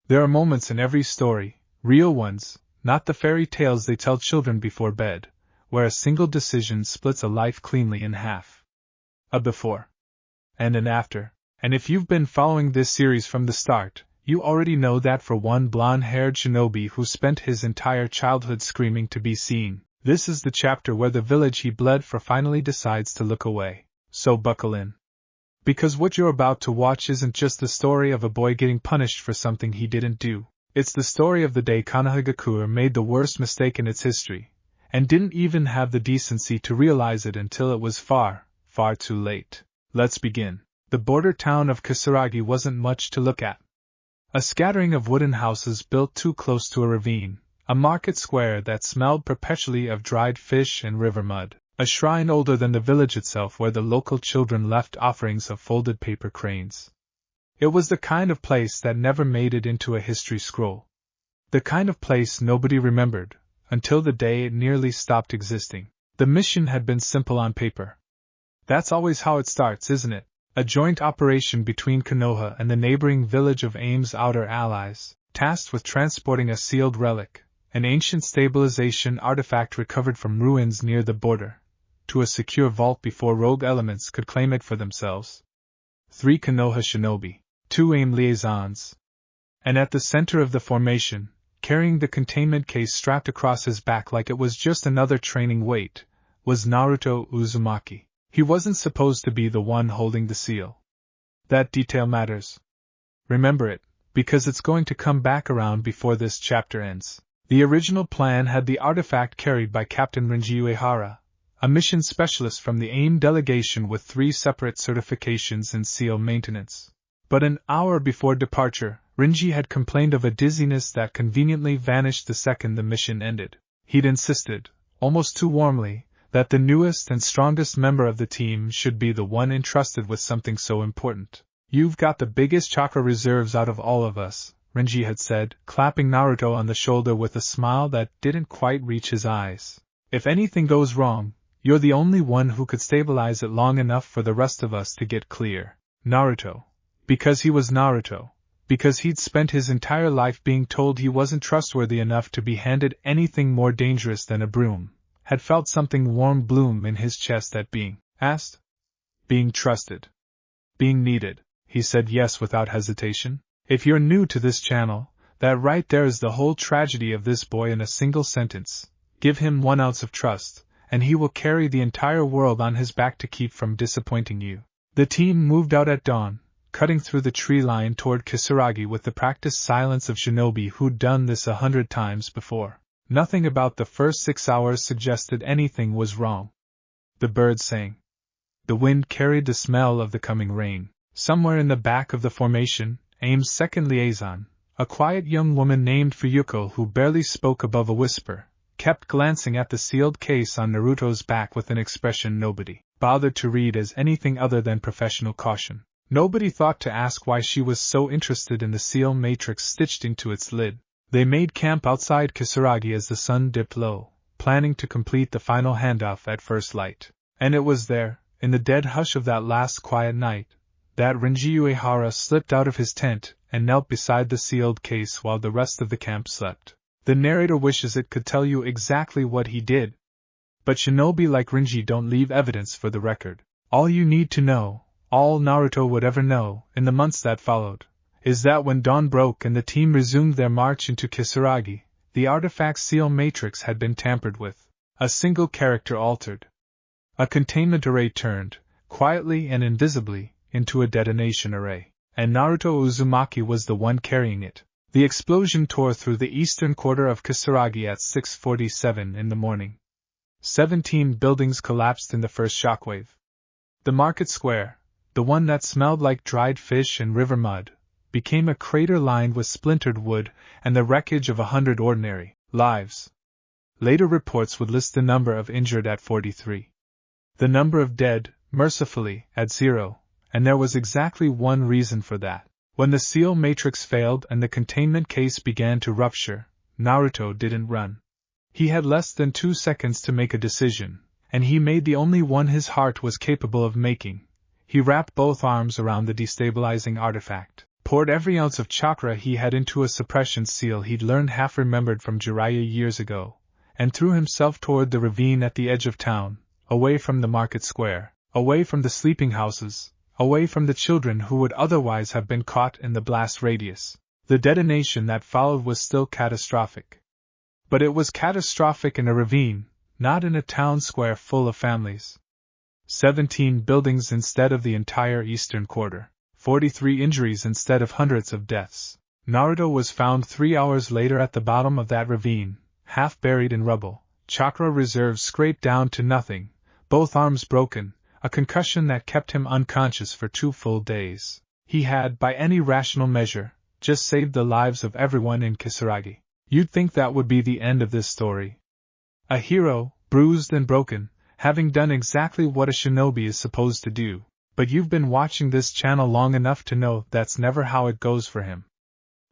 There are moments in every story, real ones, not the fairy tales they tell children before bed, where a single decision splits a life cleanly in half. A before and an after. And if you've been following this series from the start, you already know that for one blonde-haired shinobi who spent his entire childhood screaming to be seen, this is the chapter where the village he bled for finally decides to look away. So buckle in. Because what you're about to watch isn't just the story of a boy getting punished for something he didn't do. It's the story of the day Konoha made the worst mistake in its history, and didn't even have the decency to realize it until it was far, far too late. Let's begin. The border town of Kisaragi wasn't much to look at. A scattering of wooden houses built too close to a ravine, a market square that smelled perpetually of dried fish and river mud, a shrine older than the village itself where the local children left offerings of folded paper cranes. It was the kind of place that never made it into a history scroll. The kind of place nobody remembered, until the day it nearly stopped existing. The mission had been simple on paper. That's always how it starts, isn't it? A joint operation between Konoha and the neighboring village of Aim's outer allies, tasked with transporting a sealed relic, an ancient stabilization artifact recovered from ruins near the border, to a secure vault before rogue elements could claim it for themselves. 3 Konoha shinobi, 2 Aim liaisons. And at the center of the formation, carrying the containment case strapped across his back like it was just another training weight, was Naruto Uzumaki. He wasn't supposed to be the one holding the seal. That detail matters. Remember it, because it's going to come back around before this chapter ends. The original plan had the artifact carried by Captain Rinji Uehara, a mission specialist from the AIM delegation with 3 separate certifications in seal maintenance. But an hour before departure, Rinji had complained of a dizziness that conveniently vanished the second the mission ended. He'd insisted, almost too warmly, that the newest and strongest member of the team should be the one entrusted with something so important. You've got the biggest chakra reserves out of all of us, Rinji had said, clapping Naruto on the shoulder with a smile that didn't quite reach his eyes. If anything goes wrong, you're the only one who could stabilize it long enough for the rest of us to get clear. Naruto. Because he was Naruto. Because he'd spent his entire life being told he wasn't trustworthy enough to be handed anything more dangerous than a broom, had felt something warm bloom in his chest at being asked, being trusted, being needed. He said yes without hesitation. If you're new to this channel, that right there is the whole tragedy of this boy in a single sentence. Give him 1 ounce of trust, and he will carry the entire world on his back to keep from disappointing you. The team moved out at dawn, cutting through the tree line toward Kisaragi with the practiced silence of shinobi who'd done this 100 times before. Nothing about the first 6 hours suggested anything was wrong. The birds sang. The wind carried the smell of the coming rain. Somewhere in the back of the formation, Aim's second liaison, a quiet young woman named Fuyuko who barely spoke above a whisper, kept glancing at the sealed case on Naruto's back with an expression nobody bothered to read as anything other than professional caution. Nobody thought to ask why she was so interested in the seal matrix stitched into its lid. They made camp outside Kisaragi as the sun dipped low, planning to complete the final handoff at first light. And it was there, in the dead hush of that last quiet night, that Rinji Uehara slipped out of his tent and knelt beside the sealed case while the rest of the camp slept. The narrator wishes it could tell you exactly what he did. But shinobi like Rinji don't leave evidence for the record. All you need to know, all Naruto would ever know, in the months that followed, is that when dawn broke and the team resumed their march into Kisaragi, the artifact's seal matrix had been tampered with. A single character altered. A containment array turned, quietly and invisibly, into a detonation array. And Naruto Uzumaki was the one carrying it. The explosion tore through the eastern quarter of Kisaragi at 6:47 in the morning. 17 buildings collapsed in the first shockwave. The market square, the one that smelled like dried fish and river mud, became a crater lined with splintered wood and the wreckage of 100 ordinary lives. Later reports would list the number of injured at 43. The number of dead, mercifully, at 0, and there was exactly one reason for that. When the seal matrix failed and the containment case began to rupture, Naruto didn't run. He had less than 2 seconds to make a decision, and he made the only one his heart was capable of making. He wrapped both arms around the destabilizing artifact, poured every ounce of chakra he had into a suppression seal he'd learned half-remembered from Jiraiya years ago, and threw himself toward the ravine at the edge of town, away from the market square, away from the sleeping houses, away from the children who would otherwise have been caught in the blast radius. The detonation that followed was still catastrophic. But it was catastrophic in a ravine, not in a town square full of families. 17 buildings instead of the entire eastern quarter. 43 injuries instead of hundreds of deaths. Naruto was found 3 hours later at the bottom of that ravine, half buried in rubble, chakra reserves scraped down to nothing, both arms broken, a concussion that kept him unconscious for 2 full days. He had, by any rational measure, just saved the lives of everyone in Kisaragi. You'd think that would be the end of this story. A hero, bruised and broken, having done exactly what a shinobi is supposed to do. But you've been watching this channel long enough to know that's never how it goes for him.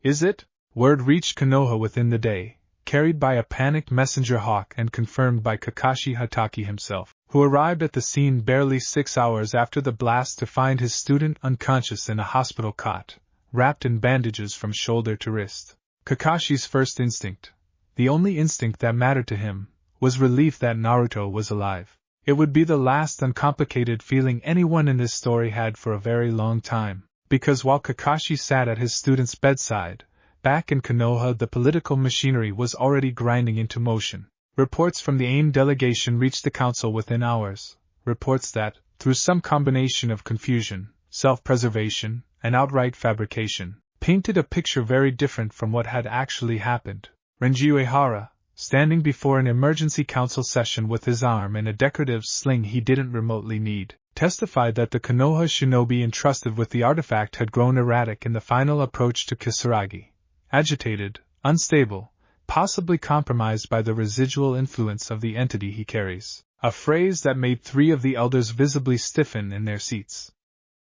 Is it? Word reached Konoha within the day, carried by a panicked messenger hawk and confirmed by Kakashi Hatake himself, who arrived at the scene barely 6 hours after the blast to find his student unconscious in a hospital cot, wrapped in bandages from shoulder to wrist. Kakashi's first instinct, the only instinct that mattered to him, was relief that Naruto was alive. It would be the last uncomplicated feeling anyone in this story had for a very long time, because while Kakashi sat at his student's bedside, back in Konoha the political machinery was already grinding into motion. Reports from the AIM delegation reached the council within hours, reports that, through some combination of confusion, self-preservation, and outright fabrication, painted a picture very different from what had actually happened. Renji Uehara, standing before an emergency council session with his arm in a decorative sling he didn't remotely need, testified that the Konoha shinobi entrusted with the artifact had grown erratic in the final approach to Kisaragi, agitated, unstable, possibly compromised by the residual influence of the entity he carries, a phrase that made 3 of the elders visibly stiffen in their seats.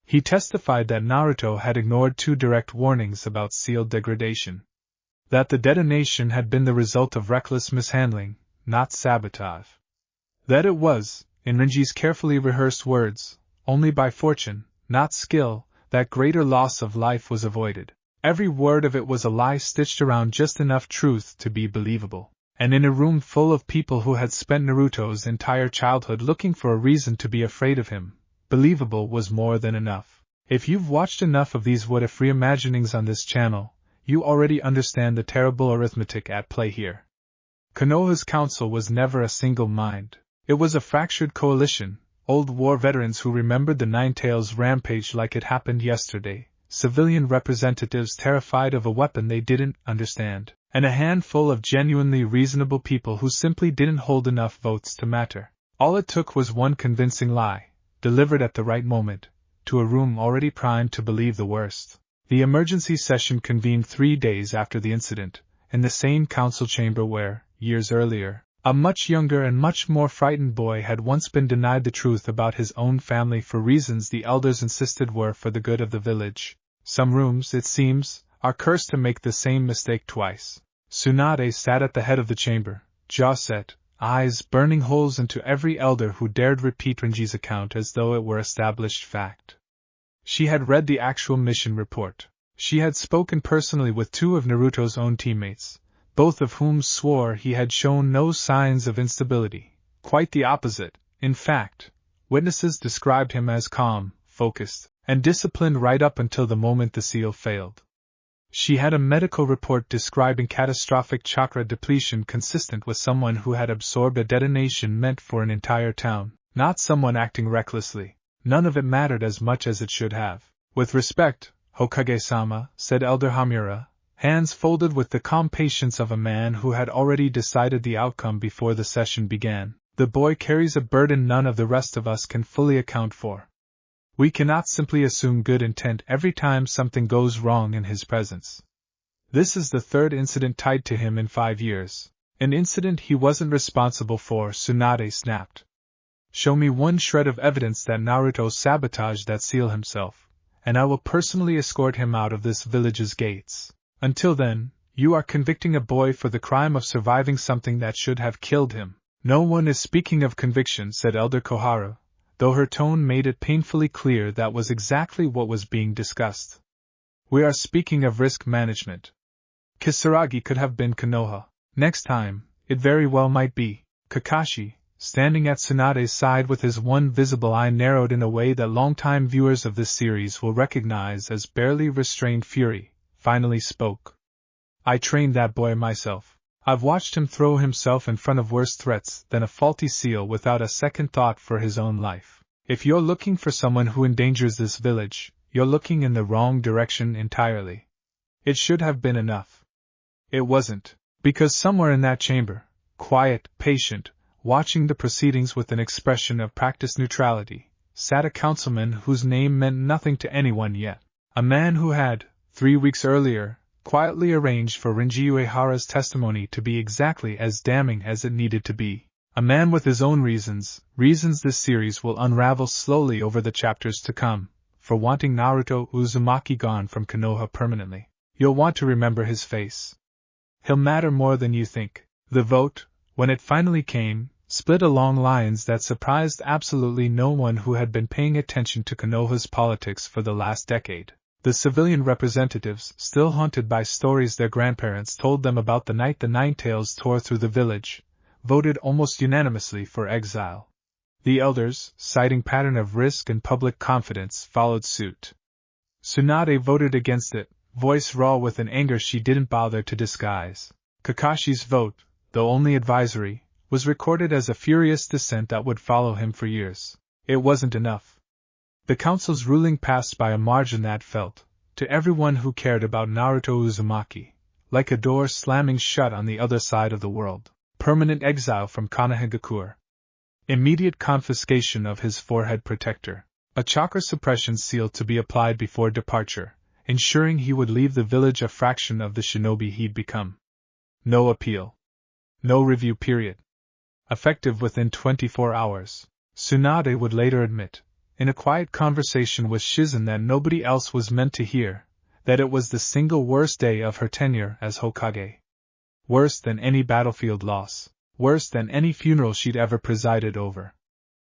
He testified that Naruto had ignored 2 direct warnings about seal degradation. That the detonation had been the result of reckless mishandling, not sabotage. That it was, in Renji's carefully rehearsed words, only by fortune, not skill, that greater loss of life was avoided. Every word of it was a lie stitched around just enough truth to be believable. And in a room full of people who had spent Naruto's entire childhood looking for a reason to be afraid of him, believable was more than enough. If you've watched enough of these what-if reimaginings on this channel, you already understand the terrible arithmetic at play here. Konoha's council was never a single mind. It was a fractured coalition, old war veterans who remembered the Nine Tails rampage like it happened yesterday, civilian representatives terrified of a weapon they didn't understand, and a handful of genuinely reasonable people who simply didn't hold enough votes to matter. All it took was one convincing lie, delivered at the right moment, to a room already primed to believe the worst. The emergency session convened 3 days after the incident, in the same council chamber where, years earlier, a much younger and much more frightened boy had once been denied the truth about his own family for reasons the elders insisted were for the good of the village. Some rooms, it seems, are cursed to make the same mistake twice. Tsunade sat at the head of the chamber, jaw set, eyes burning holes into every elder who dared repeat Renji's account as though it were established fact. She had read the actual mission report. She had spoken personally with 2 of Naruto's own teammates, both of whom swore he had shown no signs of instability. Quite the opposite, in fact. Witnesses described him as calm, focused, and disciplined right up until the moment the seal failed. She had a medical report describing catastrophic chakra depletion consistent with someone who had absorbed a detonation meant for an entire town, not someone acting recklessly. None of it mattered as much as it should have. With respect, Hokage-sama, said Elder Hamura, hands folded with the calm patience of a man who had already decided the outcome before the session began. The boy carries a burden none of the rest of us can fully account for. We cannot simply assume good intent every time something goes wrong in his presence. This is the 3rd incident tied to him in 5 years. An incident he wasn't responsible for, Tsunade snapped. Show me one shred of evidence that Naruto sabotaged that seal himself, and I will personally escort him out of this village's gates. Until then, you are convicting a boy for the crime of surviving something that should have killed him. No one is speaking of conviction, said Elder Koharu, though her tone made it painfully clear that was exactly what was being discussed. We are speaking of risk management. Kisaragi could have been Konoha. Next time, it very well might be. Kakashi, standing at Tsunade's side with his one visible eye narrowed in a way that longtime viewers of this series will recognize as barely restrained fury, finally spoke. I trained that boy myself. I've watched him throw himself in front of worse threats than a faulty seal without a second thought for his own life. If you're looking for someone who endangers this village, you're looking in the wrong direction entirely. It should have been enough. It wasn't, because somewhere in that chamber, quiet, patient, watching the proceedings with an expression of practiced neutrality, sat a councilman whose name meant nothing to anyone yet. A man who had, 3 weeks earlier, quietly arranged for Rinji Uehara's testimony to be exactly as damning as it needed to be. A man with his own reasons this series will unravel slowly over the chapters to come, for wanting Naruto Uzumaki gone from Konoha permanently. You'll want to remember his face. He'll matter more than you think. The vote, when it finally came, split along lines that surprised absolutely no one who had been paying attention to Konoha's politics for the last decade. The civilian representatives, still haunted by stories their grandparents told them about the night the Ninetales tore through the village, voted almost unanimously for exile. The elders, citing pattern of risk and public confidence, followed suit. Tsunade voted against it, voice raw with an anger she didn't bother to disguise. Kakashi's vote, though only advisory, was recorded as a furious dissent that would follow him for years. It wasn't enough. The council's ruling passed by a margin that felt, to everyone who cared about Naruto Uzumaki, like a door slamming shut on the other side of the world. Permanent exile from Konohagakure. Immediate confiscation of his forehead protector. A chakra suppression seal to be applied before departure, ensuring he would leave the village a fraction of the shinobi he'd become. No appeal. No review period. Effective within 24 hours. Tsunade would later admit, in a quiet conversation with Shizen that nobody else was meant to hear, that it was the single worst day of her tenure as Hokage. Worse than any battlefield loss. Worse than any funeral she'd ever presided over.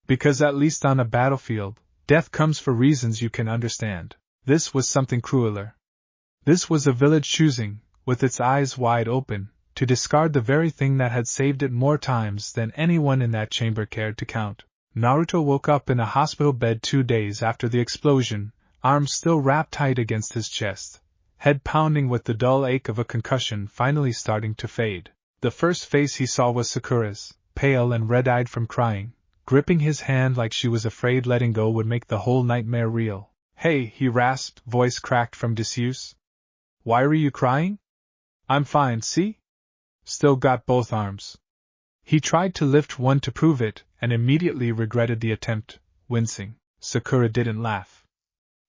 Because at least on a battlefield, death comes for reasons you can understand. This was something crueler. This was a village choosing, with its eyes wide open, to discard the very thing that had saved it more times than anyone in that chamber cared to count. Naruto woke up in a hospital bed 2 days after the explosion, arms still wrapped tight against his chest, head pounding with the dull ache of a concussion finally starting to fade. The first face he saw was Sakura's, pale and red-eyed from crying, gripping his hand like she was afraid letting go would make the whole nightmare real. Hey, he rasped, voice cracked from disuse. Why were you crying? I'm fine, see? Still got both arms. He tried to lift one to prove it, and immediately regretted the attempt, wincing. Sakura didn't laugh.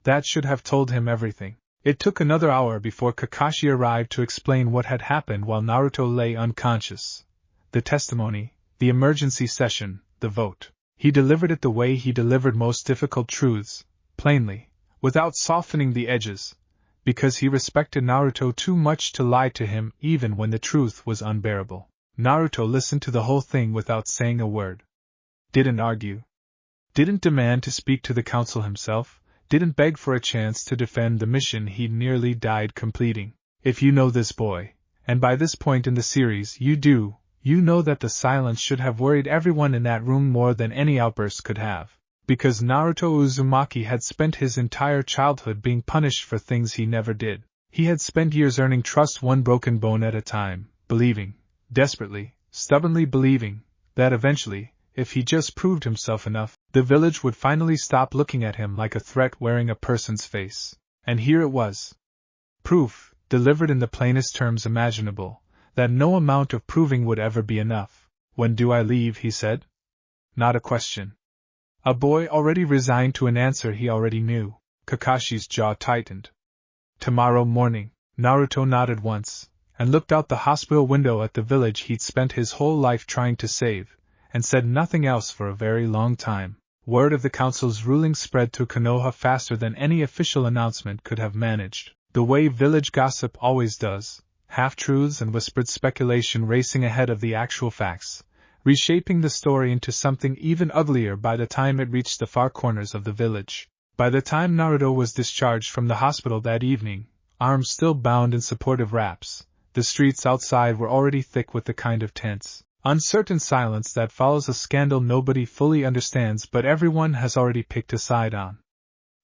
That should have told him everything. It took another hour before Kakashi arrived to explain what had happened while Naruto lay unconscious. The testimony, the emergency session, the vote. He delivered it the way he delivered most difficult truths, plainly, without softening the edges, because he respected Naruto too much to lie to him even when the truth was unbearable. Naruto listened to the whole thing without saying a word. Didn't argue. Didn't demand to speak to the council himself, didn't beg for a chance to defend the mission he'd nearly died completing. If you know this boy, and by this point in the series you do, you know that the silence should have worried everyone in that room more than any outburst could have. Because Naruto Uzumaki had spent his entire childhood being punished for things he never did. He had spent years earning trust one broken bone at a time, believing, desperately, stubbornly believing, that eventually, if he just proved himself enough, the village would finally stop looking at him like a threat wearing a person's face. And here it was. Proof, delivered in the plainest terms imaginable, that no amount of proving would ever be enough. When do I leave, he said. Not a question. A boy already resigned to an answer he already knew. Kakashi's jaw tightened. Tomorrow morning. Naruto nodded once, and looked out the hospital window at the village he'd spent his whole life trying to save, and said nothing else for a very long time. Word of the council's ruling spread through Konoha faster than any official announcement could have managed, the way village gossip always does, half-truths and whispered speculation racing ahead of the actual facts, reshaping the story into something even uglier by the time it reached the far corners of the village. By the time Naruto was discharged from the hospital that evening, arms still bound in supportive wraps. The streets outside were already thick with the kind of tense, uncertain silence that follows a scandal nobody fully understands but everyone has already picked a side on.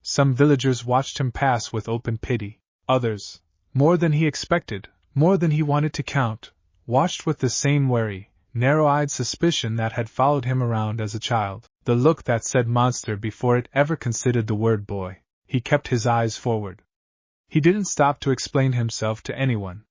Some villagers watched him pass with open pity. Others, more than he expected, more than he wanted to count, watched with the same wary, narrow-eyed suspicion that had followed him around as a child, the look that said monster before it ever considered the word boy. He kept his eyes forward. He didn't stop to explain himself to anyone.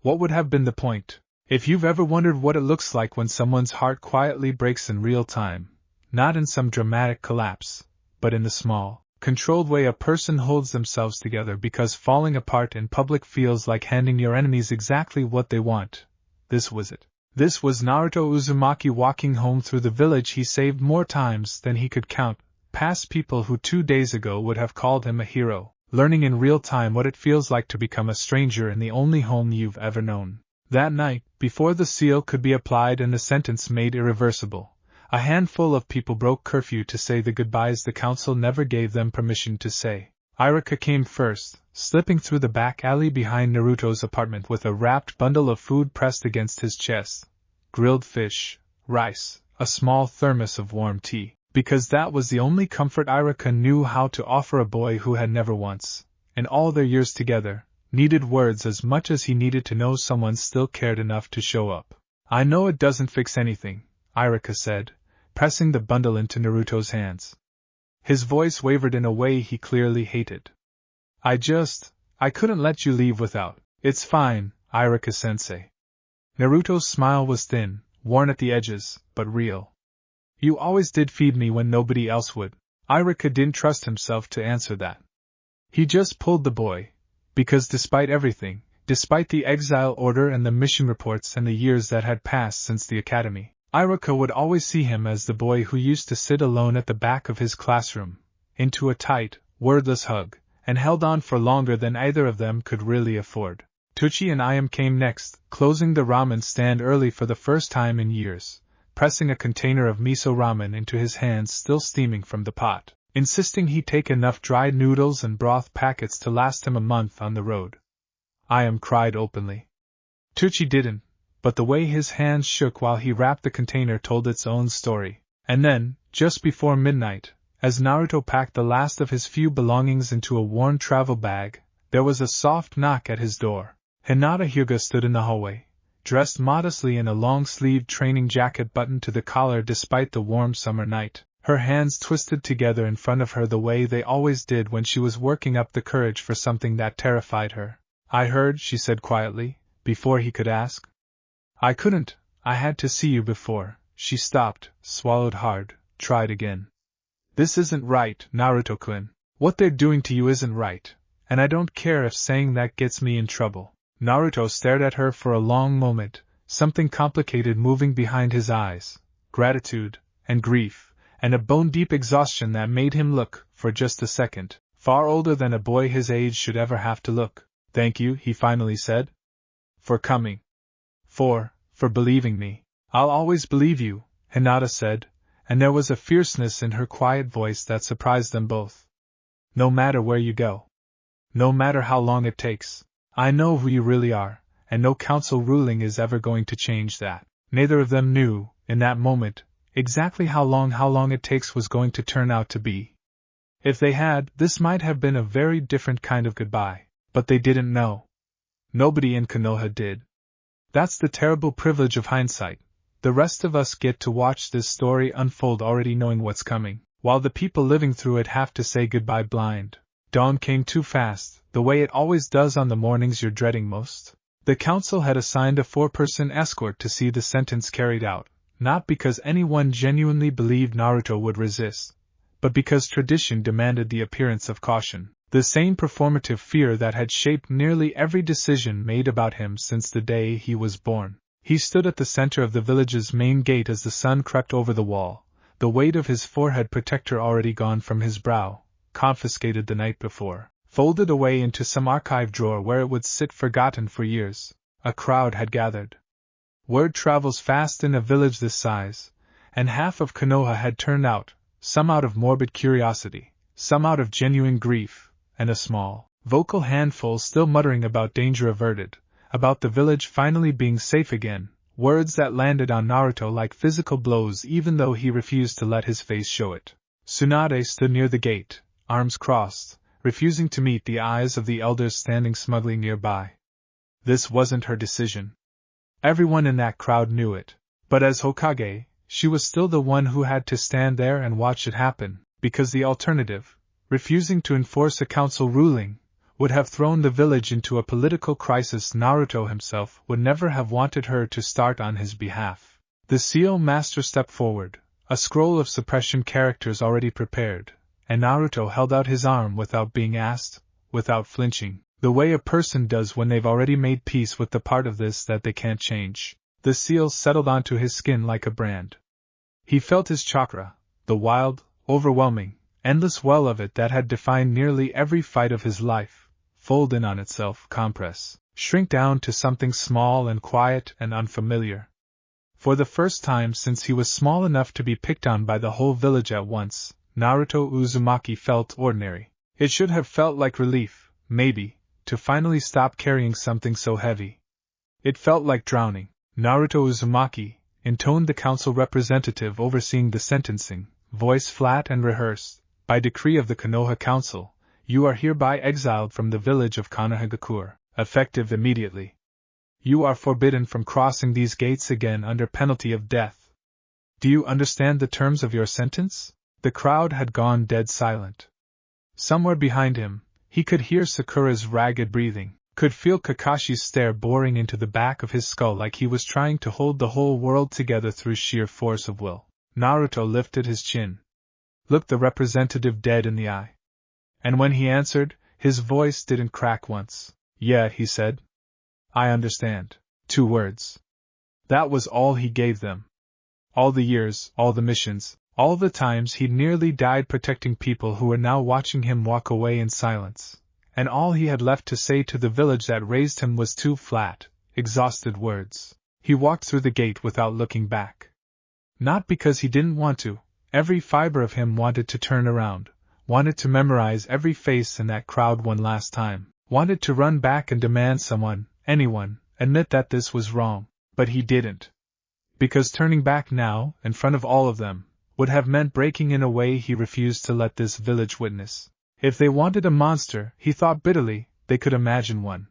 What would have been the point? If you've ever wondered what it looks like when someone's heart quietly breaks in real time, not in some dramatic collapse, but in the small, controlled way a person holds themselves together because falling apart in public feels like handing your enemies exactly what they want, this was it. This was Naruto Uzumaki walking home through the village he saved more times than he could count, past people who 2 days ago would have called him a hero, learning in real time what it feels like to become a stranger in the only home you've ever known. That night, before the seal could be applied and the sentence made irreversible, a handful of people broke curfew to say the goodbyes the council never gave them permission to say. Irika came first, slipping through the back alley behind Naruto's apartment with a wrapped bundle of food pressed against his chest. Grilled fish, rice, a small thermos of warm tea, because that was the only comfort Irika knew how to offer a boy who had never once, in all their years together, needed words as much as he needed to know someone still cared enough to show up. I know it doesn't fix anything, Irika said, pressing the bundle into Naruto's hands. His voice wavered in a way he clearly hated. I couldn't let you leave without. It's fine, Irika-sensei. Naruto's smile was thin, worn at the edges, but real. You always did feed me when nobody else would. Irika didn't trust himself to answer that. He just pulled the boy, because despite everything, despite the exile order and the mission reports and the years that had passed since the academy, Irika would always see him as the boy who used to sit alone at the back of his classroom, into a tight, wordless hug, and held on for longer than either of them could really afford. Tucci and Ayam came next, closing the ramen stand early for the first time in years, pressing a container of miso ramen into his hands still steaming from the pot, insisting he take enough dried noodles and broth packets to last him a month on the road. Ayam cried openly. Tucci didn't, but the way his hands shook while he wrapped the container told its own story. And then, just before midnight, as Naruto packed the last of his few belongings into a worn travel bag, there was a soft knock at his door. Hinata Hyuga stood in the hallway, dressed modestly in a long-sleeved training jacket buttoned to the collar despite the warm summer night, her hands twisted together in front of her the way they always did when she was working up the courage for something that terrified her. I heard, she said quietly, before he could ask. I couldn't, I had to see you before. She stopped, swallowed hard, tried again. This isn't right, Naruto-kun. What they're doing to you isn't right, and I don't care if saying that gets me in trouble. Naruto stared at her for a long moment, something complicated moving behind his eyes, gratitude, and grief, and a bone-deep exhaustion that made him look, for just a second, far older than a boy his age should ever have to look. Thank you, he finally said. For coming. For believing me. I'll always believe you, Hinata said, and there was a fierceness in her quiet voice that surprised them both. No matter where you go. No matter how long it takes. I know who you really are, and no council ruling is ever going to change that. Neither of them knew, in that moment, exactly how long it takes was going to turn out to be. If they had, this might have been a very different kind of goodbye, but they didn't know. Nobody in Konoha did. That's the terrible privilege of hindsight. The rest of us get to watch this story unfold already knowing what's coming, while the people living through it have to say goodbye blind. Dawn came too fast, the way it always does on the mornings you're dreading most. The council had assigned a 4-person escort to see the sentence carried out, not because anyone genuinely believed Naruto would resist, but because tradition demanded the appearance of caution. The same performative fear that had shaped nearly every decision made about him since the day he was born. He stood at the center of the village's main gate as the sun crept over the wall, the weight of his forehead protector already gone from his brow, confiscated the night before, folded away into some archive drawer where it would sit forgotten for years. A crowd had gathered. Word travels fast in a village this size, and half of Konoha had turned out, some out of morbid curiosity, some out of genuine grief, and a small, vocal handful still muttering about danger averted, about the village finally being safe again, words that landed on Naruto like physical blows even though he refused to let his face show it. Tsunade stood near the gate, arms crossed, refusing to meet the eyes of the elders standing smugly nearby. This wasn't her decision. Everyone in that crowd knew it, but as Hokage, she was still the one who had to stand there and watch it happen, because the alternative, refusing to enforce a council ruling, would have thrown the village into a political crisis Naruto himself would never have wanted her to start on his behalf. The seal master stepped forward, a scroll of suppression characters already prepared, and Naruto held out his arm without being asked, without flinching, the way a person does when they've already made peace with the part of this that they can't change. The seal settled onto his skin like a brand. He felt his chakra, the wild, overwhelming, endless well of it that had defined nearly every fight of his life, fold in on itself, compress, shrink down to something small and quiet and unfamiliar. For the first time since he was small enough to be picked on by the whole village at once, Naruto Uzumaki felt ordinary. It should have felt like relief, maybe, to finally stop carrying something so heavy. It felt like drowning. Naruto Uzumaki, intoned the council representative overseeing the sentencing, voice flat and rehearsed, by decree of the Konoha Council, you are hereby exiled from the village of Konohagakure, effective immediately. You are forbidden from crossing these gates again under penalty of death. Do you understand the terms of your sentence? The crowd had gone dead silent. Somewhere behind him, he could hear Sakura's ragged breathing, could feel Kakashi's stare boring into the back of his skull like he was trying to hold the whole world together through sheer force of will. Naruto lifted his chin, looked the representative dead in the eye. And when he answered, his voice didn't crack once. Yeah, he said. I understand. 2 words. That was all he gave them. All the years, all the missions, all the times he'd nearly died protecting people who were now watching him walk away in silence. And all he had left to say to the village that raised him was 2 flat, exhausted words. He walked through the gate without looking back. Not because he didn't want to. Every fiber of him wanted to turn around, wanted to memorize every face in that crowd one last time, wanted to run back and demand someone, anyone, admit that this was wrong. But he didn't. Because turning back now, in front of all of them, would have meant breaking in a way he refused to let this village witness. If they wanted a monster, he thought bitterly, they could imagine one.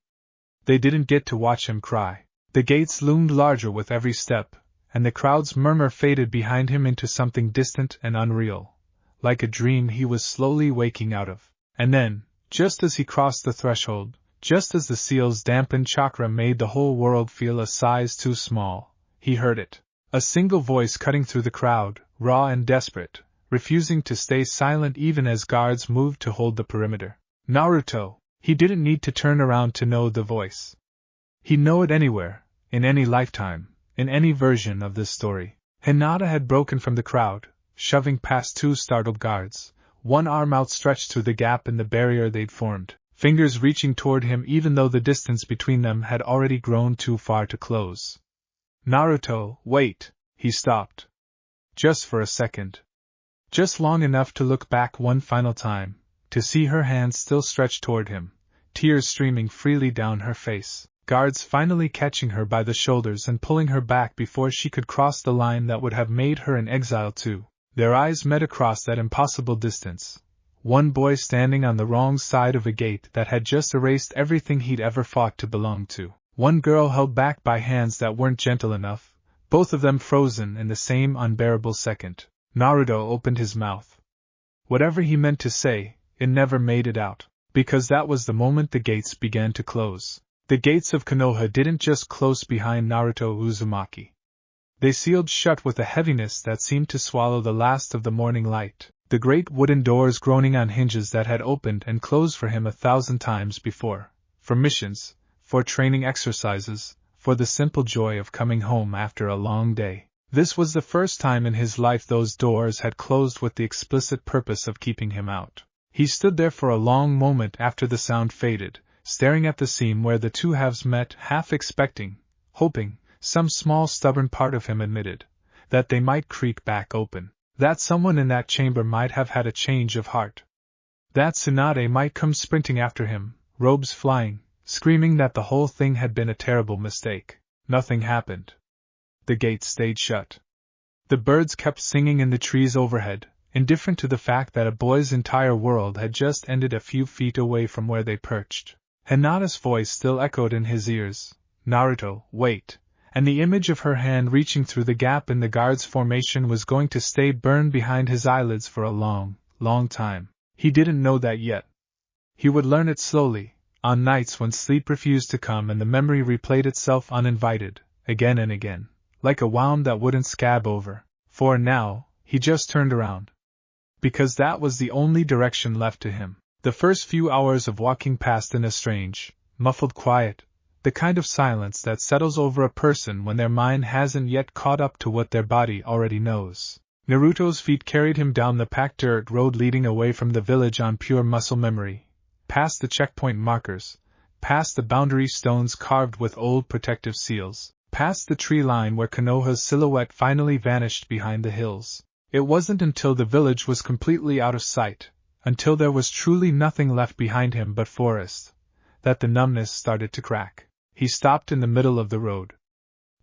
They didn't get to watch him cry. The gates loomed larger with every step, and the crowd's murmur faded behind him into something distant and unreal, like a dream he was slowly waking out of. And then, just as he crossed the threshold, just as the seal's dampened chakra made the whole world feel a size too small, he heard it. A single voice cutting through the crowd, raw and desperate, refusing to stay silent even as guards moved to hold the perimeter. Naruto. He didn't need to turn around to know the voice. He'd know it anywhere, in any lifetime, in any version of this story. Hinata had broken from the crowd, shoving past 2 startled guards, one arm outstretched through the gap in the barrier they'd formed, fingers reaching toward him even though the distance between them had already grown too far to close. Naruto, wait, he stopped. Just for a second. Just long enough to look back one final time, to see her hands still stretched toward him, tears streaming freely down her face, guards finally catching her by the shoulders and pulling her back before she could cross the line that would have made her an exile too. Their eyes met across that impossible distance. One boy standing on the wrong side of a gate that had just erased everything he'd ever fought to belong to. One girl held back by hands that weren't gentle enough, both of them frozen in the same unbearable second. Naruto opened his mouth. Whatever he meant to say, it never made it out, because that was the moment the gates began to close. The gates of Konoha didn't just close behind Naruto Uzumaki. They sealed shut with a heaviness that seemed to swallow the last of the morning light, the great wooden doors groaning on hinges that had opened and closed for him 1,000 times before, for missions, for training exercises, for the simple joy of coming home after a long day. This was the first time in his life those doors had closed with the explicit purpose of keeping him out. He stood there for a long moment after the sound faded, staring at the seam where the 2 halves met, half expecting, hoping, some small stubborn part of him admitted, that they might creak back open, that someone in that chamber might have had a change of heart, that Tsunade might come sprinting after him, robes flying, screaming that the whole thing had been a terrible mistake. Nothing happened. The gates stayed shut. The birds kept singing in the trees overhead, indifferent to the fact that a boy's entire world had just ended a few feet away from where they perched. Hinata's voice still echoed in his ears. "Naruto, wait," and the image of her hand reaching through the gap in the guard's formation was going to stay burned behind his eyelids for a long, long time. He didn't know that yet. He would learn it slowly, on nights when sleep refused to come and the memory replayed itself uninvited, again and again, like a wound that wouldn't scab over. For now, he just turned around. Because that was the only direction left to him. The first few hours of walking passed in a strange, muffled quiet, the kind of silence that settles over a person when their mind hasn't yet caught up to what their body already knows. Naruto's feet carried him down the packed dirt road leading away from the village on pure muscle memory, past the checkpoint markers, past the boundary stones carved with old protective seals, past the tree line where Konoha's silhouette finally vanished behind the hills. It wasn't until the village was completely out of sight, until there was truly nothing left behind him but forest, that the numbness started to crack. He stopped in the middle of the road.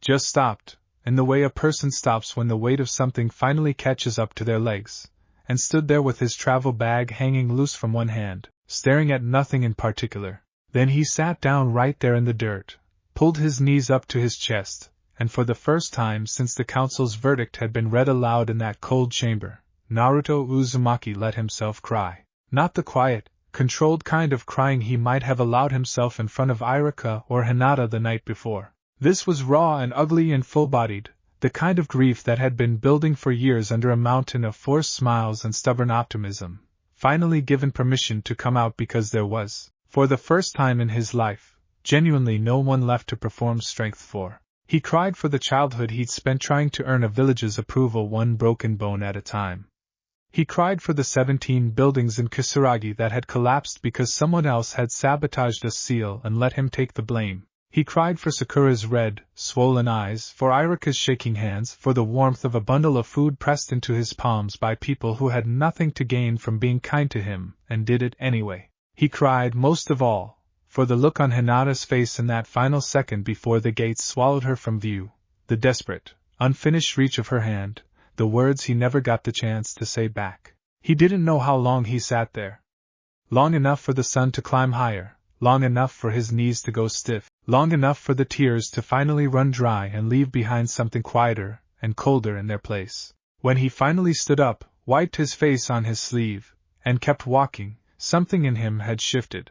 Just stopped, in the way a person stops when the weight of something finally catches up to their legs, and stood there with his travel bag hanging loose from one hand, staring at nothing in particular. Then he sat down right there in the dirt, pulled his knees up to his chest, and for the first time since the council's verdict had been read aloud in that cold chamber, Naruto Uzumaki let himself cry. Not the quiet, controlled kind of crying he might have allowed himself in front of Irika or Hinata the night before. This was raw and ugly and full-bodied, the kind of grief that had been building for years under a mountain of forced smiles and stubborn optimism, finally given permission to come out because there was, for the first time in his life, genuinely no one left to perform strength for. He cried for the childhood he'd spent trying to earn a village's approval one broken bone at a time. He cried for the 17 buildings in Kisaragi that had collapsed because someone else had sabotaged a seal and let him take the blame. He cried for Sakura's red, swollen eyes, for Irika's shaking hands, for the warmth of a bundle of food pressed into his palms by people who had nothing to gain from being kind to him, and did it anyway. He cried, most of all, for the look on Hinata's face in that final second before the gates swallowed her from view, the desperate, unfinished reach of her hand, the words he never got the chance to say back. He didn't know how long he sat there. Long enough for the sun to climb higher, long enough for his knees to go stiff, long enough for the tears to finally run dry and leave behind something quieter and colder in their place. When he finally stood up, wiped his face on his sleeve, and kept walking, something in him had shifted.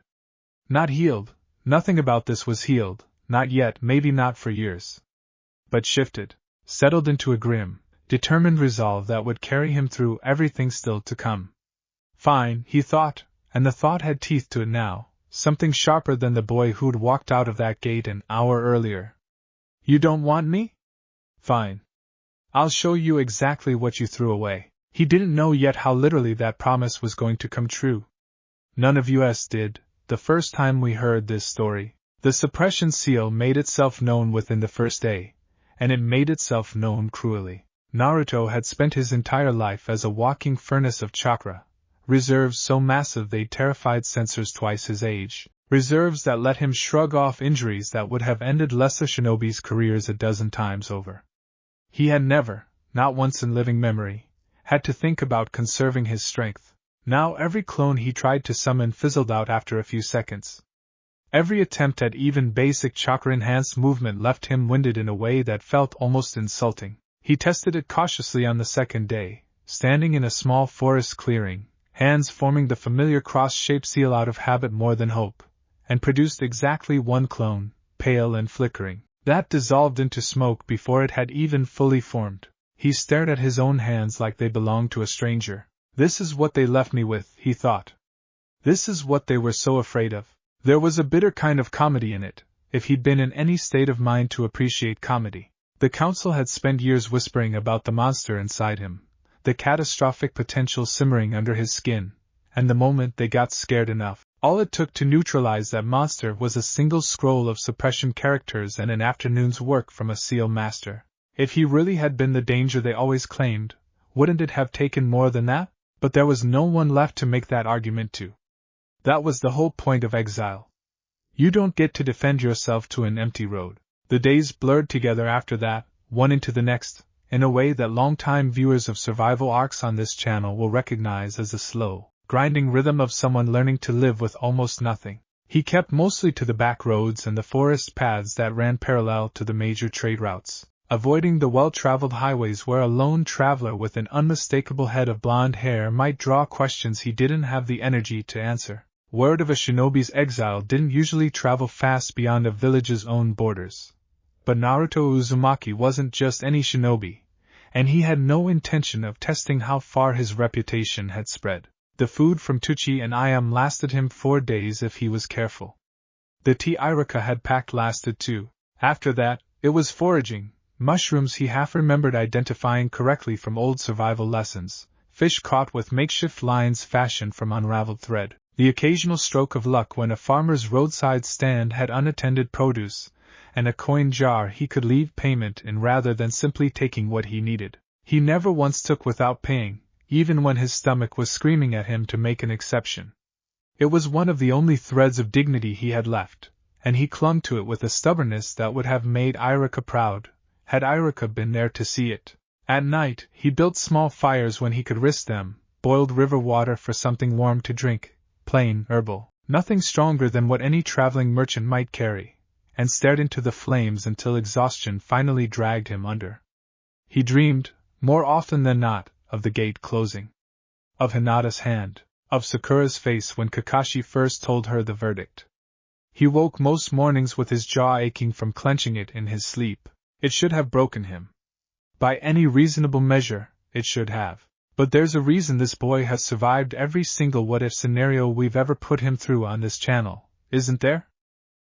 Not healed, nothing about this was healed, not yet, maybe not for years. But shifted, settled into a grim, determined resolve that would carry him through everything still to come. Fine, he thought, and the thought had teeth to it now, something sharper than the boy who'd walked out of that gate an hour earlier. You don't want me? Fine. I'll show you exactly what you threw away. He didn't know yet how literally that promise was going to come true. None of us did, the first time we heard this story. The suppression seal made itself known within the first day, and it made itself known cruelly. Naruto had spent his entire life as a walking furnace of chakra, reserves so massive they'd terrified censors twice his age, reserves that let him shrug off injuries that would have ended lesser shinobi's careers a dozen times over. He had never, not once in living memory, had to think about conserving his strength. Now every clone he tried to summon fizzled out after a few seconds. Every attempt at even basic chakra-enhanced movement left him winded in a way that felt almost insulting. He tested it cautiously on the second day, standing in a small forest clearing, hands forming the familiar cross-shaped seal out of habit more than hope, and produced exactly one clone, pale and flickering, that dissolved into smoke before it had even fully formed. He stared at his own hands like they belonged to a stranger. This is what they left me with, he thought. This is what they were so afraid of. There was a bitter kind of comedy in it, if he'd been in any state of mind to appreciate comedy. The council had spent years whispering about the monster inside him, the catastrophic potential simmering under his skin, and the moment they got scared enough, all it took to neutralize that monster was a single scroll of suppression characters and an afternoon's work from a seal master. If he really had been the danger they always claimed, wouldn't it have taken more than that? But there was no one left to make that argument to. That was the whole point of exile. You don't get to defend yourself to an empty road. The days blurred together after that, one into the next, in a way that long-time viewers of survival arcs on this channel will recognize as the slow, grinding rhythm of someone learning to live with almost nothing. He kept mostly to the back roads and the forest paths that ran parallel to the major trade routes, avoiding the well-traveled highways where a lone traveler with an unmistakable head of blonde hair might draw questions he didn't have the energy to answer. Word of a shinobi's exile didn't usually travel fast beyond a village's own borders. But Naruto Uzumaki wasn't just any shinobi, and he had no intention of testing how far his reputation had spread. The food from Tuchi and Ayam lasted him 4 days if he was careful. The tea Irika had packed lasted 2. After that, it was foraging, mushrooms he half remembered identifying correctly from old survival lessons, fish caught with makeshift lines fashioned from unraveled thread, the occasional stroke of luck when a farmer's roadside stand had unattended produce, and a coin jar he could leave payment in rather than simply taking what he needed. He never once took without paying, even when his stomach was screaming at him to make an exception. It was one of the only threads of dignity he had left, and he clung to it with a stubbornness that would have made Irika proud, had Irika been there to see it. At night, he built small fires when he could risk them, boiled river water for something warm to drink, plain, herbal, nothing stronger than what any traveling merchant might carry, and stared into the flames until exhaustion finally dragged him under. He dreamed, more often than not, of the gate closing, of Hinata's hand, of Sakura's face when Kakashi first told her the verdict. He woke most mornings with his jaw aching from clenching it in his sleep. It should have broken him. By any reasonable measure, it should have. But there's a reason this boy has survived every single what-if scenario we've ever put him through on this channel, isn't there?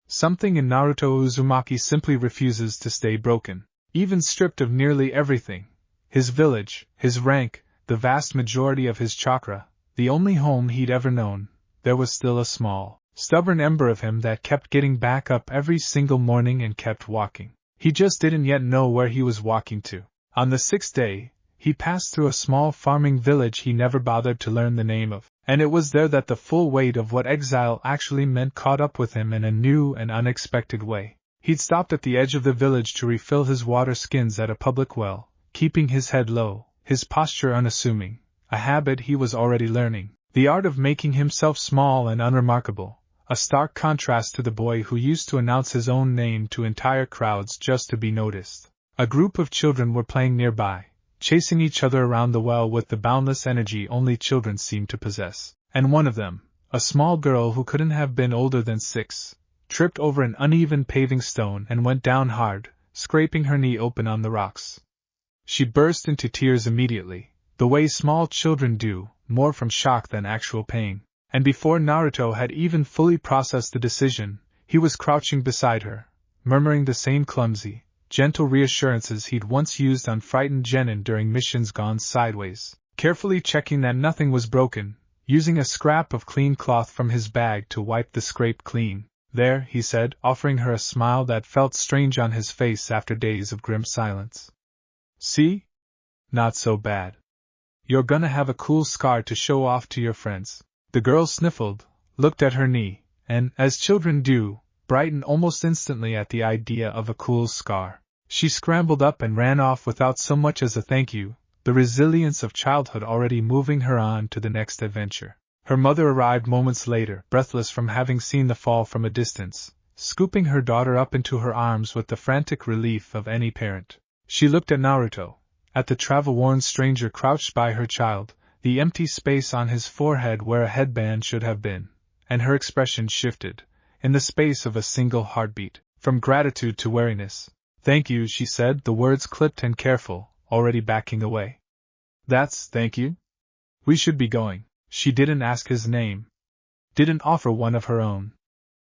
Something in Naruto Uzumaki simply refuses to stay broken. Even stripped of nearly everything, his village, his rank, the vast majority of his chakra, the only home he'd ever known, there was still a small, stubborn ember of him that kept getting back up every single morning and kept walking. He just didn't yet know where he was walking to. On the 6th day, he passed through a small farming village he never bothered to learn the name of, and it was there that the full weight of what exile actually meant caught up with him in a new and unexpected way. He'd stopped at the edge of the village to refill his water skins at a public well, keeping his head low, his posture unassuming, a habit he was already learning, the art of making himself small and unremarkable, a stark contrast to the boy who used to announce his own name to entire crowds just to be noticed. A group of children were playing nearby, chasing each other around the well with the boundless energy only children seem to possess, and one of them, a small girl who couldn't have been older than 6, tripped over an uneven paving stone and went down hard, scraping her knee open on the rocks. She burst into tears immediately, the way small children do, more from shock than actual pain, and before Naruto had even fully processed the decision, he was crouching beside her, murmuring the same clumsy, gentle reassurances he'd once used on frightened genin during missions gone sideways, carefully checking that nothing was broken, using a scrap of clean cloth from his bag to wipe the scrape clean. There, he said, offering her a smile that felt strange on his face after days of grim silence. See? Not so bad. You're gonna have a cool scar to show off to your friends. The girl sniffled, looked at her knee, and, as children do, brightened almost instantly at the idea of a cool scar. She scrambled up and ran off without so much as a thank you, the resilience of childhood already moving her on to the next adventure. Her mother arrived moments later, breathless from having seen the fall from a distance, scooping her daughter up into her arms with the frantic relief of any parent. She looked at Naruto, at the travel-worn stranger crouched by her child, the empty space on his forehead where a headband should have been, and her expression shifted, in the space of a single heartbeat, from gratitude to wariness. Thank you, she said, the words clipped and careful, already backing away. That's thank you? We should be going. She didn't ask his name. Didn't offer one of her own.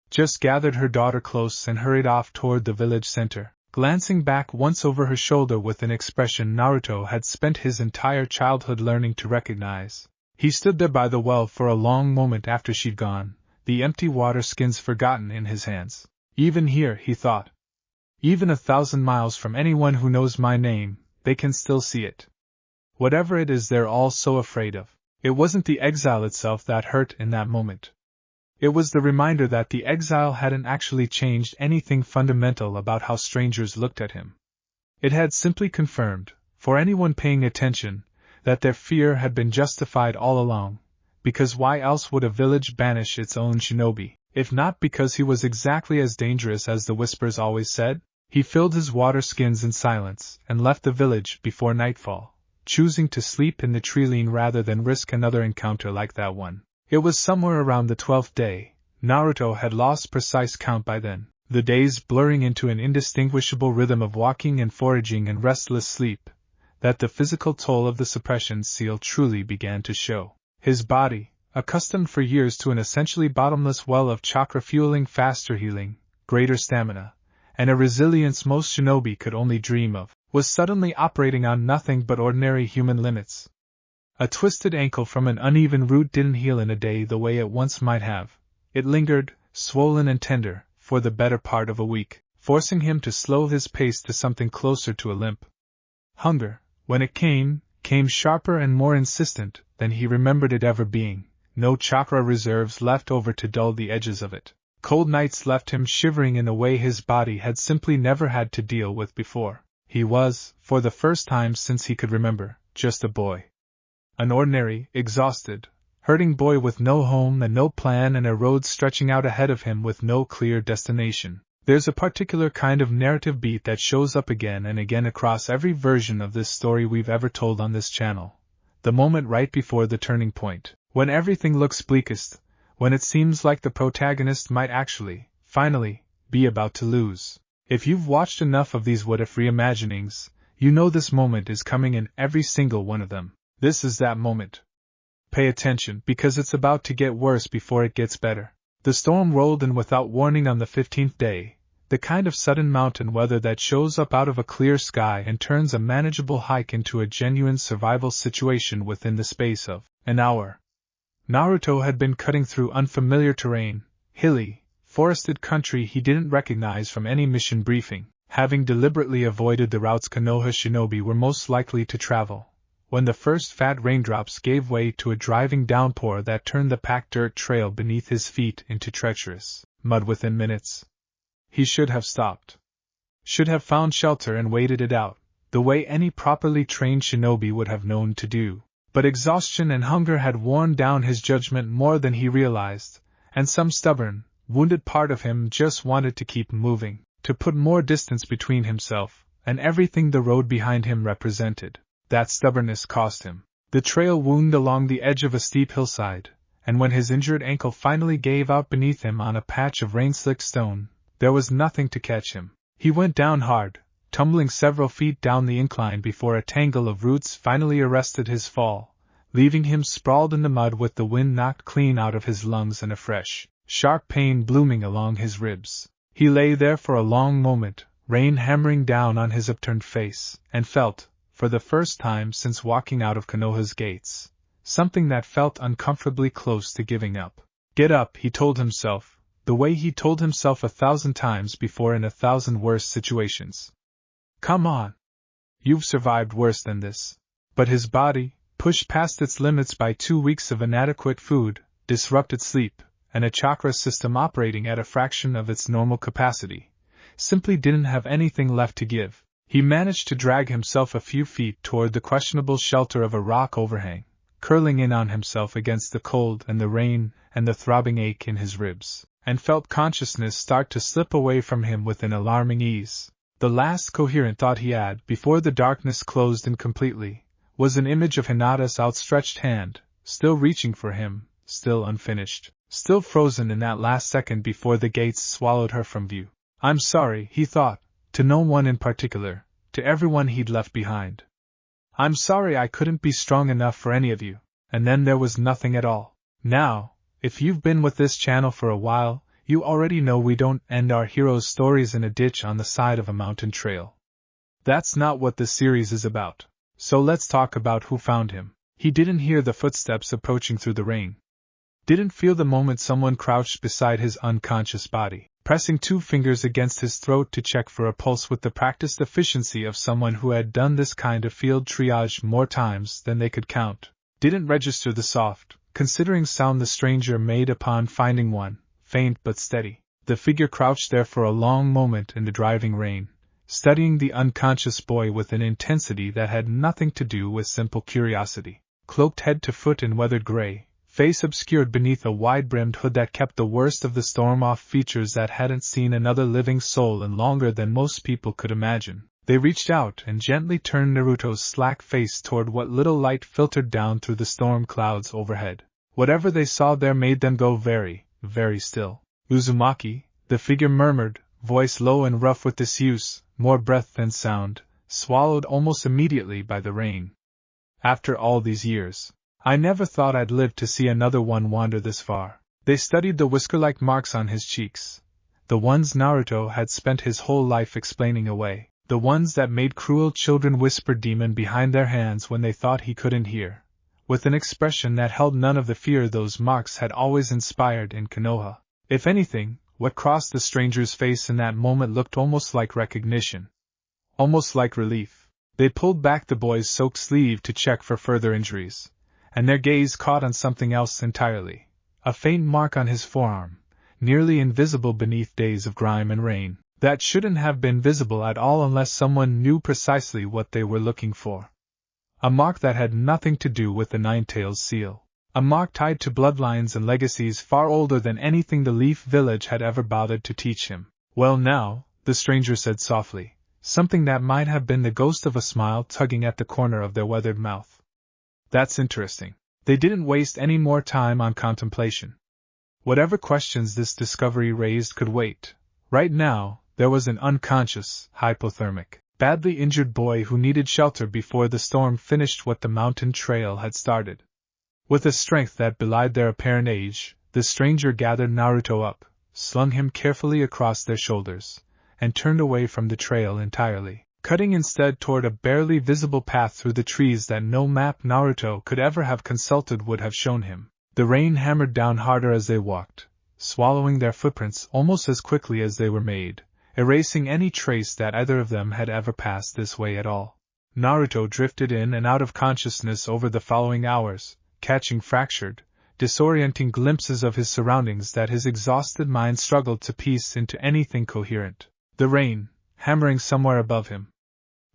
Just gathered her daughter close and hurried off toward the village center, glancing back once over her shoulder with an expression Naruto had spent his entire childhood learning to recognize. He stood there by the well for a long moment after she'd gone, the empty water skins forgotten in his hands. Even here, he thought. Even 1,000 miles from anyone who knows my name, they can still see it. Whatever it is they're all so afraid of. It wasn't the exile itself that hurt in that moment. It was the reminder that the exile hadn't actually changed anything fundamental about how strangers looked at him. It had simply confirmed, for anyone paying attention, that their fear had been justified all along, because why else would a village banish its own shinobi, if not because he was exactly as dangerous as the whispers always said? He filled his water skins in silence and left the village before nightfall, choosing to sleep in the treeline rather than risk another encounter like that one. It was somewhere around the 12th day. Naruto had lost precise count by then, the days blurring into an indistinguishable rhythm of walking and foraging and restless sleep, that the physical toll of the suppression seal truly began to show. His body, accustomed for years to an essentially bottomless well of chakra fueling faster healing, greater stamina, and a resilience most shinobi could only dream of, was suddenly operating on nothing but ordinary human limits. A twisted ankle from an uneven root didn't heal in a day the way it once might have. It lingered, swollen and tender, for the better part of a week, forcing him to slow his pace to something closer to a limp. Hunger, when it came sharper and more insistent than he remembered it ever being, no chakra reserves left over to dull the edges of it. Cold nights left him shivering in a way his body had simply never had to deal with before. He was, for the first time since he could remember, just a boy. An ordinary, exhausted, hurting boy with no home and no plan and a road stretching out ahead of him with no clear destination. There's a particular kind of narrative beat that shows up again and again across every version of this story we've ever told on this channel. The moment right before the turning point, when everything looks bleakest, when it seems like the protagonist might actually, finally, be about to lose. If you've watched enough of these what-if reimaginings, you know this moment is coming in every single one of them. This is that moment. Pay attention, because it's about to get worse before it gets better. The storm rolled in without warning on the 15th day, the kind of sudden mountain weather that shows up out of a clear sky and turns a manageable hike into a genuine survival situation within the space of an hour. Naruto had been cutting through unfamiliar terrain, hilly, forested country he didn't recognize from any mission briefing, having deliberately avoided the routes Konoha shinobi were most likely to travel, when the first fat raindrops gave way to a driving downpour that turned the packed dirt trail beneath his feet into treacherous mud within minutes. He should have stopped. Should have found shelter and waited it out, the way any properly trained shinobi would have known to do. But exhaustion and hunger had worn down his judgment more than he realized, and some stubborn, wounded part of him just wanted to keep moving, to put more distance between himself and everything the road behind him represented. That stubbornness cost him. The trail wound along the edge of a steep hillside, and when his injured ankle finally gave out beneath him on a patch of rain-slicked stone, there was nothing to catch him. He went down hard, tumbling several feet down the incline before a tangle of roots finally arrested his fall, leaving him sprawled in the mud with the wind knocked clean out of his lungs and a fresh, sharp pain blooming along his ribs. He lay there for a long moment, rain hammering down on his upturned face, and felt, for the first time since walking out of Konoha's gates, something that felt uncomfortably close to giving up. Get up, he told himself, the way he told himself 1,000 times before in 1,000 worse situations. Come on. You've survived worse than this. But his body, pushed past its limits by 2 weeks of inadequate food, disrupted sleep, and a chakra system operating at a fraction of its normal capacity, simply didn't have anything left to give. He managed to drag himself a few feet toward the questionable shelter of a rock overhang, curling in on himself against the cold and the rain and the throbbing ache in his ribs, and felt consciousness start to slip away from him with an alarming ease. The last coherent thought he had, before the darkness closed in completely, was an image of Hinata's outstretched hand, still reaching for him, still unfinished, still frozen in that last second before the gates swallowed her from view. I'm sorry, he thought, to no one in particular, to everyone he'd left behind. I'm sorry I couldn't be strong enough for any of you. And then there was nothing at all. Now, if you've been with this channel for a while, you already know we don't end our heroes' stories in a ditch on the side of a mountain trail. That's not what this series is about. So let's talk about who found him. He didn't hear the footsteps approaching through the rain. Didn't feel the moment someone crouched beside his unconscious body, pressing 2 fingers against his throat to check for a pulse with the practiced efficiency of someone who had done this kind of field triage more times than they could count. Didn't register the soft, considering sound the stranger made upon finding one, faint but steady. The figure crouched there for a long moment in the driving rain, studying the unconscious boy with an intensity that had nothing to do with simple curiosity. Cloaked head to foot in weathered gray, face obscured beneath a wide-brimmed hood that kept the worst of the storm off, features that hadn't seen another living soul in longer than most people could imagine. They reached out and gently turned Naruto's slack face toward what little light filtered down through the storm clouds overhead. Whatever they saw there made them go very, very still. Uzumaki, the figure murmured, voice low and rough with disuse, more breath than sound, swallowed almost immediately by the rain. After all these years, I never thought I'd live to see another one wander this far. They studied the whisker-like marks on his cheeks, the ones Naruto had spent his whole life explaining away, the ones that made cruel children whisper demon behind their hands when they thought he couldn't hear, with an expression that held none of the fear those marks had always inspired in Konoha. If anything, what crossed the stranger's face in that moment looked almost like recognition. Almost like relief. They pulled back the boy's soaked sleeve to check for further injuries, and their gaze caught on something else entirely. A faint mark on his forearm, nearly invisible beneath days of grime and rain, that shouldn't have been visible at all unless someone knew precisely what they were looking for. A mark that had nothing to do with the Nine-Tails seal. A mark tied to bloodlines and legacies far older than anything the Leaf Village had ever bothered to teach him. Well now, the stranger said softly, something that might have been the ghost of a smile tugging at the corner of their weathered mouth. That's interesting. They didn't waste any more time on contemplation. Whatever questions this discovery raised could wait. Right now, there was an unconscious, hypothermic, badly injured boy who needed shelter before the storm finished what the mountain trail had started. With a strength that belied their apparent age, the stranger gathered Naruto up, slung him carefully across their shoulders, and turned away from the trail entirely, cutting instead toward a barely visible path through the trees that no map Naruto could ever have consulted would have shown him. The rain hammered down harder as they walked, swallowing their footprints almost as quickly as they were made, erasing any trace that either of them had ever passed this way at all. Naruto drifted in and out of consciousness over the following hours, catching fractured, disorienting glimpses of his surroundings that his exhausted mind struggled to piece into anything coherent. The rain, hammering somewhere above him.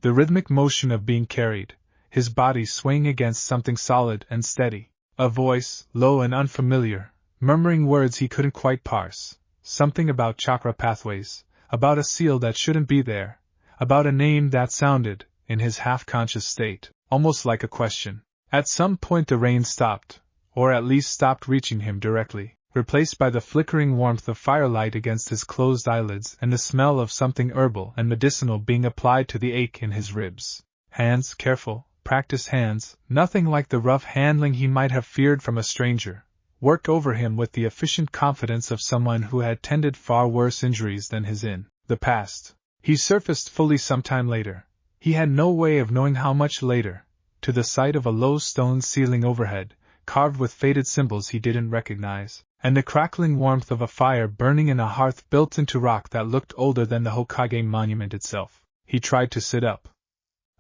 The rhythmic motion of being carried, his body swaying against something solid and steady. A voice, low and unfamiliar, murmuring words he couldn't quite parse. Something about chakra pathways, about a seal that shouldn't be there, about a name that sounded, in his half-conscious state, almost like a question. At some point the rain stopped, or at least stopped reaching him directly, replaced by the flickering warmth of firelight against his closed eyelids and the smell of something herbal and medicinal being applied to the ache in his ribs. Hands, careful, practiced hands, nothing like the rough handling he might have feared from a stranger, worked over him with the efficient confidence of someone who had tended far worse injuries than his in the past. He surfaced fully some time later. He had no way of knowing how much later, to the sight of a low stone ceiling overhead, carved with faded symbols he didn't recognize, and the crackling warmth of a fire burning in a hearth built into rock that looked older than the Hokage monument itself. He tried to sit up.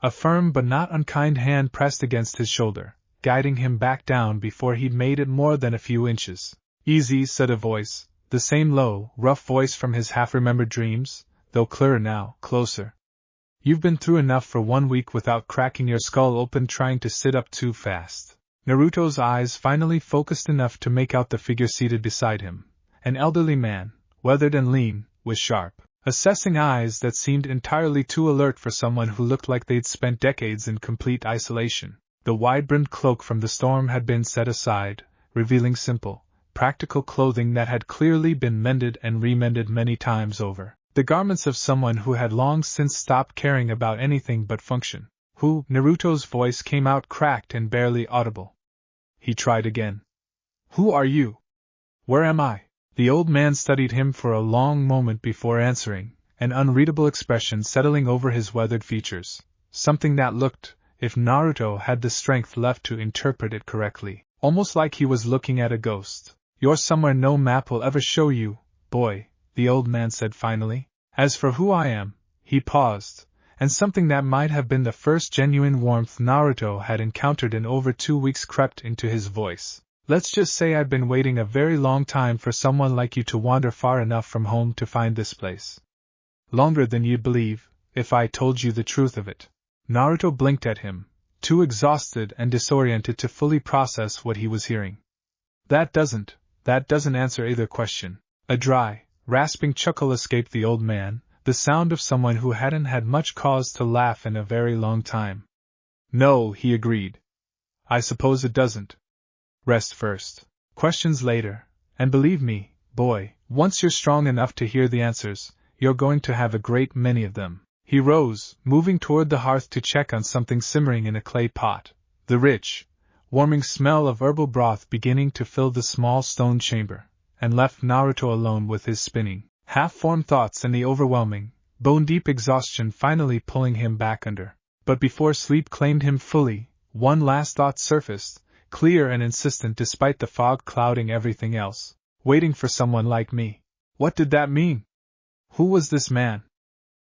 A firm but not unkind hand pressed against his shoulder, guiding him back down before he'd made it more than a few inches. Easy, said a voice, the same low, rough voice from his half-remembered dreams, though clearer now, closer. You've been through enough for 1 week without cracking your skull open trying to sit up too fast. Naruto's eyes finally focused enough to make out the figure seated beside him, an elderly man, weathered and lean, with sharp, assessing eyes that seemed entirely too alert for someone who looked like they'd spent decades in complete isolation. The wide-brimmed cloak from the storm had been set aside, revealing simple, practical clothing that had clearly been mended and remended many times over. The garments of someone who had long since stopped caring about anything but function. Who? Naruto's voice came out cracked and barely audible. He tried again. Who are you? Where am I? The old man studied him for a long moment before answering, an unreadable expression settling over his weathered features, something that looked, if Naruto had the strength left to interpret it correctly, almost like he was looking at a ghost. You're somewhere no map will ever show you, boy, the old man said finally. As for who I am, he paused, and something that might have been the first genuine warmth Naruto had encountered in over 2 weeks crept into his voice. Let's just say I've been waiting a very long time for someone like you to wander far enough from home to find this place. Longer than you'd believe, if I told you the truth of it. Naruto blinked at him, too exhausted and disoriented to fully process what he was hearing. That doesn't answer either question. A dry, rasping chuckle escaped the old man, the sound of someone who hadn't had much cause to laugh in a very long time. No, he agreed. I suppose it doesn't. Rest first. Questions later, and believe me, boy, once you're strong enough to hear the answers, you're going to have a great many of them. He rose, moving toward the hearth to check on something simmering in a clay pot, the rich, warming smell of herbal broth beginning to fill the small stone chamber, and left Naruto alone with his spinning, half-formed thoughts and the overwhelming, bone-deep exhaustion finally pulling him back under. But before sleep claimed him fully, one last thought surfaced, clear and insistent despite the fog clouding everything else. Waiting for someone like me. What did that mean? Who was this man?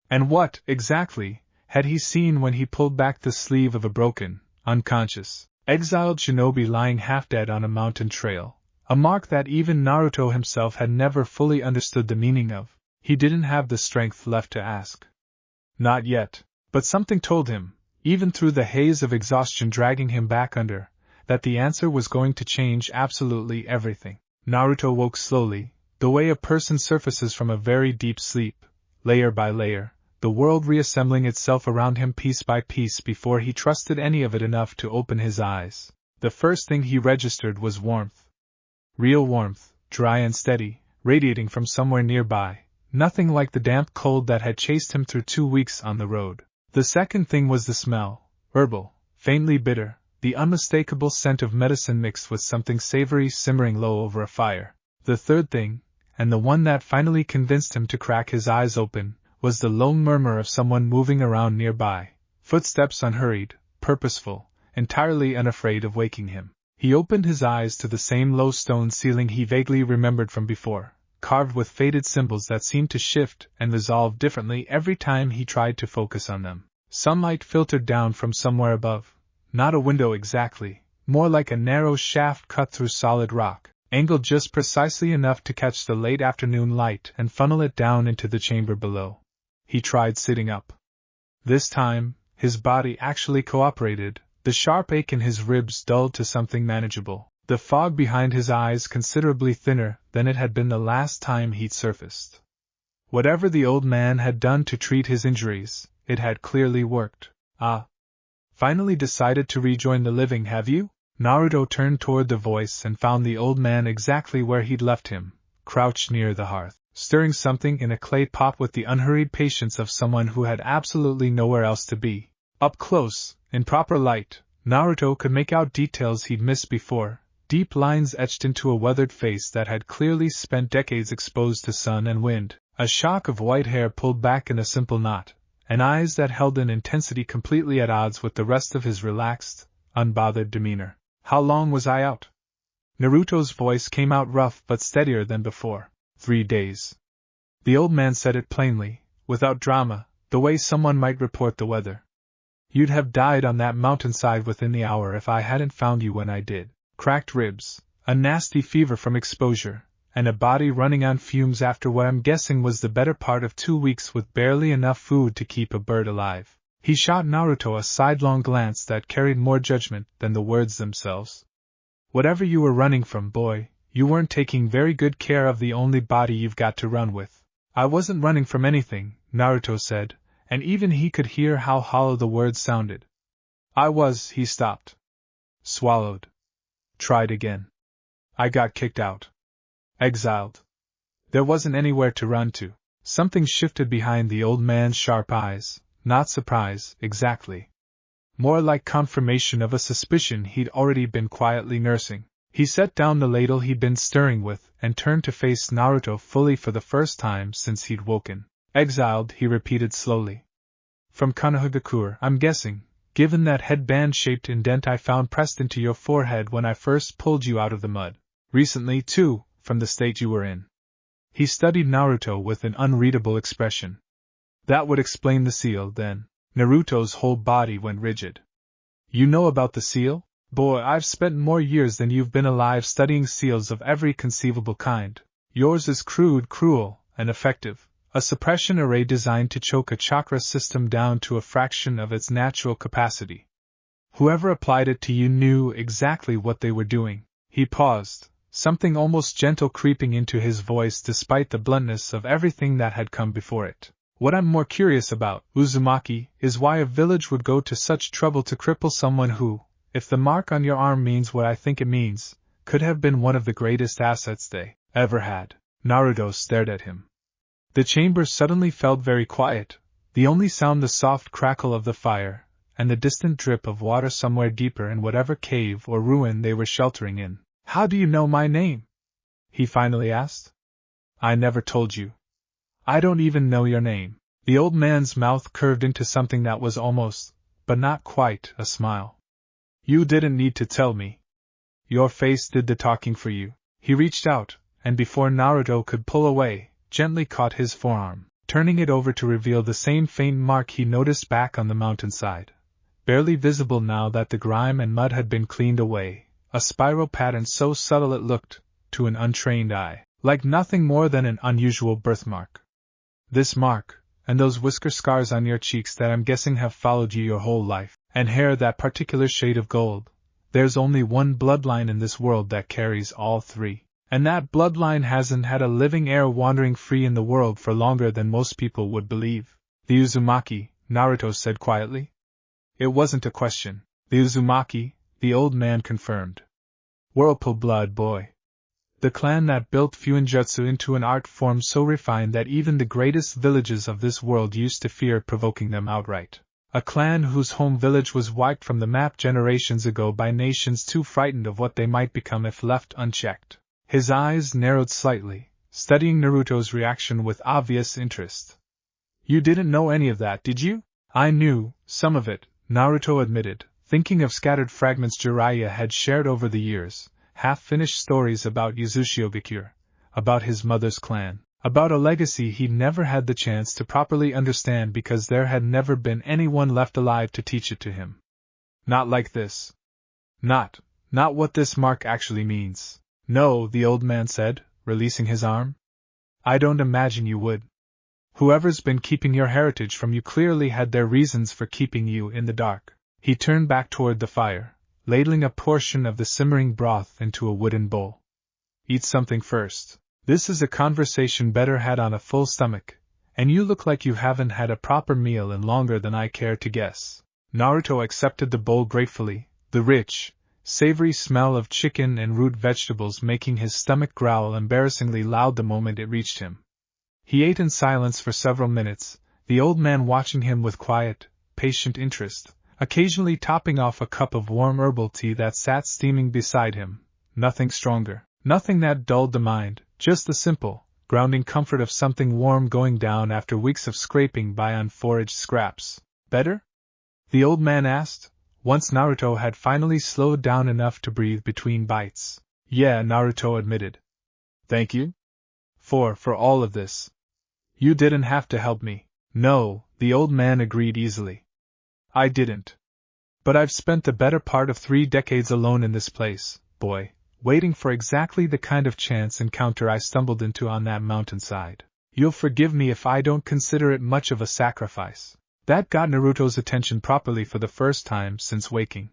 And what, exactly, had he seen when he pulled back the sleeve of a broken, unconscious, exiled shinobi lying half-dead on a mountain trail, a mark that even Naruto himself had never fully understood the meaning of? He didn't have the strength left to ask. Not yet, but something told him, even through the haze of exhaustion dragging him back under, that the answer was going to change absolutely everything. Naruto woke slowly, the way a person surfaces from a very deep sleep, layer by layer, the world reassembling itself around him piece by piece before he trusted any of it enough to open his eyes. The first thing he registered was warmth. Real warmth, dry and steady, radiating from somewhere nearby, nothing like the damp cold that had chased him through 2 weeks on the road. The second thing was the smell, herbal, faintly bitter, the unmistakable scent of medicine mixed with something savory simmering low over a fire. The third thing, and the one that finally convinced him to crack his eyes open, was the low murmur of someone moving around nearby, footsteps unhurried, purposeful, entirely unafraid of waking him. He opened his eyes to the same low stone ceiling he vaguely remembered from before, carved with faded symbols that seemed to shift and resolve differently every time he tried to focus on them. Sunlight filtered down from somewhere above, not a window exactly, more like a narrow shaft cut through solid rock, angled just precisely enough to catch the late afternoon light and funnel it down into the chamber below. He tried sitting up. This time, his body actually cooperated, the sharp ache in his ribs dulled to something manageable, the fog behind his eyes considerably thinner than it had been the last time he'd surfaced. Whatever the old man had done to treat his injuries, it had clearly worked. Ah. Finally decided to rejoin the living, have you? Naruto turned toward the voice and found the old man exactly where he'd left him, crouched near the hearth, stirring something in a clay pot with the unhurried patience of someone who had absolutely nowhere else to be. Up close, in proper light, Naruto could make out details he'd missed before, deep lines etched into a weathered face that had clearly spent decades exposed to sun and wind, a shock of white hair pulled back in a simple knot, and eyes that held an intensity completely at odds with the rest of his relaxed, unbothered demeanor. How long was I out? Naruto's voice came out rough but steadier than before. 3 days. The old man said it plainly, without drama, the way someone might report the weather. You'd have died on that mountainside within the hour if I hadn't found you when I did. Cracked ribs, a nasty fever from exposure, and a body running on fumes after what I'm guessing was the better part of 2 weeks with barely enough food to keep a bird alive. He shot Naruto a sidelong glance that carried more judgment than the words themselves. Whatever you were running from, boy, you weren't taking very good care of the only body you've got to run with. I wasn't running from anything, Naruto said, and even he could hear how hollow the words sounded. He stopped. Swallowed. Tried again. I got kicked out. Exiled. There wasn't anywhere to run to. Something shifted behind the old man's sharp eyes, not surprise, exactly. More like confirmation of a suspicion he'd already been quietly nursing. He set down the ladle he'd been stirring with and turned to face Naruto fully for the first time since he'd woken. Exiled, he repeated slowly. From Konoha, I'm guessing, given that headband-shaped indent I found pressed into your forehead when I first pulled you out of the mud. Recently, too, from the state you were in. He studied Naruto with an unreadable expression. That would explain the seal, then. Naruto's whole body went rigid. You know about the seal? Boy, I've spent more years than you've been alive studying seals of every conceivable kind. Yours is crude, cruel, and effective. A suppression array designed to choke a chakra system down to a fraction of its natural capacity. Whoever applied it to you knew exactly what they were doing. He paused, something almost gentle creeping into his voice despite the bluntness of everything that had come before it. What I'm more curious about, Uzumaki, is why a village would go to such trouble to cripple someone who, if the mark on your arm means what I think it means, could have been one of the greatest assets they ever had. Naruto stared at him. The chamber suddenly felt very quiet, the only sound the soft crackle of the fire, and the distant drip of water somewhere deeper in whatever cave or ruin they were sheltering in. How do you know my name? He finally asked. I never told you. I don't even know your name. The old man's mouth curved into something that was almost, but not quite, a smile. You didn't need to tell me. Your face did the talking for you. He reached out, and before Naruto could pull away, gently caught his forearm, turning it over to reveal the same faint mark he noticed back on the mountainside. Barely visible now that the grime and mud had been cleaned away, a spiral pattern so subtle it looked, to an untrained eye, like nothing more than an unusual birthmark. This mark, and those whisker scars on your cheeks that I'm guessing have followed you your whole life, and hair that particular shade of gold, there's only one bloodline in this world that carries all three. And that bloodline hasn't had a living heir wandering free in the world for longer than most people would believe. The Uzumaki, Naruto said quietly. It wasn't a question. The Uzumaki, the old man confirmed. Whirlpool blood, boy. The clan that built Fuinjutsu into an art form so refined that even the greatest villages of this world used to fear provoking them outright. A clan whose home village was wiped from the map generations ago by nations too frightened of what they might become if left unchecked. His eyes narrowed slightly, studying Naruto's reaction with obvious interest. You didn't know any of that, did you? I knew some of it, Naruto admitted, thinking of scattered fragments Jiraiya had shared over the years, half-finished stories about Uzumaki, about his mother's clan, about a legacy he'd never had the chance to properly understand because there had never been anyone left alive to teach it to him. Not like this. Not what this mark actually means. No, the old man said, releasing his arm. I don't imagine you would. Whoever's been keeping your heritage from you clearly had their reasons for keeping you in the dark. He turned back toward the fire, ladling a portion of the simmering broth into a wooden bowl. Eat something first. This is a conversation better had on a full stomach, and you look like you haven't had a proper meal in longer than I care to guess. Naruto accepted the bowl gratefully, the rich, savory smell of chicken and root vegetables making his stomach growl embarrassingly loud the moment it reached him. He ate in silence for several minutes, the old man watching him with quiet, patient interest, occasionally topping off a cup of warm herbal tea that sat steaming beside him. Nothing stronger, nothing that dulled the mind, just the simple, grounding comfort of something warm going down after weeks of scraping by on foraged scraps. Better? The old man asked, once Naruto had finally slowed down enough to breathe between bites. Yeah, Naruto admitted. Thank you? For all of this. You didn't have to help me. No, the old man agreed easily. I didn't. But I've spent the better part of 3 decades alone in this place, boy, waiting for exactly the kind of chance encounter I stumbled into on that mountainside. You'll forgive me if I don't consider it much of a sacrifice. That got Naruto's attention properly for the first time since waking.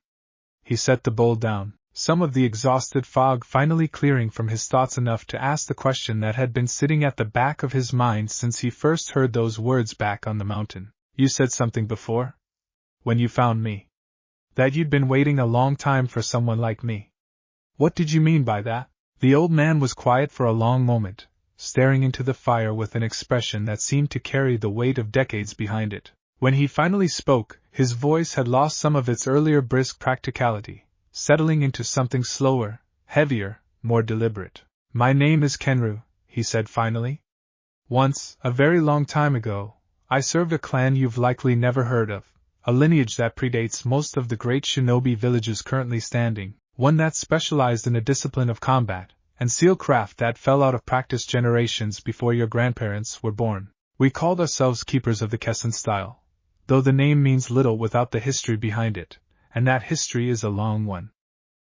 He set the bowl down, some of the exhausted fog finally clearing from his thoughts enough to ask the question that had been sitting at the back of his mind since he first heard those words back on the mountain. You said something before? When you found me. That you'd been waiting a long time for someone like me. What did you mean by that? The old man was quiet for a long moment, staring into the fire with an expression that seemed to carry the weight of decades behind it. When he finally spoke, his voice had lost some of its earlier brisk practicality, settling into something slower, heavier, more deliberate. My name is Kenru, he said finally. Once, a very long time ago, I served a clan you've likely never heard of, a lineage that predates most of the great shinobi villages currently standing, one that specialized in a discipline of combat and sealcraft that fell out of practice generations before your grandparents were born. We called ourselves keepers of the Kessen style, though the name means little without the history behind it, and that history is a long one.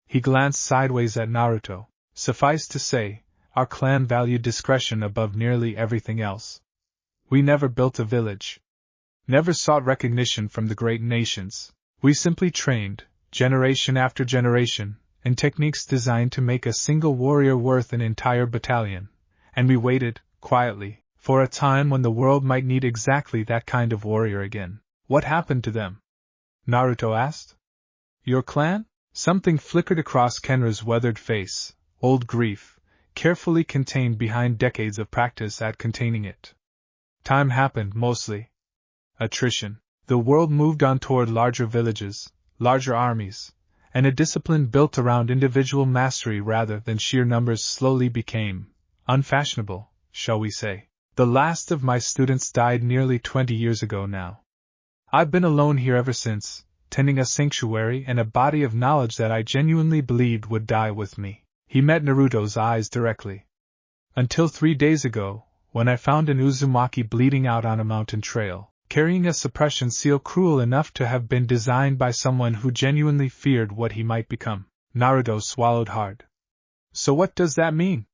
He glanced sideways at Naruto. Suffice to say, our clan valued discretion above nearly everything else. We never built a village. Never sought recognition from the great nations. We simply trained, generation after generation, in techniques designed to make a single warrior worth an entire battalion. And we waited, quietly, for a time when the world might need exactly that kind of warrior again. What happened to them? Naruto asked. Your clan? Something flickered across Kenra's weathered face, old grief, carefully contained behind decades of practice at containing it. Time happened, mostly. Attrition. The world moved on toward larger villages, larger armies, and a discipline built around individual mastery rather than sheer numbers slowly became unfashionable, shall we say. The last of my students died nearly 20 years ago now. I've been alone here ever since, tending a sanctuary and a body of knowledge that I genuinely believed would die with me. He met Naruto's eyes directly. Until 3 days ago, when I found an Uzumaki bleeding out on a mountain trail, carrying a suppression seal cruel enough to have been designed by someone who genuinely feared what he might become. Naruto swallowed hard. So what does that mean?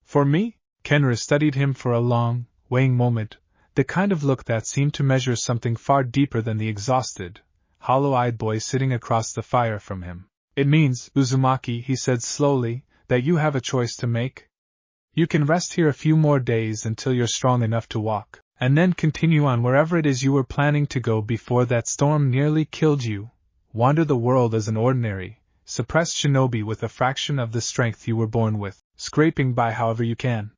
For me? Kenra studied him for a long, weighing moment, the kind of look that seemed to measure something far deeper than the exhausted, hollow-eyed boy sitting across the fire from him. It means, Uzumaki, he said slowly, that you have a choice to make. You can rest here a few more days until you're strong enough to walk, and then continue on wherever it is you were planning to go before that storm nearly killed you. Wander the world as an ordinary, suppressed shinobi with a fraction of the strength you were born with, scraping by however you can.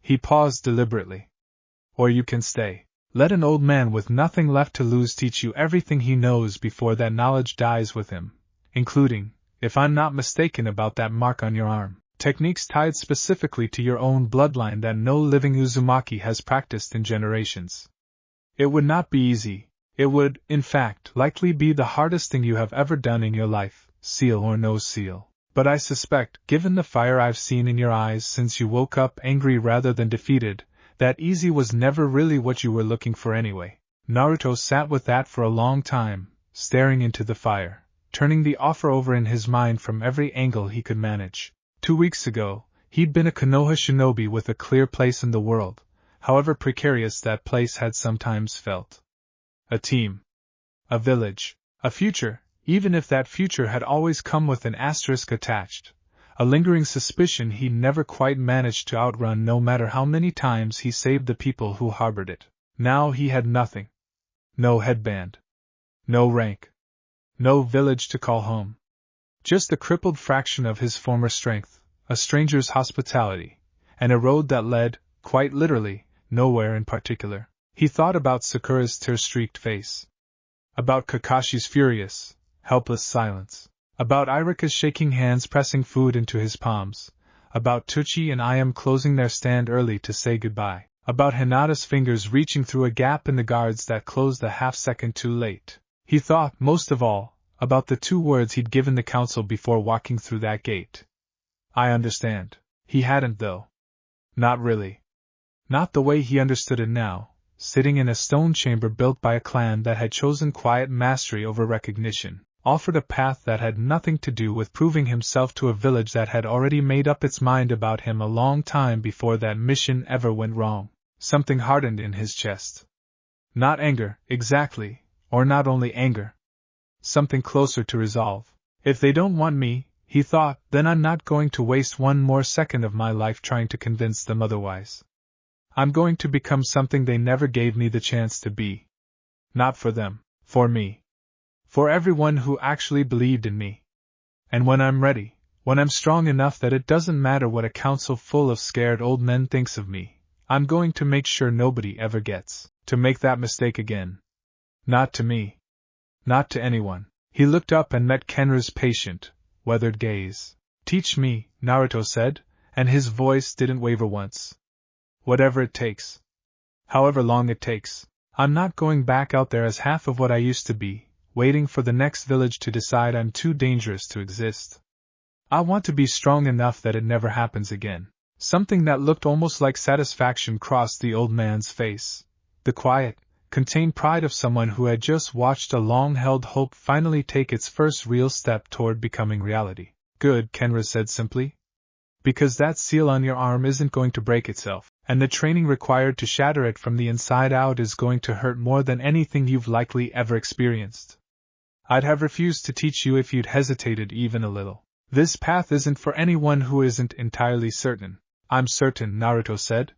He paused deliberately. Or you can stay. Let an old man with nothing left to lose teach you everything he knows before that knowledge dies with him, including, if I'm not mistaken about that mark on your arm, techniques tied specifically to your own bloodline that no living Uzumaki has practiced in generations. It would not be easy. It would, in fact, likely be the hardest thing you have ever done in your life, seal or no seal. But I suspect, given the fire I've seen in your eyes since you woke up angry rather than defeated, that easy was never really what you were looking for anyway. Naruto sat with that for a long time, staring into the fire, turning the offer over in his mind from every angle he could manage. 2 weeks ago, he'd been a Konoha shinobi with a clear place in the world, however precarious that place had sometimes felt. A team. A village. A future, even if that future had always come with an asterisk attached. A lingering suspicion he never quite managed to outrun no matter how many times he saved the people who harbored it. Now he had nothing. No headband. No rank. No village to call home. Just the crippled fraction of his former strength, a stranger's hospitality, and a road that led, quite literally, nowhere in particular. He thought about Sakura's tear-streaked face. About Kakashi's furious, helpless silence. About Irika's shaking hands pressing food into his palms. About Tucci and Ayam closing their stand early to say goodbye. About Hinata's fingers reaching through a gap in the guards that closed a half-second too late. He thought, most of all, about the 2 words he'd given the council before walking through that gate. I understand. He hadn't, though. Not really. Not the way he understood it now, sitting in a stone chamber built by a clan that had chosen quiet mastery over recognition, offered a path that had nothing to do with proving himself to a village that had already made up its mind about him a long time before that mission ever went wrong. Something hardened in his chest. Not anger, exactly, or not only anger. Something closer to resolve. If they don't want me, he thought, then I'm not going to waste one more second of my life trying to convince them otherwise. I'm going to become something they never gave me the chance to be. Not for them, for me. For everyone who actually believed in me. And when I'm ready, when I'm strong enough that it doesn't matter what a council full of scared old men thinks of me, I'm going to make sure nobody ever gets to make that mistake again. Not to me. Not to anyone. He looked up and met Kenra's patient, weathered gaze. Teach me, Naruto said, and his voice didn't waver once. Whatever it takes. However long it takes. I'm not going back out there as half of what I used to be, waiting for the next village to decide I'm too dangerous to exist. I want to be strong enough that it never happens again. Something that looked almost like satisfaction crossed the old man's face. The quiet, contained pride of someone who had just watched a long-held hope finally take its first real step toward becoming reality. Good, Kenra said simply. Because that seal on your arm isn't going to break itself, and the training required to shatter it from the inside out is going to hurt more than anything you've likely ever experienced. I'd have refused to teach you if you'd hesitated even a little. This path isn't for anyone who isn't entirely certain. I'm certain, Naruto said.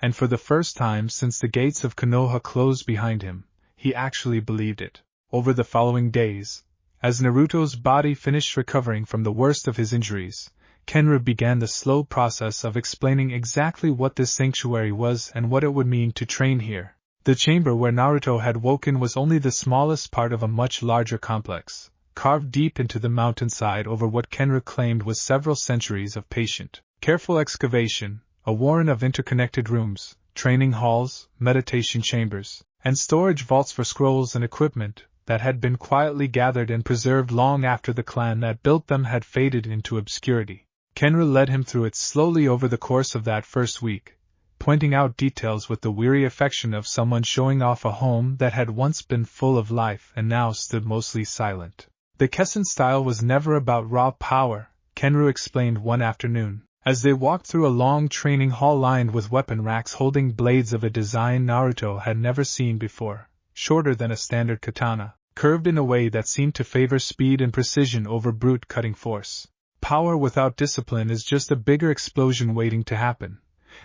And for the first time since the gates of Konoha closed behind him, he actually believed it. Over the following days, as Naruto's body finished recovering from the worst of his injuries, Kenra began the slow process of explaining exactly what this sanctuary was and what it would mean to train here. The chamber where Naruto had woken was only the smallest part of a much larger complex, carved deep into the mountainside over what Kenra claimed was several centuries of patient, careful excavation, a warren of interconnected rooms, training halls, meditation chambers, and storage vaults for scrolls and equipment that had been quietly gathered and preserved long after the clan that built them had faded into obscurity. Kenra led him through it slowly over the course of that first week, pointing out details with the weary affection of someone showing off a home that had once been full of life and now stood mostly silent. The Kessin style was never about raw power, Kenru explained one afternoon, as they walked through a long training hall lined with weapon racks holding blades of a design Naruto had never seen before, shorter than a standard katana, curved in a way that seemed to favor speed and precision over brute cutting force. Power without discipline is just a bigger explosion waiting to happen,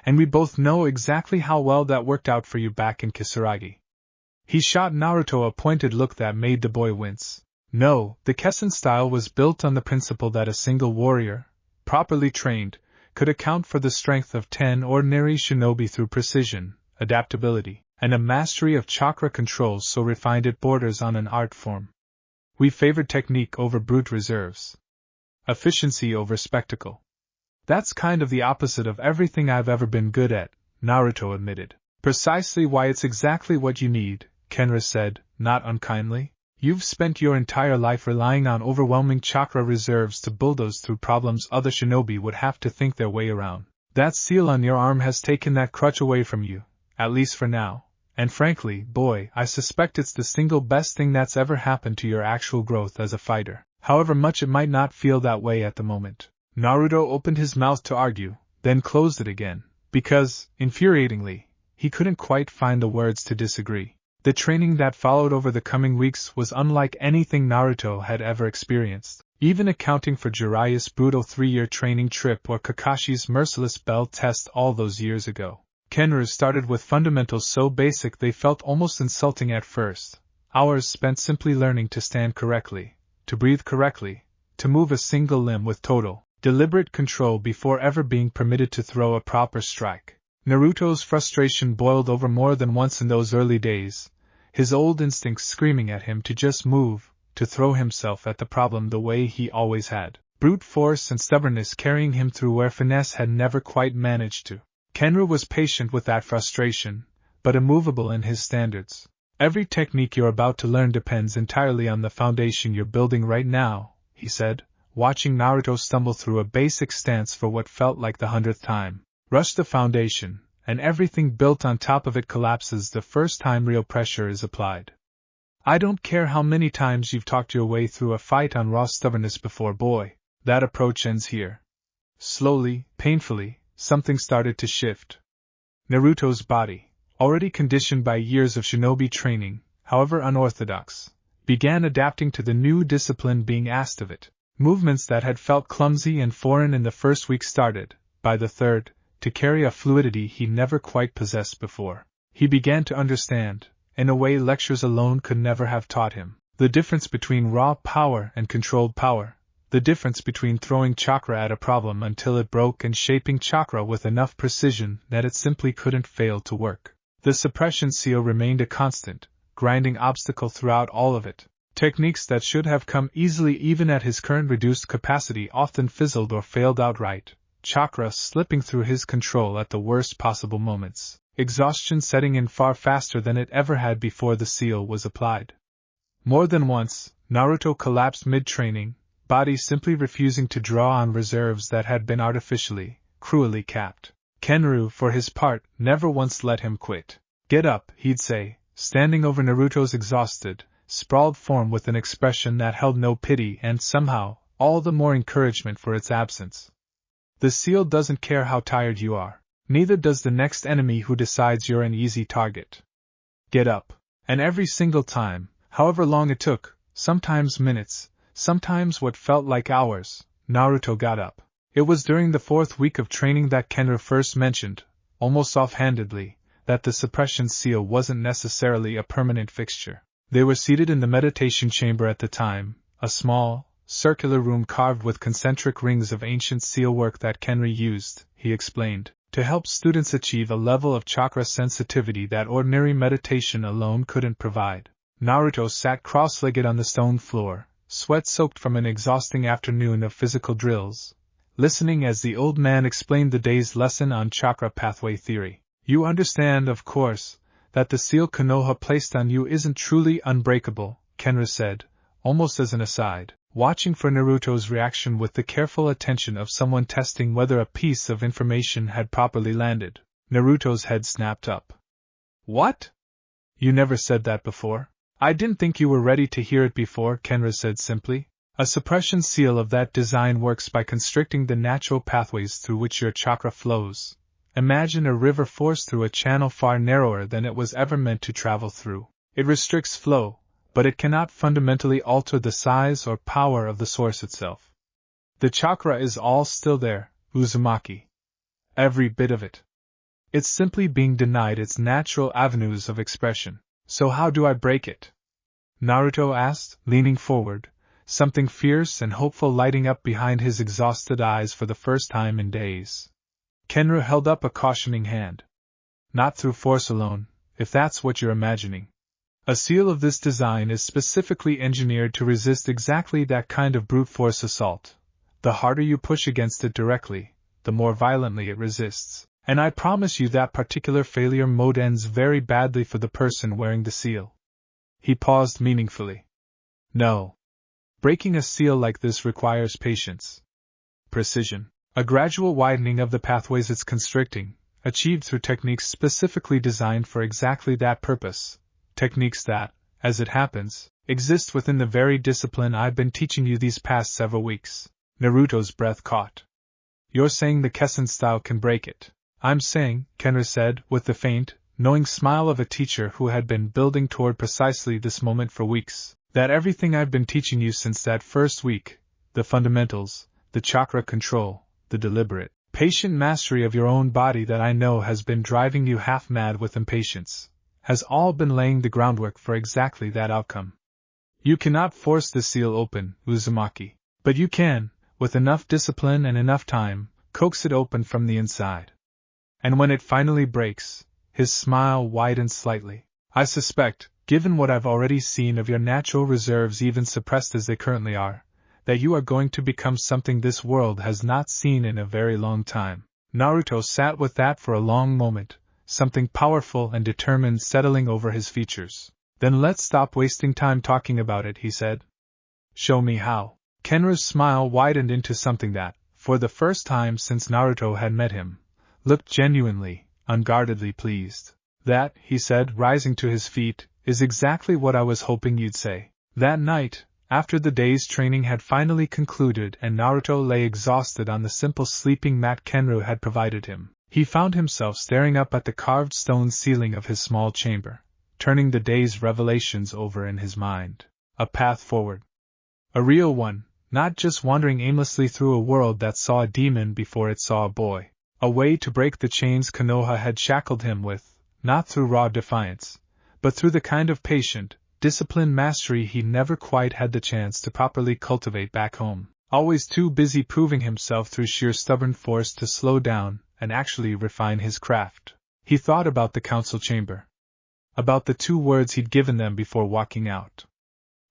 and we both know exactly how well that worked out for you back in Kisaragi. He shot Naruto a pointed look that made the boy wince. No, the Kessin style was built on the principle that a single warrior, properly trained, could account for the strength of 10 ordinary shinobi through precision, adaptability, and a mastery of chakra control so refined it borders on an art form. We favored technique over brute reserves. Efficiency over spectacle. That's kind of the opposite of everything I've ever been good at, Naruto admitted. Precisely why it's exactly what you need, Kenra said, not unkindly. You've spent your entire life relying on overwhelming chakra reserves to bulldoze through problems other shinobi would have to think their way around. That seal on your arm has taken that crutch away from you, at least for now. And frankly, boy, I suspect it's the single best thing that's ever happened to your actual growth as a fighter, however much it might not feel that way at the moment. Naruto opened his mouth to argue, then closed it again, because, infuriatingly, he couldn't quite find the words to disagree. The training that followed over the coming weeks was unlike anything Naruto had ever experienced, even accounting for Jiraiya's brutal 3-year training trip or Kakashi's merciless bell test all those years ago. Kenru started with fundamentals so basic they felt almost insulting at first, hours spent simply learning to stand correctly, to breathe correctly, to move a single limb with total, deliberate control before ever being permitted to throw a proper strike. Naruto's frustration boiled over more than once in those early days, his old instincts screaming at him to just move, to throw himself at the problem the way he always had, brute force and stubbornness carrying him through where finesse had never quite managed to. Kenru was patient with that frustration, but immovable in his standards. Every technique you're about to learn depends entirely on the foundation you're building right now, he said, watching Naruto stumble through a basic stance for what felt like the 100th time. Rush the foundation, and everything built on top of it collapses the first time real pressure is applied. I don't care how many times you've talked your way through a fight on raw stubbornness before, boy, that approach ends here. Slowly, painfully, something started to shift. Naruto's body, already conditioned by years of shinobi training, however unorthodox, began adapting to the new discipline being asked of it. Movements that had felt clumsy and foreign in the first week started, by the third, to carry a fluidity he never quite possessed before. He began to understand, in a way lectures alone could never have taught him, the difference between raw power and controlled power, the difference between throwing chakra at a problem until it broke and shaping chakra with enough precision that it simply couldn't fail to work. The suppression seal remained a constant, grinding obstacle throughout all of it. Techniques that should have come easily even at his current reduced capacity often fizzled or failed outright, chakra slipping through his control at the worst possible moments, exhaustion setting in far faster than it ever had before the seal was applied. More than once, Naruto collapsed mid-training, body simply refusing to draw on reserves that had been artificially, cruelly capped. Kenru, for his part, never once let him quit. Get up, he'd say, standing over Naruto's exhausted, sprawled form with an expression that held no pity and somehow, all the more encouragement for its absence. The seal doesn't care how tired you are. Neither does the next enemy who decides you're an easy target. Get up. And every single time, however long it took, sometimes minutes, sometimes what felt like hours, Naruto got up. It was during the 4th week of training that Kenru first mentioned, almost offhandedly, that the suppression seal wasn't necessarily a permanent fixture. They were seated in the meditation chamber at the time, a small, circular room carved with concentric rings of ancient seal work that Kenru used, he explained, to help students achieve a level of chakra sensitivity that ordinary meditation alone couldn't provide. Naruto sat cross-legged on the stone floor, sweat-soaked from an exhausting afternoon of physical drills, listening as the old man explained the day's lesson on chakra pathway theory. You understand, of course, that the seal Konoha placed on you isn't truly unbreakable, Kenru said, almost as an aside, watching for Naruto's reaction with the careful attention of someone testing whether a piece of information had properly landed. Naruto's head snapped up. What? You never said that before? I didn't think you were ready to hear it before, Kenru said simply. A suppression seal of that design works by constricting the natural pathways through which your chakra flows. Imagine a river forced through a channel far narrower than it was ever meant to travel through. It restricts flow, but it cannot fundamentally alter the size or power of the source itself. The chakra is all still there, Uzumaki. Every bit of it. It's simply being denied its natural avenues of expression. So how do I break it? Naruto asked, leaning forward, something fierce and hopeful lighting up behind his exhausted eyes for the first time in days. Kenru held up a cautioning hand. Not through force alone, if that's what you're imagining. A seal of this design is specifically engineered to resist exactly that kind of brute force assault. The harder you push against it directly, the more violently it resists. And I promise you that particular failure mode ends very badly for the person wearing the seal. He paused meaningfully. No. Breaking a seal like this requires patience. Precision. A gradual widening of the pathways it's constricting, achieved through techniques specifically designed for exactly that purpose. Techniques that, as it happens, exist within the very discipline I've been teaching you these past several weeks. Naruto's breath caught. You're saying the Kessen style can break it? I'm saying, Kenru said, with the faint, knowing smile of a teacher who had been building toward precisely this moment for weeks, that everything I've been teaching you since that first week, the fundamentals, the chakra control, the deliberate, patient mastery of your own body that I know has been driving you half mad with impatience, has all been laying the groundwork for exactly that outcome. You cannot force the seal open, Uzumaki, but you can, with enough discipline and enough time, coax it open from the inside. And when it finally breaks, his smile widened slightly. I suspect, given what I've already seen of your natural reserves even suppressed as they currently are, that you are going to become something this world has not seen in a very long time. Naruto sat with that for a long moment, something powerful and determined settling over his features. Then let's stop wasting time talking about it, he said. Show me how. Kenru's smile widened into something that, for the first time since Naruto had met him, looked genuinely, unguardedly pleased. That, he said, rising to his feet, is exactly what I was hoping you'd say. That night, after the day's training had finally concluded and Naruto lay exhausted on the simple sleeping mat Kenru had provided him, he found himself staring up at the carved stone ceiling of his small chamber, turning the day's revelations over in his mind. A path forward. A real one, not just wandering aimlessly through a world that saw a demon before it saw a boy. A way to break the chains Konoha had shackled him with, not through raw defiance, but through the kind of patient, disciplined mastery he never quite had the chance to properly cultivate back home, always too busy proving himself through sheer stubborn force to slow down and actually refine his craft. He thought about the council chamber. About the 2 words he'd given them before walking out.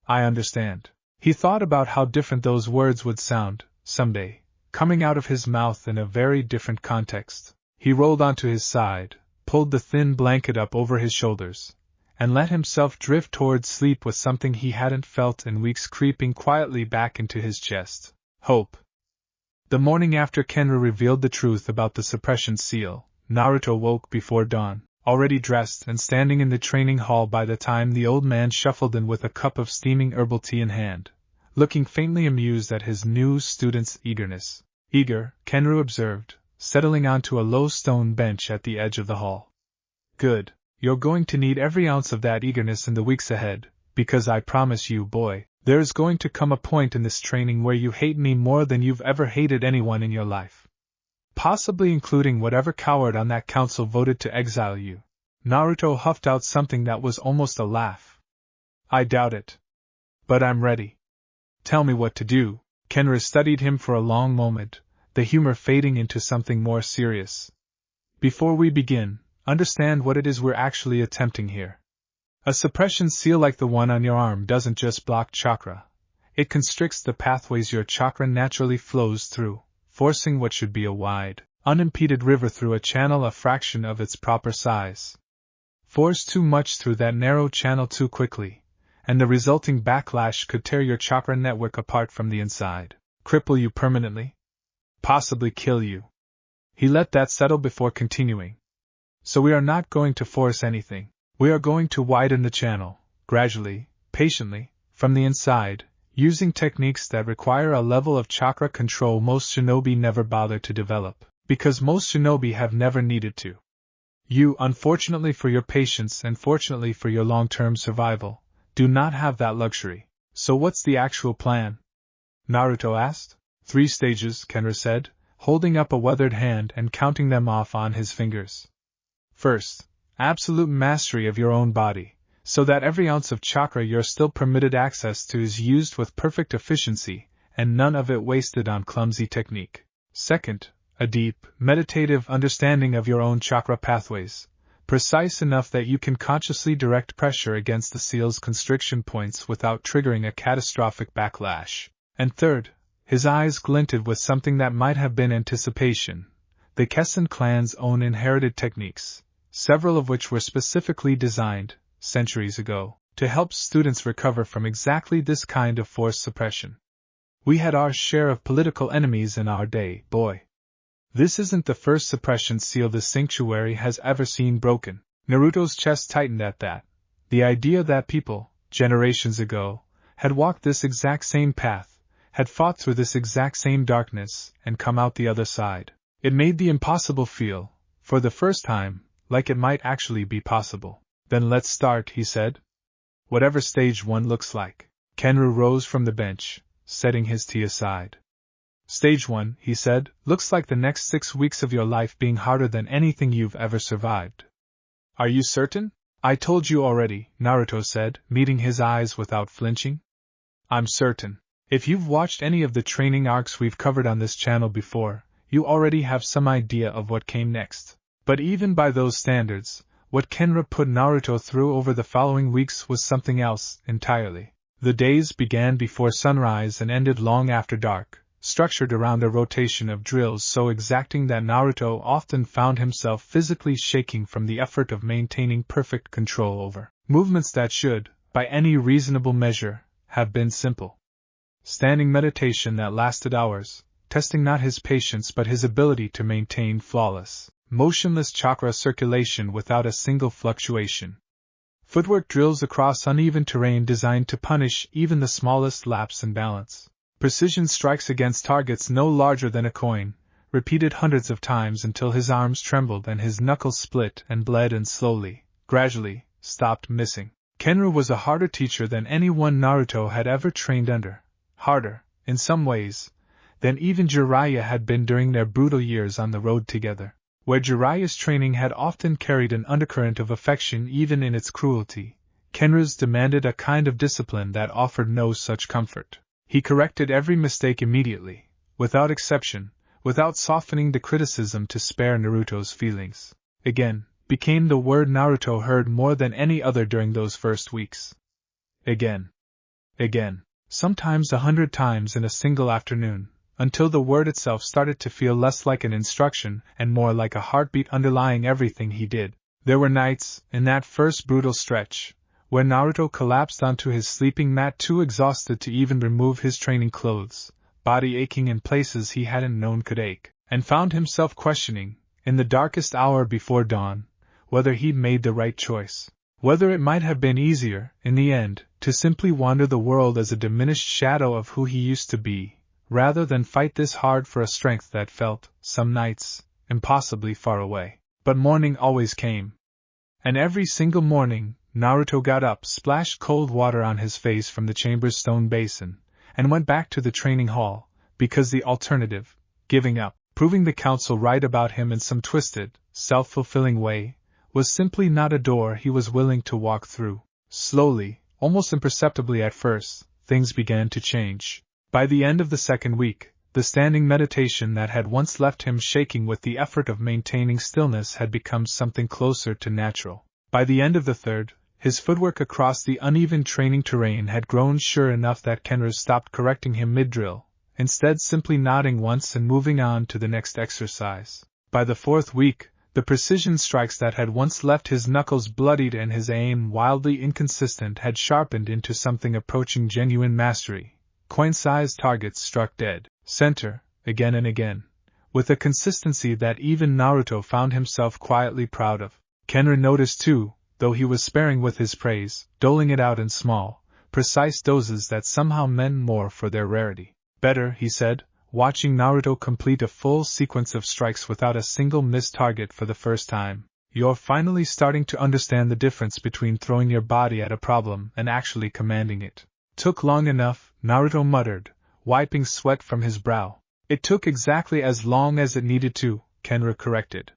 I understand. He thought about how different those words would sound, someday, coming out of his mouth in a very different context. He rolled onto his side, pulled the thin blanket up over his shoulders, and let himself drift toward sleep with something he hadn't felt in weeks creeping quietly back into his chest. Hope. The morning after Kenru revealed the truth about the suppression seal, Naruto woke before dawn, already dressed and standing in the training hall by the time the old man shuffled in with a cup of steaming herbal tea in hand, looking faintly amused at his new student's eagerness. Eager, Kenru observed, settling onto a low stone bench at the edge of the hall. Good. You're going to need every ounce of that eagerness in the weeks ahead, because I promise you, boy, there's going to come a point in this training where you hate me more than you've ever hated anyone in your life. Possibly including whatever coward on that council voted to exile you. Naruto huffed out something that was almost a laugh. I doubt it. But I'm ready. Tell me what to do. Kenra studied him for a long moment, the humor fading into something more serious. Before we begin, understand what it is we're actually attempting here. A suppression seal like the one on your arm doesn't just block chakra. It constricts the pathways your chakra naturally flows through, forcing what should be a wide, unimpeded river through a channel a fraction of its proper size. Force too much through that narrow channel too quickly, and the resulting backlash could tear your chakra network apart from the inside, cripple you permanently, possibly kill you. He let that settle before continuing. So we are not going to force anything. We are going to widen the channel, gradually, patiently, from the inside, using techniques that require a level of chakra control most shinobi never bother to develop, because most shinobi have never needed to. You, unfortunately for your patience and fortunately for your long-term survival, do not have that luxury. So what's the actual plan? Naruto asked. 3 stages, Kenra said, holding up a weathered hand and counting them off on his fingers. First, absolute mastery of your own body, so that every ounce of chakra you're still permitted access to is used with perfect efficiency, and none of it wasted on clumsy technique. Second, a deep, meditative understanding of your own chakra pathways, precise enough that you can consciously direct pressure against the seal's constriction points without triggering a catastrophic backlash. And third, his eyes glinted with something that might have been anticipation, the Kessen clan's own inherited techniques, several of which were specifically designed, centuries ago, to help students recover from exactly this kind of forced suppression. We had our share of political enemies in our day, boy. This isn't the first suppression seal the sanctuary has ever seen broken. Naruto's chest tightened at that. The idea that people, generations ago, had walked this exact same path, had fought through this exact same darkness, and come out the other side. It made the impossible feel, for the first time, like it might actually be possible. Then let's start, he said. Whatever stage 1 looks like. Kenru rose from the bench, setting his tea aside. Stage 1, he said, looks like the next 6 weeks of your life being harder than anything you've ever survived. Are you certain? I told you already, Naruto said, meeting his eyes without flinching. I'm certain. If you've watched any of the training arcs we've covered on this channel before, you already have some idea of what came next. But even by those standards, what Kenra put Naruto through over the following weeks was something else entirely. The days began before sunrise and ended long after dark, structured around a rotation of drills so exacting that Naruto often found himself physically shaking from the effort of maintaining perfect control over movements that should, by any reasonable measure, have been simple. Standing meditation that lasted hours, testing not his patience but his ability to maintain flawless, motionless chakra circulation without a single fluctuation. Footwork drills across uneven terrain designed to punish even the smallest lapse in balance. Precision strikes against targets no larger than a coin, repeated hundreds of times until his arms trembled and his knuckles split and bled and slowly, gradually, stopped missing. Kenru was a harder teacher than anyone Naruto had ever trained under. Harder, in some ways, than even Jiraiya had been during their brutal years on the road together, where Jiraiya's training had often carried an undercurrent of affection even in its cruelty. Kenru's demanded a kind of discipline that offered no such comfort. He corrected every mistake immediately, without exception, without softening the criticism to spare Naruto's feelings. Again, became the word Naruto heard more than any other during those first weeks. Again. Again. Sometimes 100 times in a single afternoon, until the word itself started to feel less like an instruction and more like a heartbeat underlying everything he did. There were nights, in that first brutal stretch, where Naruto collapsed onto his sleeping mat too exhausted to even remove his training clothes, body aching in places he hadn't known could ache, and found himself questioning, in the darkest hour before dawn, whether he'd made the right choice. Whether it might have been easier, in the end, to simply wander the world as a diminished shadow of who he used to be, rather than fight this hard for a strength that felt, some nights, impossibly far away. But morning always came. And every single morning, Naruto got up, splashed cold water on his face from the chamber's stone basin, and went back to the training hall, because the alternative, giving up, proving the council right about him in some twisted, self-fulfilling way, was simply not a door he was willing to walk through. Slowly, almost imperceptibly at first, things began to change. By the end of the second week, the standing meditation that had once left him shaking with the effort of maintaining stillness had become something closer to natural. By the end of the third, his footwork across the uneven training terrain had grown sure enough that Kenra stopped correcting him mid-drill, instead simply nodding once and moving on to the next exercise. By the fourth week, the precision strikes that had once left his knuckles bloodied and his aim wildly inconsistent had sharpened into something approaching genuine mastery. Coin-sized targets struck dead center, again and again, with a consistency that even Naruto found himself quietly proud of. Kenra noticed too, though he was sparing with his praise, doling it out in small, precise doses that somehow meant more for their rarity. Better, he said, watching Naruto complete a full sequence of strikes without a single missed target for the first time. You're finally starting to understand the difference between throwing your body at a problem and actually commanding it. Took long enough, Naruto muttered, wiping sweat from his brow. It took exactly as long as it needed to, Kenra corrected.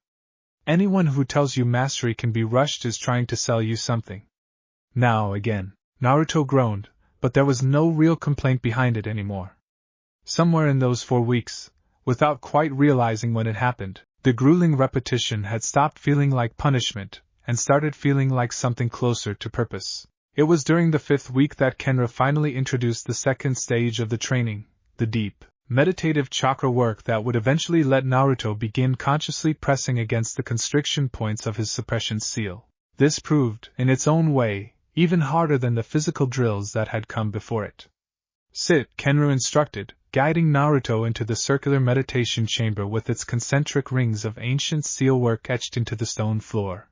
Anyone who tells you mastery can be rushed is trying to sell you something. Now again, Naruto groaned, but there was no real complaint behind it anymore. Somewhere in those 4 weeks, without quite realizing when it happened, the grueling repetition had stopped feeling like punishment and started feeling like something closer to purpose. It was during the 5th week that Kenra finally introduced the second stage of the training, the deep, meditative chakra work that would eventually let Naruto begin consciously pressing against the constriction points of his suppression seal. This proved, in its own way, even harder than the physical drills that had come before it. Sit, Kenra instructed, guiding Naruto into the circular meditation chamber with its concentric rings of ancient seal work etched into the stone floor.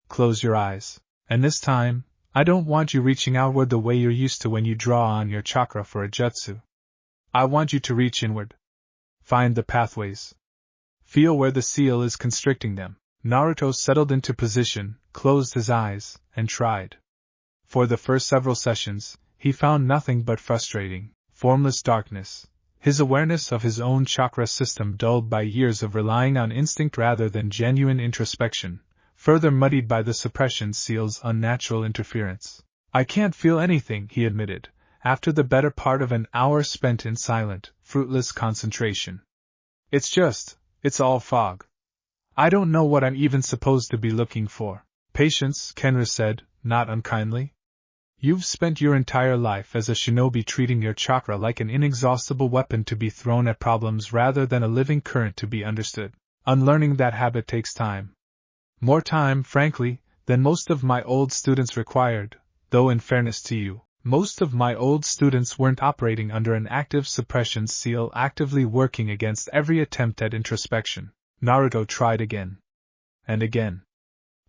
Close your eyes, and this time, I don't want you reaching outward the way you're used to when you draw on your chakra for a jutsu. I want you to reach inward. Find the pathways. Feel where the seal is constricting them. Naruto settled into position, closed his eyes, and tried. For the first several sessions, he found nothing but frustrating, formless darkness, his awareness of his own chakra system dulled by years of relying on instinct rather than genuine introspection, further muddied by the suppression seal's unnatural interference. I can't feel anything, he admitted, after the better part of an hour spent in silent, fruitless concentration. It's all fog. I don't know what I'm even supposed to be looking for. Patience, Kenra said, not unkindly. You've spent your entire life as a shinobi treating your chakra like an inexhaustible weapon to be thrown at problems rather than a living current to be understood. Unlearning that habit takes time. More time, frankly, than most of my old students required, though in fairness to you, most of my old students weren't operating under an active suppression seal actively working against every attempt at introspection. Naruto tried again. And again.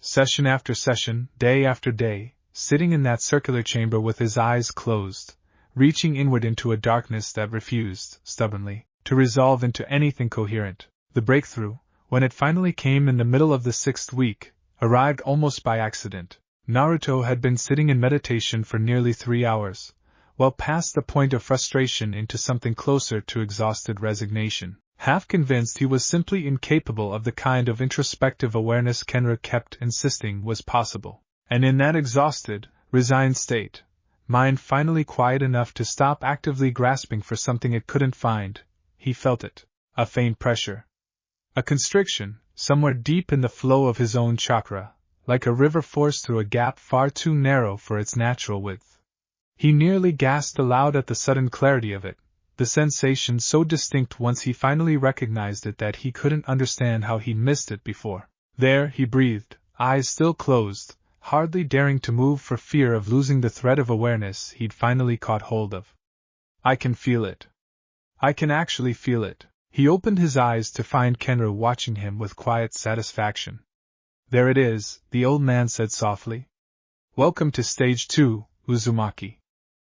Session after session, day after day, sitting in that circular chamber with his eyes closed, reaching inward into a darkness that refused, stubbornly, to resolve into anything coherent. The breakthrough, when it finally came in the middle of the 6th week, arrived almost by accident. Naruto had been sitting in meditation for nearly 3 hours, well past the point of frustration into something closer to exhausted resignation, half convinced he was simply incapable of the kind of introspective awareness Kenra kept insisting was possible. And in that exhausted, resigned state, mind finally quiet enough to stop actively grasping for something it couldn't find, he felt it, a faint pressure. A constriction, somewhere deep in the flow of his own chakra, like a river forced through a gap far too narrow for its natural width. He nearly gasped aloud at the sudden clarity of it, the sensation so distinct once he finally recognized it that he couldn't understand how he'd missed it before. There, he breathed, eyes still closed, hardly daring to move for fear of losing the thread of awareness he'd finally caught hold of. I can feel it. I can actually feel it. He opened his eyes to find Kenra watching him with quiet satisfaction. There it is, the old man said softly. Welcome to Stage 2, Uzumaki.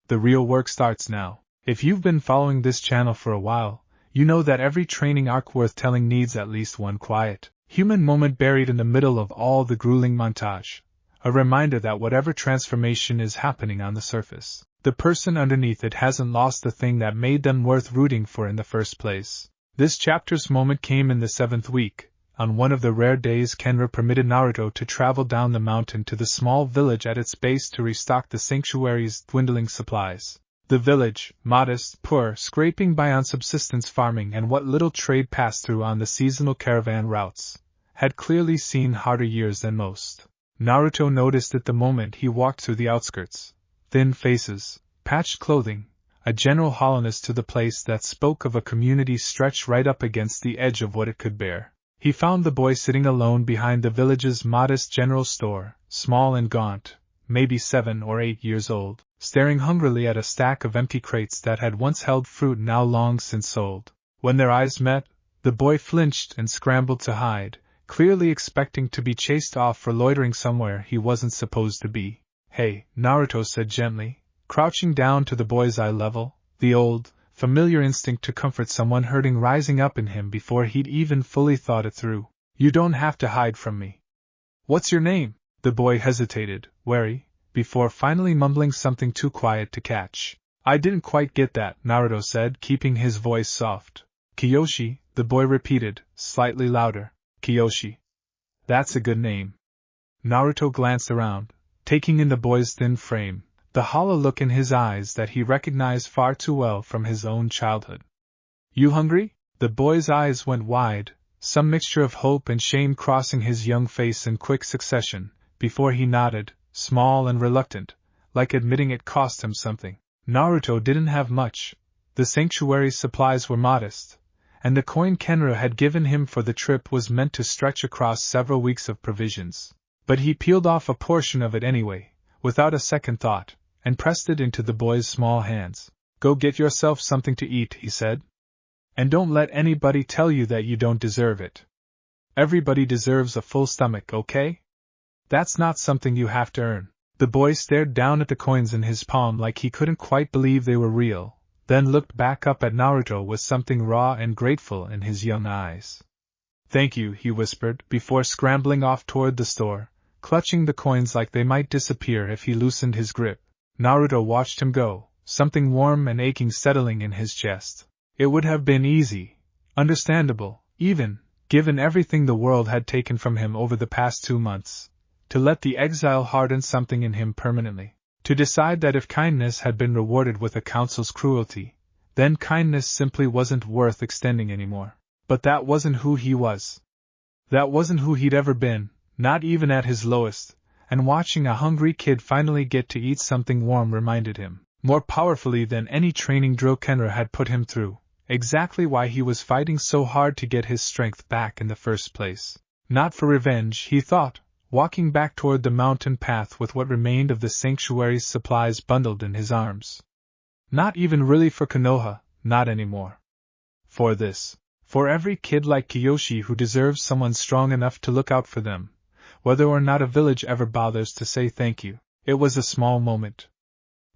The real work starts now. If you've been following this channel for a while, you know that every training arc worth telling needs at least one quiet, human moment buried in the middle of all the grueling montage. A reminder that whatever transformation is happening on the surface, the person underneath it hasn't lost the thing that made them worth rooting for in the first place. This chapter's moment came in the 7th week. On one of the rare days Kenra permitted Naruto to travel down the mountain to the small village at its base to restock the sanctuary's dwindling supplies. The village, modest, poor, scraping by on subsistence farming and what little trade passed through on the seasonal caravan routes, had clearly seen harder years than most. Naruto noticed it the moment he walked through the outskirts. Thin faces, patched clothing, a general hollowness to the place that spoke of a community stretched right up against the edge of what it could bear. He found the boy sitting alone behind the village's modest general store, small and gaunt, maybe 7 or 8 years old, staring hungrily at a stack of empty crates that had once held fruit now long since sold. When their eyes met, the boy flinched and scrambled to hide, clearly expecting to be chased off for loitering somewhere he wasn't supposed to be. "Hey," Naruto said gently, crouching down to the boy's eye level, the old, familiar instinct to comfort someone hurting rising up in him before he'd even fully thought it through. "You don't have to hide from me." "What's your name?" The boy hesitated, wary, before finally mumbling something too quiet to catch. "I didn't quite get that," Naruto said, keeping his voice soft. "Kiyoshi," the boy repeated, slightly louder. "Kiyoshi. That's a good name." Naruto glanced around, taking in the boy's thin frame, the hollow look in his eyes that he recognized far too well from his own childhood. "You hungry?" The boy's eyes went wide, some mixture of hope and shame crossing his young face in quick succession, before he nodded, small and reluctant, like admitting it cost him something. Naruto didn't have much. The sanctuary's supplies were modest, and the coin Kenra had given him for the trip was meant to stretch across several weeks of provisions. But he peeled off a portion of it anyway, without a second thought, and pressed it into the boy's small hands. "Go get yourself something to eat," he said. "And don't let anybody tell you that you don't deserve it. Everybody deserves a full stomach, okay? That's not something you have to earn." The boy stared down at the coins in his palm like he couldn't quite believe they were real, then looked back up at Naruto with something raw and grateful in his young eyes. "Thank you," he whispered, before scrambling off toward the store, clutching the coins like they might disappear if he loosened his grip. Naruto watched him go, something warm and aching settling in his chest. It would have been easy, understandable, even, given everything the world had taken from him over the past 2 months, to let the exile harden something in him permanently. To decide that if kindness had been rewarded with a council's cruelty, then kindness simply wasn't worth extending anymore. But that wasn't who he was. That wasn't who he'd ever been, not even at his lowest, and watching a hungry kid finally get to eat something warm reminded him, more powerfully than any training drill Kenra had put him through, exactly why he was fighting so hard to get his strength back in the first place. Not for revenge, he thought, walking back toward the mountain path with what remained of the sanctuary's supplies bundled in his arms. Not even really for Konoha, not anymore. For this. For every kid like Kiyoshi who deserves someone strong enough to look out for them, whether or not a village ever bothers to say thank you. It was a small moment.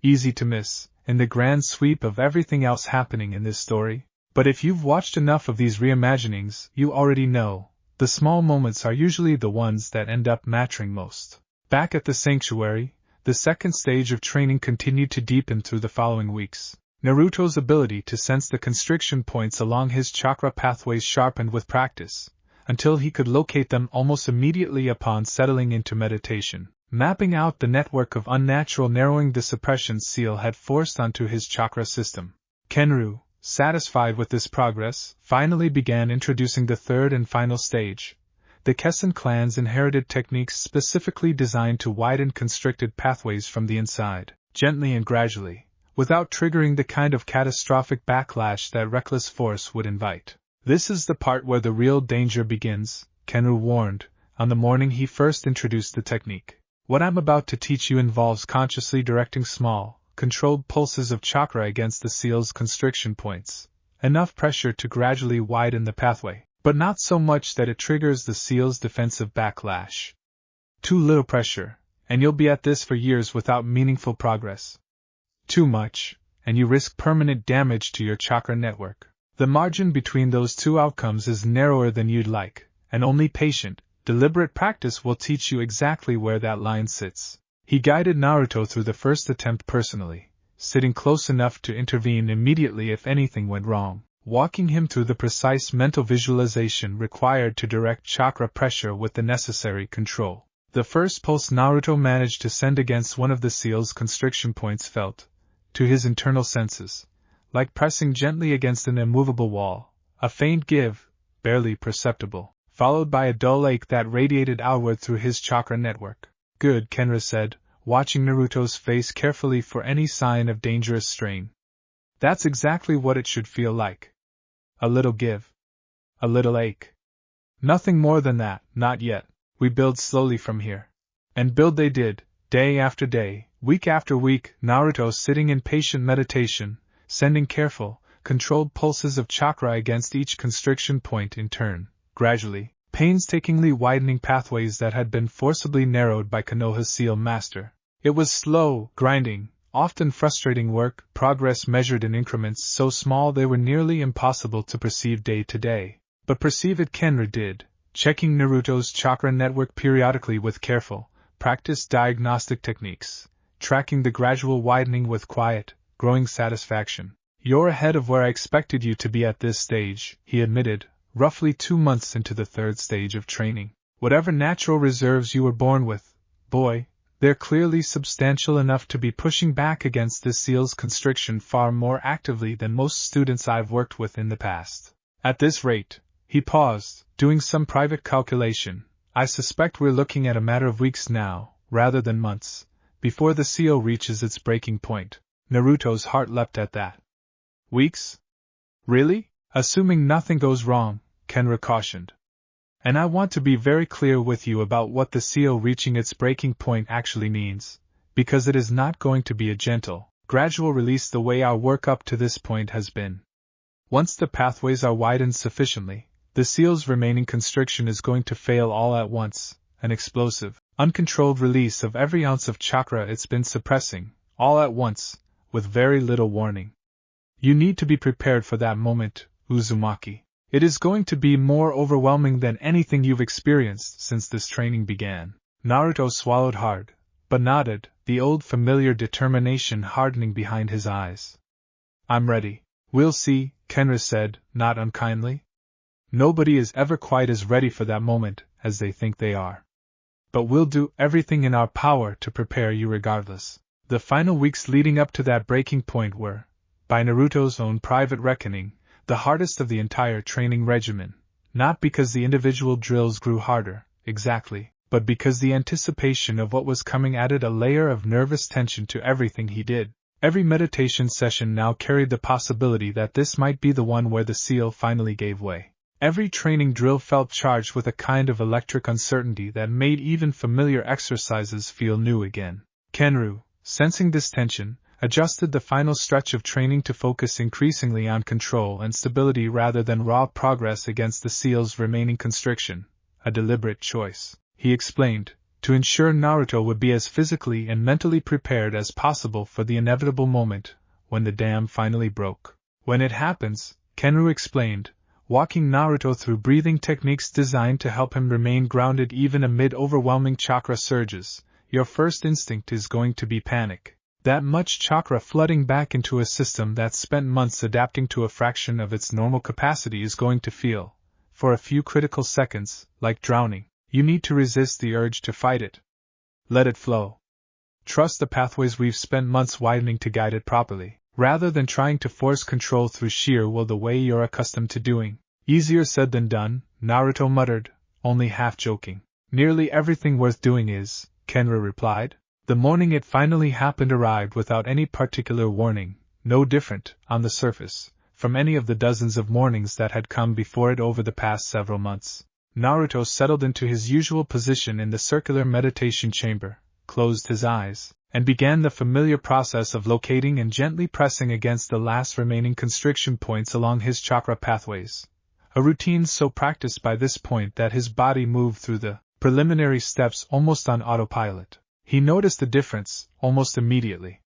Easy to miss, in the grand sweep of everything else happening in this story. But if you've watched enough of these reimaginings, you already know, the small moments are usually the ones that end up mattering most. Back at the sanctuary, the second stage of training continued to deepen through the following weeks. Naruto's ability to sense the constriction points along his chakra pathways sharpened with practice, until he could locate them almost immediately upon settling into meditation. Mapping out the network of unnatural narrowing the suppression seal had forced onto his chakra system. Kenru, satisfied with this progress, finally began introducing the third and final stage, the Kessen clan's inherited techniques specifically designed to widen constricted pathways from the inside, gently and gradually, without triggering the kind of catastrophic backlash that reckless force would invite. "This is the part where the real danger begins," Kenru warned, on the morning he first introduced the technique. "What I'm about to teach you involves consciously directing small, controlled pulses of chakra against the seal's constriction points, enough pressure to gradually widen the pathway, but not so much that it triggers the seal's defensive backlash. Too little pressure, and you'll be at this for years without meaningful progress. Too much, and you risk permanent damage to your chakra network. The margin between those two outcomes is narrower than you'd like, and only patient, deliberate practice will teach you exactly where that line sits. He guided Naruto through the first attempt personally, sitting close enough to intervene immediately if anything went wrong, walking him through the precise mental visualization required to direct chakra pressure with the necessary control. The first pulse Naruto managed to send against one of the seal's constriction points felt, to his internal senses, like pressing gently against an immovable wall, a faint give, barely perceptible, followed by a dull ache that radiated outward through his chakra network. Good, Kenra said, watching Naruto's face carefully for any sign of dangerous strain. That's exactly what it should feel like. A little give. A little ache. Nothing more than that, not yet. We build slowly from here. And build they did, day after day, week after week, Naruto sitting in patient meditation, sending careful, controlled pulses of chakra against each constriction point in turn, gradually, painstakingly widening pathways that had been forcibly narrowed by Konoha's seal master. It was slow, grinding, often frustrating work, progress measured in increments so small they were nearly impossible to perceive day to day. But perceive it Kenra did, checking Naruto's chakra network periodically with careful, practiced diagnostic techniques, tracking the gradual widening with quiet, growing satisfaction. You're ahead of where I expected you to be at this stage, he admitted, roughly 2 months into the third stage of training. Whatever natural reserves you were born with, boy, they're clearly substantial enough to be pushing back against this seal's constriction far more actively than most students I've worked with in the past. At this rate, he paused, doing some private calculation, I suspect we're looking at a matter of weeks now, rather than months, before the seal reaches its breaking point. Naruto's heart leapt at that. Weeks? Really? Assuming nothing goes wrong, Kenra cautioned. And I want to be very clear with you about what the seal reaching its breaking point actually means, because it is not going to be a gentle, gradual release the way our work up to this point has been. Once the pathways are widened sufficiently, the seal's remaining constriction is going to fail all at once, an explosive, uncontrolled release of every ounce of chakra it's been suppressing, all at once, with very little warning. You need to be prepared for that moment, Uzumaki. It is going to be more overwhelming than anything you've experienced since this training began. Naruto swallowed hard, but nodded, the old familiar determination hardening behind his eyes. I'm ready. We'll see, Kenra said, not unkindly. Nobody is ever quite as ready for that moment as they think they are. But we'll do everything in our power to prepare you regardless. The final weeks leading up to that breaking point were, by Naruto's own private reckoning, the hardest of the entire training regimen, not because the individual drills grew harder, exactly, but because the anticipation of what was coming added a layer of nervous tension to everything he did. Every meditation session now carried the possibility that this might be the one where the seal finally gave way. Every training drill felt charged with a kind of electric uncertainty that made even familiar exercises feel new again. Kenru, sensing this tension, adjusted the final stretch of training to focus increasingly on control and stability rather than raw progress against the seal's remaining constriction, a deliberate choice, he explained, to ensure Naruto would be as physically and mentally prepared as possible for the inevitable moment when the dam finally broke. When it happens, Kenru explained, walking Naruto through breathing techniques designed to help him remain grounded even amid overwhelming chakra surges, your first instinct is going to be panic. That much chakra flooding back into a system that's spent months adapting to a fraction of its normal capacity is going to feel, for a few critical seconds, like drowning. You need to resist the urge to fight it. Let it flow. Trust the pathways we've spent months widening to guide it properly, rather than trying to force control through sheer will the way you're accustomed to doing. Easier said than done, Naruto muttered, only half joking. Nearly everything worth doing is, Kenra replied. The morning it finally happened arrived without any particular warning, no different, on the surface, from any of the dozens of mornings that had come before it over the past several months. Naruto settled into his usual position in the circular meditation chamber, closed his eyes, and began the familiar process of locating and gently pressing against the last remaining constriction points along his chakra pathways. A routine so practiced by this point that his body moved through the preliminary steps almost on autopilot. He noticed the difference almost immediately.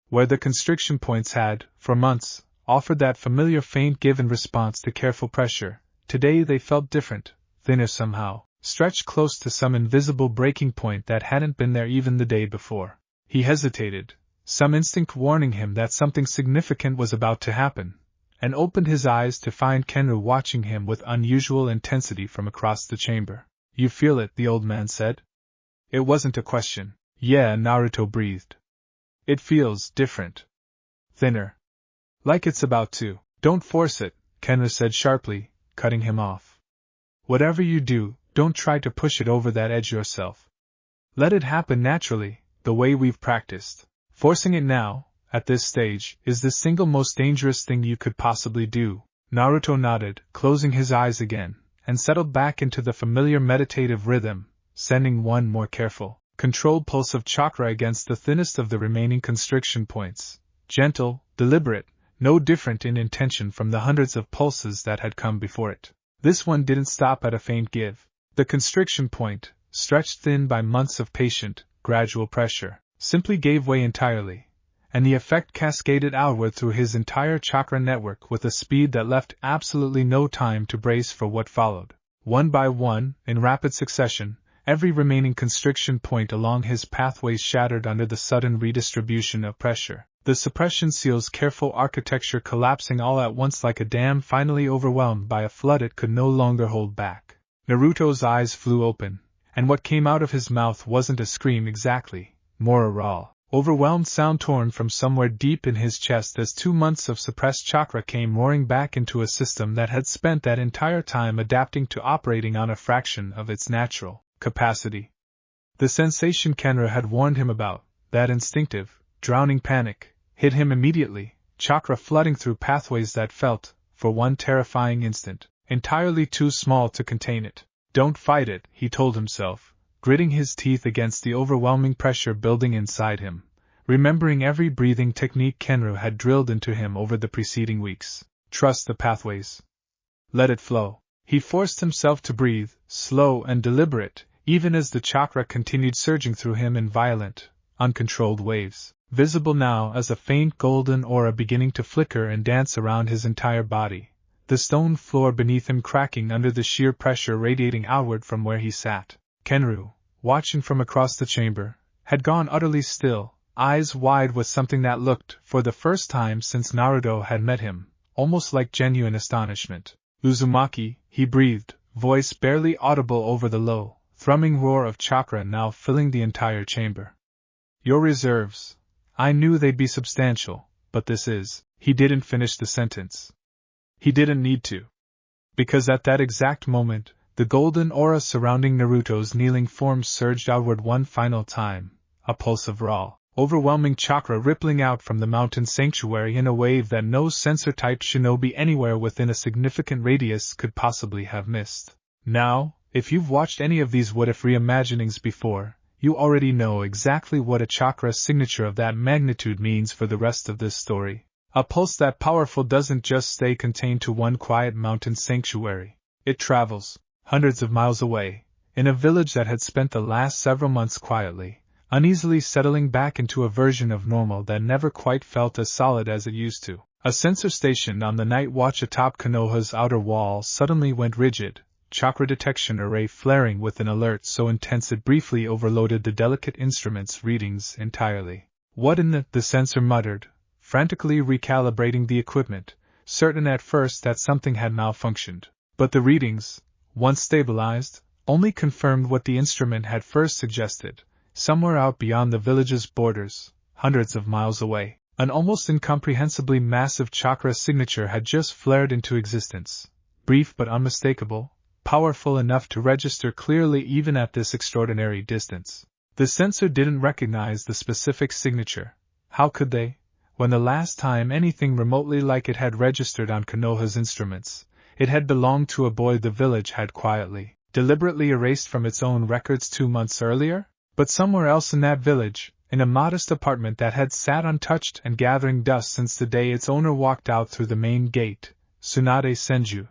Where the constriction points had, for months, offered that familiar faint give in response to careful pressure, today they felt different, thinner somehow, stretched close to some invisible breaking point that hadn't been there even the day before. He hesitated, some instinct warning him that something significant was about to happen, and opened his eyes to find Kenru watching him with unusual intensity from across the chamber. "You feel it," the old man said. It wasn't a question. "Yeah," Naruto breathed. "It feels different. Thinner. Like it's about to." "Don't force it," Kenru said sharply, cutting him off. "Whatever you do, don't try to push it over that edge yourself. Let it happen naturally, the way we've practiced. Forcing it now, at this stage, is the single most dangerous thing you could possibly do." Naruto nodded, closing his eyes again, and settled back into the familiar meditative rhythm, sending one more careful, controlled pulse of chakra against the thinnest of the remaining constriction points. Gentle, deliberate, no different in intention from the hundreds of pulses that had come before it. This one didn't stop at a faint give. The constriction point, stretched thin by months of patient, gradual pressure, simply gave way entirely, and the effect cascaded outward through his entire chakra network with a speed that left absolutely no time to brace for what followed. One by one, in rapid succession, every remaining constriction point along his pathways shattered under the sudden redistribution of pressure, the suppression seal's careful architecture collapsing all at once like a dam finally overwhelmed by a flood it could no longer hold back. Naruto's eyes flew open, and what came out of his mouth wasn't a scream exactly, more a raw, overwhelmed sound torn from somewhere deep in his chest as 2 months of suppressed chakra came roaring back into a system that had spent that entire time adapting to operating on a fraction of its natural capacity. The sensation Kenra had warned him about, that instinctive, drowning panic, hit him immediately, chakra flooding through pathways that felt, for one terrifying instant, entirely too small to contain it. "Don't fight it," he told himself, gritting his teeth against the overwhelming pressure building inside him, remembering every breathing technique Kenru had drilled into him over the preceding weeks. "Trust the pathways. Let it flow." He forced himself to breathe, slow and deliberate, even as the chakra continued surging through him in violent, uncontrolled waves, visible now as a faint golden aura beginning to flicker and dance around his entire body, the stone floor beneath him cracking under the sheer pressure radiating outward from where he sat. Kenru, watching from across the chamber, had gone utterly still, eyes wide with something that looked, for the first time since Naruto had met him, almost like genuine astonishment. "Uzumaki," he breathed, voice barely audible over the low, thrumming roar of chakra now filling the entire chamber. "Your reserves. I knew they'd be substantial, but this is..." He didn't finish the sentence. He didn't need to. Because at that exact moment, the golden aura surrounding Naruto's kneeling form surged outward one final time, a pulse of raw, overwhelming chakra rippling out from the mountain sanctuary in a wave that no sensor-typed shinobi anywhere within a significant radius could possibly have missed. Now, if you've watched any of these what-if reimaginings before, you already know exactly what a chakra signature of that magnitude means for the rest of this story. A pulse that powerful doesn't just stay contained to one quiet mountain sanctuary. It travels hundreds of miles away, in a village that had spent the last several months quietly, uneasily settling back into a version of normal that never quite felt as solid as it used to. A sensor stationed on the night watch atop Konoha's outer wall suddenly went rigid, chakra detection array flaring with an alert so intense it briefly overloaded the delicate instrument's readings entirely. "What in the sensor muttered, frantically recalibrating the equipment, certain at first that something had malfunctioned. But the readings, once stabilized, only confirmed what the instrument had first suggested. Somewhere out beyond the village's borders, hundreds of miles away, an almost incomprehensibly massive chakra signature had just flared into existence, brief but unmistakable, powerful enough to register clearly even at this extraordinary distance. The sensor didn't recognize the specific signature. How could they, when the last time anything remotely like it had registered on Konoha's instruments, it had belonged to a boy the village had quietly, deliberately erased from its own records 2 months earlier? But somewhere else in that village, in a modest apartment that had sat untouched and gathering dust since the day its owner walked out through the main gate, Tsunade Senju,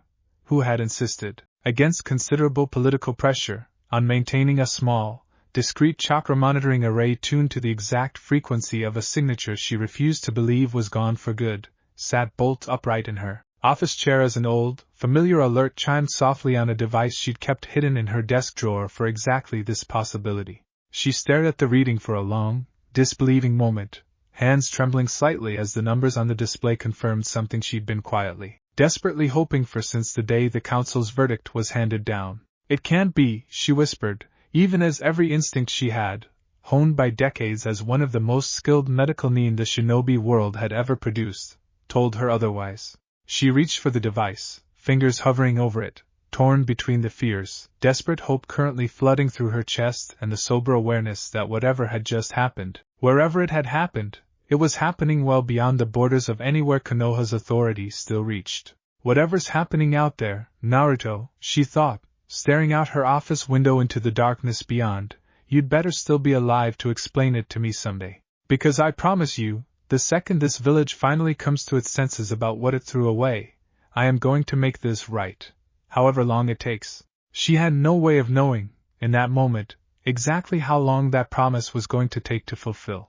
who had insisted, against considerable political pressure, on maintaining a small, discrete chakra monitoring array tuned to the exact frequency of a signature she refused to believe was gone for good, sat bolt upright in her office chair as an old, familiar alert chimed softly on a device she'd kept hidden in her desk drawer for exactly this possibility. She stared at the reading for a long, disbelieving moment, hands trembling slightly as the numbers on the display confirmed something she'd been quietly, desperately hoping for since the day the council's verdict was handed down. "It can't be," she whispered, even as every instinct she had, honed by decades as one of the most skilled medical nin the Shinobi world had ever produced, told her otherwise. She reached for the device, fingers hovering over it, torn between the fierce, desperate hope currently flooding through her chest and the sober awareness that whatever had just happened, wherever it had happened, it was happening well beyond the borders of anywhere Konoha's authority still reached. "Whatever's happening out there, Naruto," she thought, staring out her office window into the darkness beyond, "you'd better still be alive to explain it to me someday. Because I promise you, the second this village finally comes to its senses about what it threw away, I am going to make this right, however long it takes." She had no way of knowing, in that moment, exactly how long that promise was going to take to fulfill.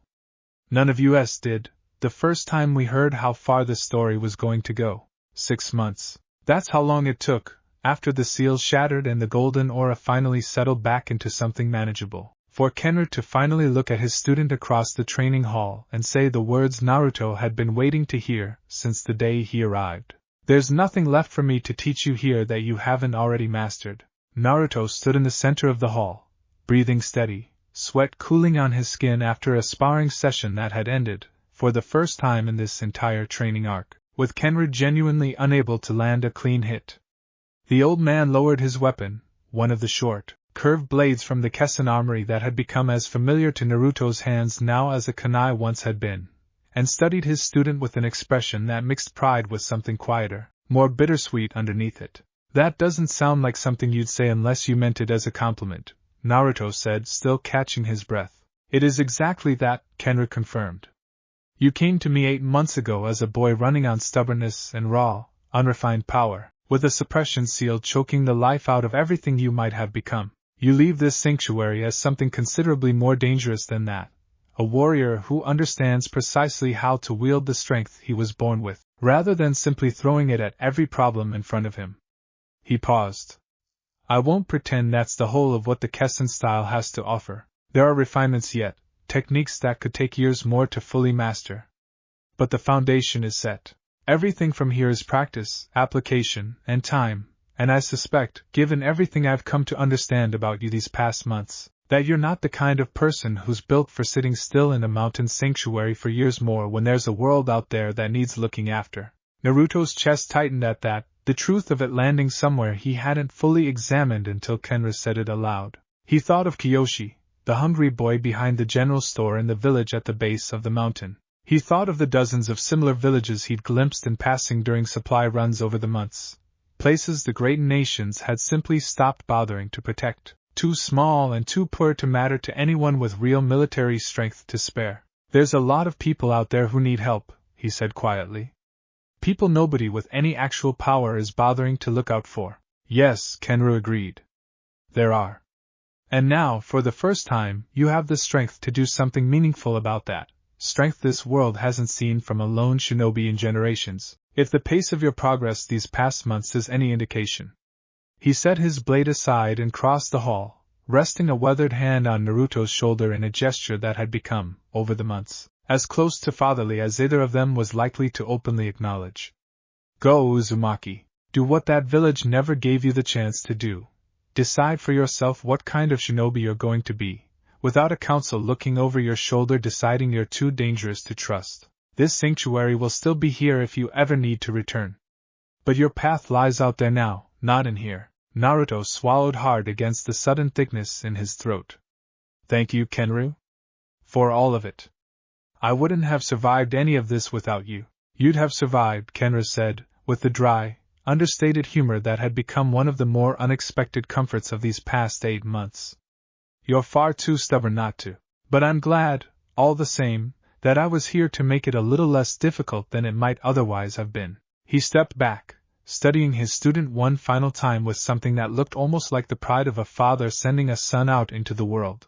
None of us did, the first time we heard how far this story was going to go. 6 months. That's how long it took, after the seal shattered and the golden aura finally settled back into something manageable, for Kenru to finally look at his student across the training hall and say the words Naruto had been waiting to hear since the day he arrived. "There's nothing left for me to teach you here that you haven't already mastered." Naruto stood in the center of the hall, breathing steady, sweat cooling on his skin after a sparring session that had ended, for the first time in this entire training arc, with Kenru genuinely unable to land a clean hit. The old man lowered his weapon, one of the short, curved blades from the Kessin armory that had become as familiar to Naruto's hands now as a kunai once had been, and studied his student with an expression that mixed pride with something quieter, more bittersweet underneath it. "That doesn't sound like something you'd say unless you meant it as a compliment," Naruto said, still catching his breath. "It is exactly that," Kenru confirmed. "You came to me 8 months ago as a boy running on stubbornness and raw, unrefined power, with a suppression seal choking the life out of everything you might have become. You leave this sanctuary as something considerably more dangerous than that, a warrior who understands precisely how to wield the strength he was born with, rather than simply throwing it at every problem in front of him." He paused. "I won't pretend that's the whole of what the Kessin style has to offer. There are refinements yet, techniques that could take years more to fully master. But the foundation is set. Everything from here is practice, application, and time, and I suspect, given everything I've come to understand about you these past months, that you're not the kind of person who's built for sitting still in a mountain sanctuary for years more when there's a world out there that needs looking after." Naruto's chest tightened at that, the truth of it landing somewhere he hadn't fully examined until Kenru said it aloud. He thought of Kiyoshi, the hungry boy behind the general store in the village at the base of the mountain. He thought of the dozens of similar villages he'd glimpsed in passing during supply runs over the months. Places the great nations had simply stopped bothering to protect, too small and too poor to matter to anyone with real military strength to spare. "There's a lot of people out there who need help," he said quietly. "People nobody with any actual power is bothering to look out for." "Yes," Kenru agreed. "There are. And now, for the first time, you have the strength to do something meaningful about that. Strength this world hasn't seen from a lone shinobi in generations, if the pace of your progress these past months is any indication." He set his blade aside and crossed the hall, resting a weathered hand on Naruto's shoulder in a gesture that had become, over the months, as close to fatherly as either of them was likely to openly acknowledge. "Go, Uzumaki. Do what that village never gave you the chance to do. Decide for yourself what kind of shinobi you're going to be, without a council looking over your shoulder deciding you're too dangerous to trust. This sanctuary will still be here if you ever need to return. But your path lies out there now, not in here." Naruto swallowed hard against the sudden thickness in his throat. "Thank you, Kenru. For all of it. I wouldn't have survived any of this without you." "You'd have survived," Kenru said, with the dry, understated humor that had become one of the more unexpected comforts of these past 8 months. "You're far too stubborn not to. But I'm glad, all the same, that I was here to make it a little less difficult than it might otherwise have been." He stepped back, studying his student one final time with something that looked almost like the pride of a father sending a son out into the world.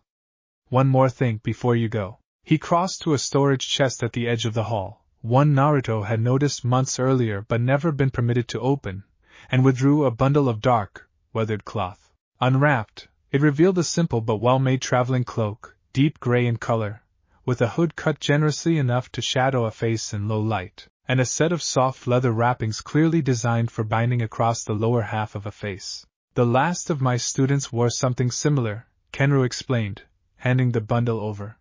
One more thing before you go. He crossed to a storage chest at the edge of the hall, one Naruto had noticed months earlier but never been permitted to open, and withdrew a bundle of dark, weathered cloth. Unwrapped, it revealed a simple but well-made traveling cloak, deep gray in color, with a hood cut generously enough to shadow a face in low light, and a set of soft leather wrappings clearly designed for binding across the lower half of a face. The last of my students wore something similar, Kenru explained, handing the bundle over.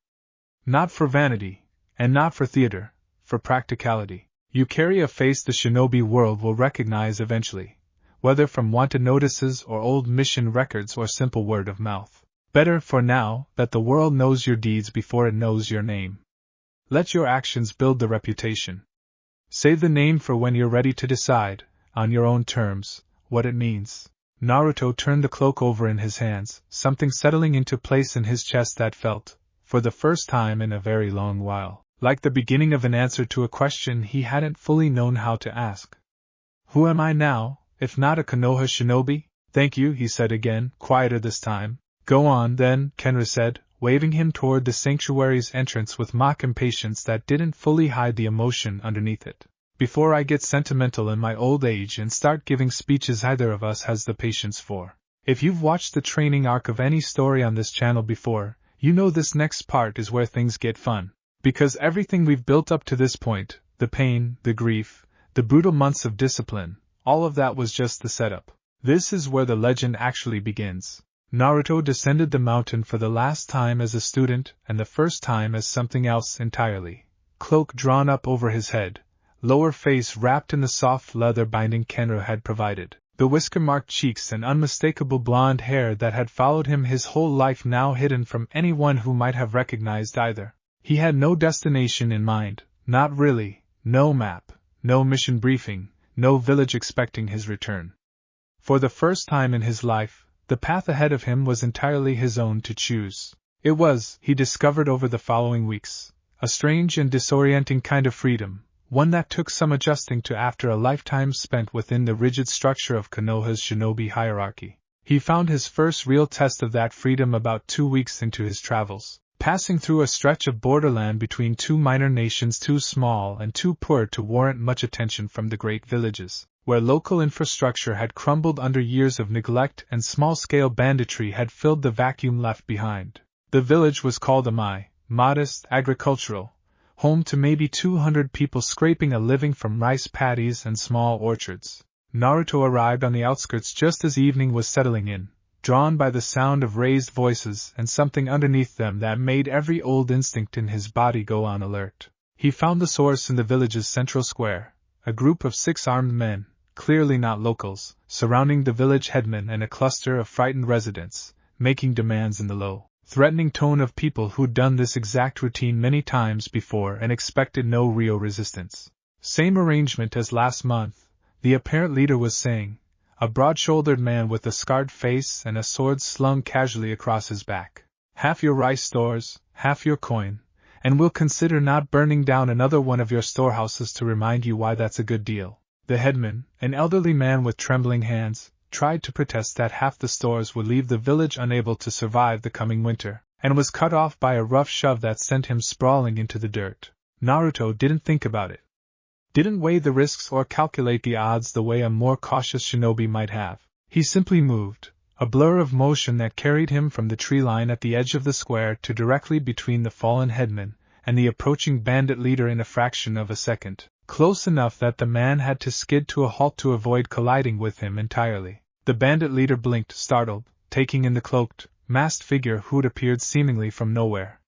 Not for vanity, and not for theater, for practicality. You carry a face the shinobi world will recognize eventually, whether from wanted notices or old mission records or simple word of mouth. Better for now that the world knows your deeds before it knows your name. Let your actions build the reputation. Save the name for when you're ready to decide, on your own terms, what it means. Naruto turned the cloak over in his hands, something settling into place in his chest that felt, for the first time in a very long while, like the beginning of an answer to a question he hadn't fully known how to ask. Who am I now, if not a Konoha shinobi? Thank you, he said again, quieter this time. Go on, then, Kenru said, waving him toward the sanctuary's entrance with mock impatience that didn't fully hide the emotion underneath it. Before I get sentimental in my old age and start giving speeches either of us has the patience for. If you've watched the training arc of any story on this channel before, you know this next part is where things get fun. Because everything we've built up to this point, the pain, the grief, the brutal months of discipline, all of that was just the setup. This is where the legend actually begins. Naruto descended the mountain for the last time as a student and the first time as something else entirely. Cloak drawn up over his head, lower face wrapped in the soft leather binding Kenru had provided. The whisker-marked cheeks and unmistakable blonde hair that had followed him his whole life now hidden from anyone who might have recognized either. He had no destination in mind, not really, no map, no mission briefing, no village expecting his return. For the first time in his life, the path ahead of him was entirely his own to choose. It was, he discovered over the following weeks, a strange and disorienting kind of freedom, one that took some adjusting to after a lifetime spent within the rigid structure of Konoha's shinobi hierarchy. He found his first real test of that freedom about 2 weeks into his travels, passing through a stretch of borderland between two minor nations too small and too poor to warrant much attention from the great villages, where local infrastructure had crumbled under years of neglect and small-scale banditry had filled the vacuum left behind. The village was called Amai, modest, agricultural, home to maybe 200 people scraping a living from rice paddies and small orchards. Naruto arrived on the outskirts just as evening was settling in, drawn by the sound of raised voices and something underneath them that made every old instinct in his body go on alert. He found the source in the village's central square, a group of 6 armed men, clearly not locals, surrounding the village headman and a cluster of frightened residents, making demands in the low, threatening tone of people who'd done this exact routine many times before and expected no real resistance. Same arrangement as last month, the apparent leader was saying, a broad-shouldered man with a scarred face and a sword slung casually across his back. Half your rice stores, half your coin, and we'll consider not burning down another one of your storehouses to remind you why that's a good deal. The headman, an elderly man with trembling hands, tried to protest that half the stores would leave the village unable to survive the coming winter, and was cut off by a rough shove that sent him sprawling into the dirt. Naruto didn't think about it. Didn't weigh the risks or calculate the odds the way a more cautious shinobi might have. He simply moved, a blur of motion that carried him from the tree line at the edge of the square to directly between the fallen headman and the approaching bandit leader in a fraction of a second, close enough that the man had to skid to a halt to avoid colliding with him entirely. The bandit leader blinked, startled, taking in the cloaked, masked figure who'd appeared seemingly from nowhere.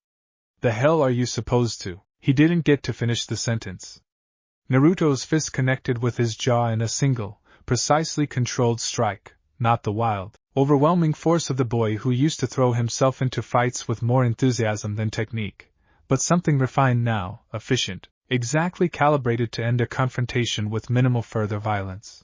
The hell are you supposed to? He didn't get to finish the sentence. Naruto's fist connected with his jaw in a single, precisely controlled strike, not the wild, overwhelming force of the boy who used to throw himself into fights with more enthusiasm than technique, but something refined now, efficient, exactly calibrated to end a confrontation with minimal further violence.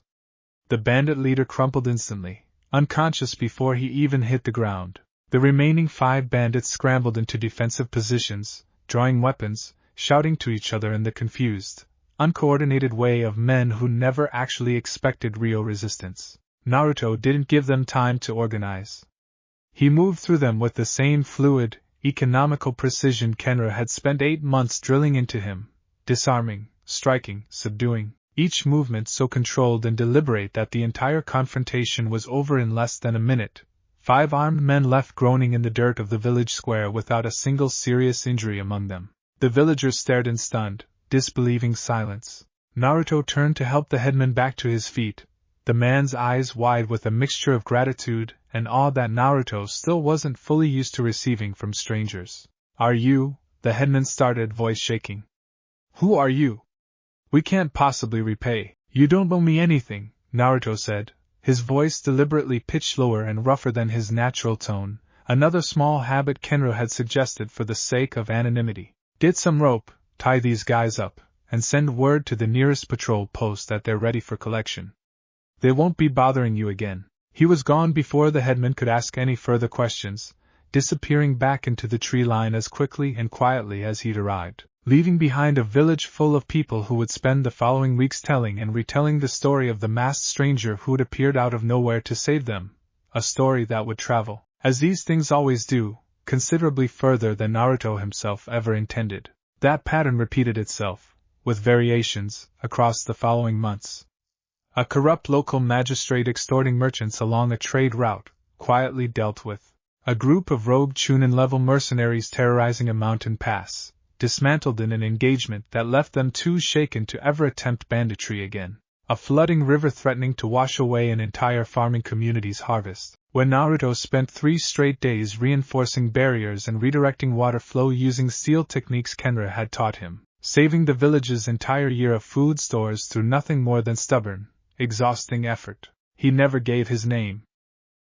The bandit leader crumpled instantly, unconscious before he even hit the ground. The remaining 5 bandits scrambled into defensive positions, drawing weapons, shouting to each other in the confused, uncoordinated way of men who never actually expected real resistance. Naruto didn't give them time to organize. He moved through them with the same fluid, economical precision Kenra had spent 8 months drilling into him, disarming, striking, subduing, each movement so controlled and deliberate that the entire confrontation was over in less than a minute. 5 armed men left groaning in the dirt of the village square without a single serious injury among them. The villagers stared in stunned, disbelieving silence. Naruto turned to help the headman back to his feet, the man's eyes wide with a mixture of gratitude and awe that Naruto still wasn't fully used to receiving from strangers. "Are you?" the headman started, voice shaking. "Who are you? We can't possibly repay." "You don't owe me anything," Naruto said, his voice deliberately pitched lower and rougher than his natural tone, another small habit Kenra had suggested for the sake of anonymity. "Get some rope, tie these guys up, and send word to the nearest patrol post that they're ready for collection. They won't be bothering you again." He was gone before the headman could ask any further questions, disappearing back into the tree line as quickly and quietly as he'd arrived, leaving behind a village full of people who would spend the following weeks telling and retelling the story of the masked stranger who'd appeared out of nowhere to save them, a story that would travel, as these things always do, considerably further than Naruto himself ever intended. That pattern repeated itself, with variations, across the following months. A corrupt local magistrate extorting merchants along a trade route, quietly dealt with. A group of rogue Chunin-level mercenaries terrorizing a mountain pass, dismantled in an engagement that left them too shaken to ever attempt banditry again. A flooding river threatening to wash away an entire farming community's harvest, when Naruto spent 3 straight days reinforcing barriers and redirecting water flow using steel techniques Kenra had taught him, saving the village's entire year of food stores through nothing more than stubborn, exhausting effort. He never gave his name,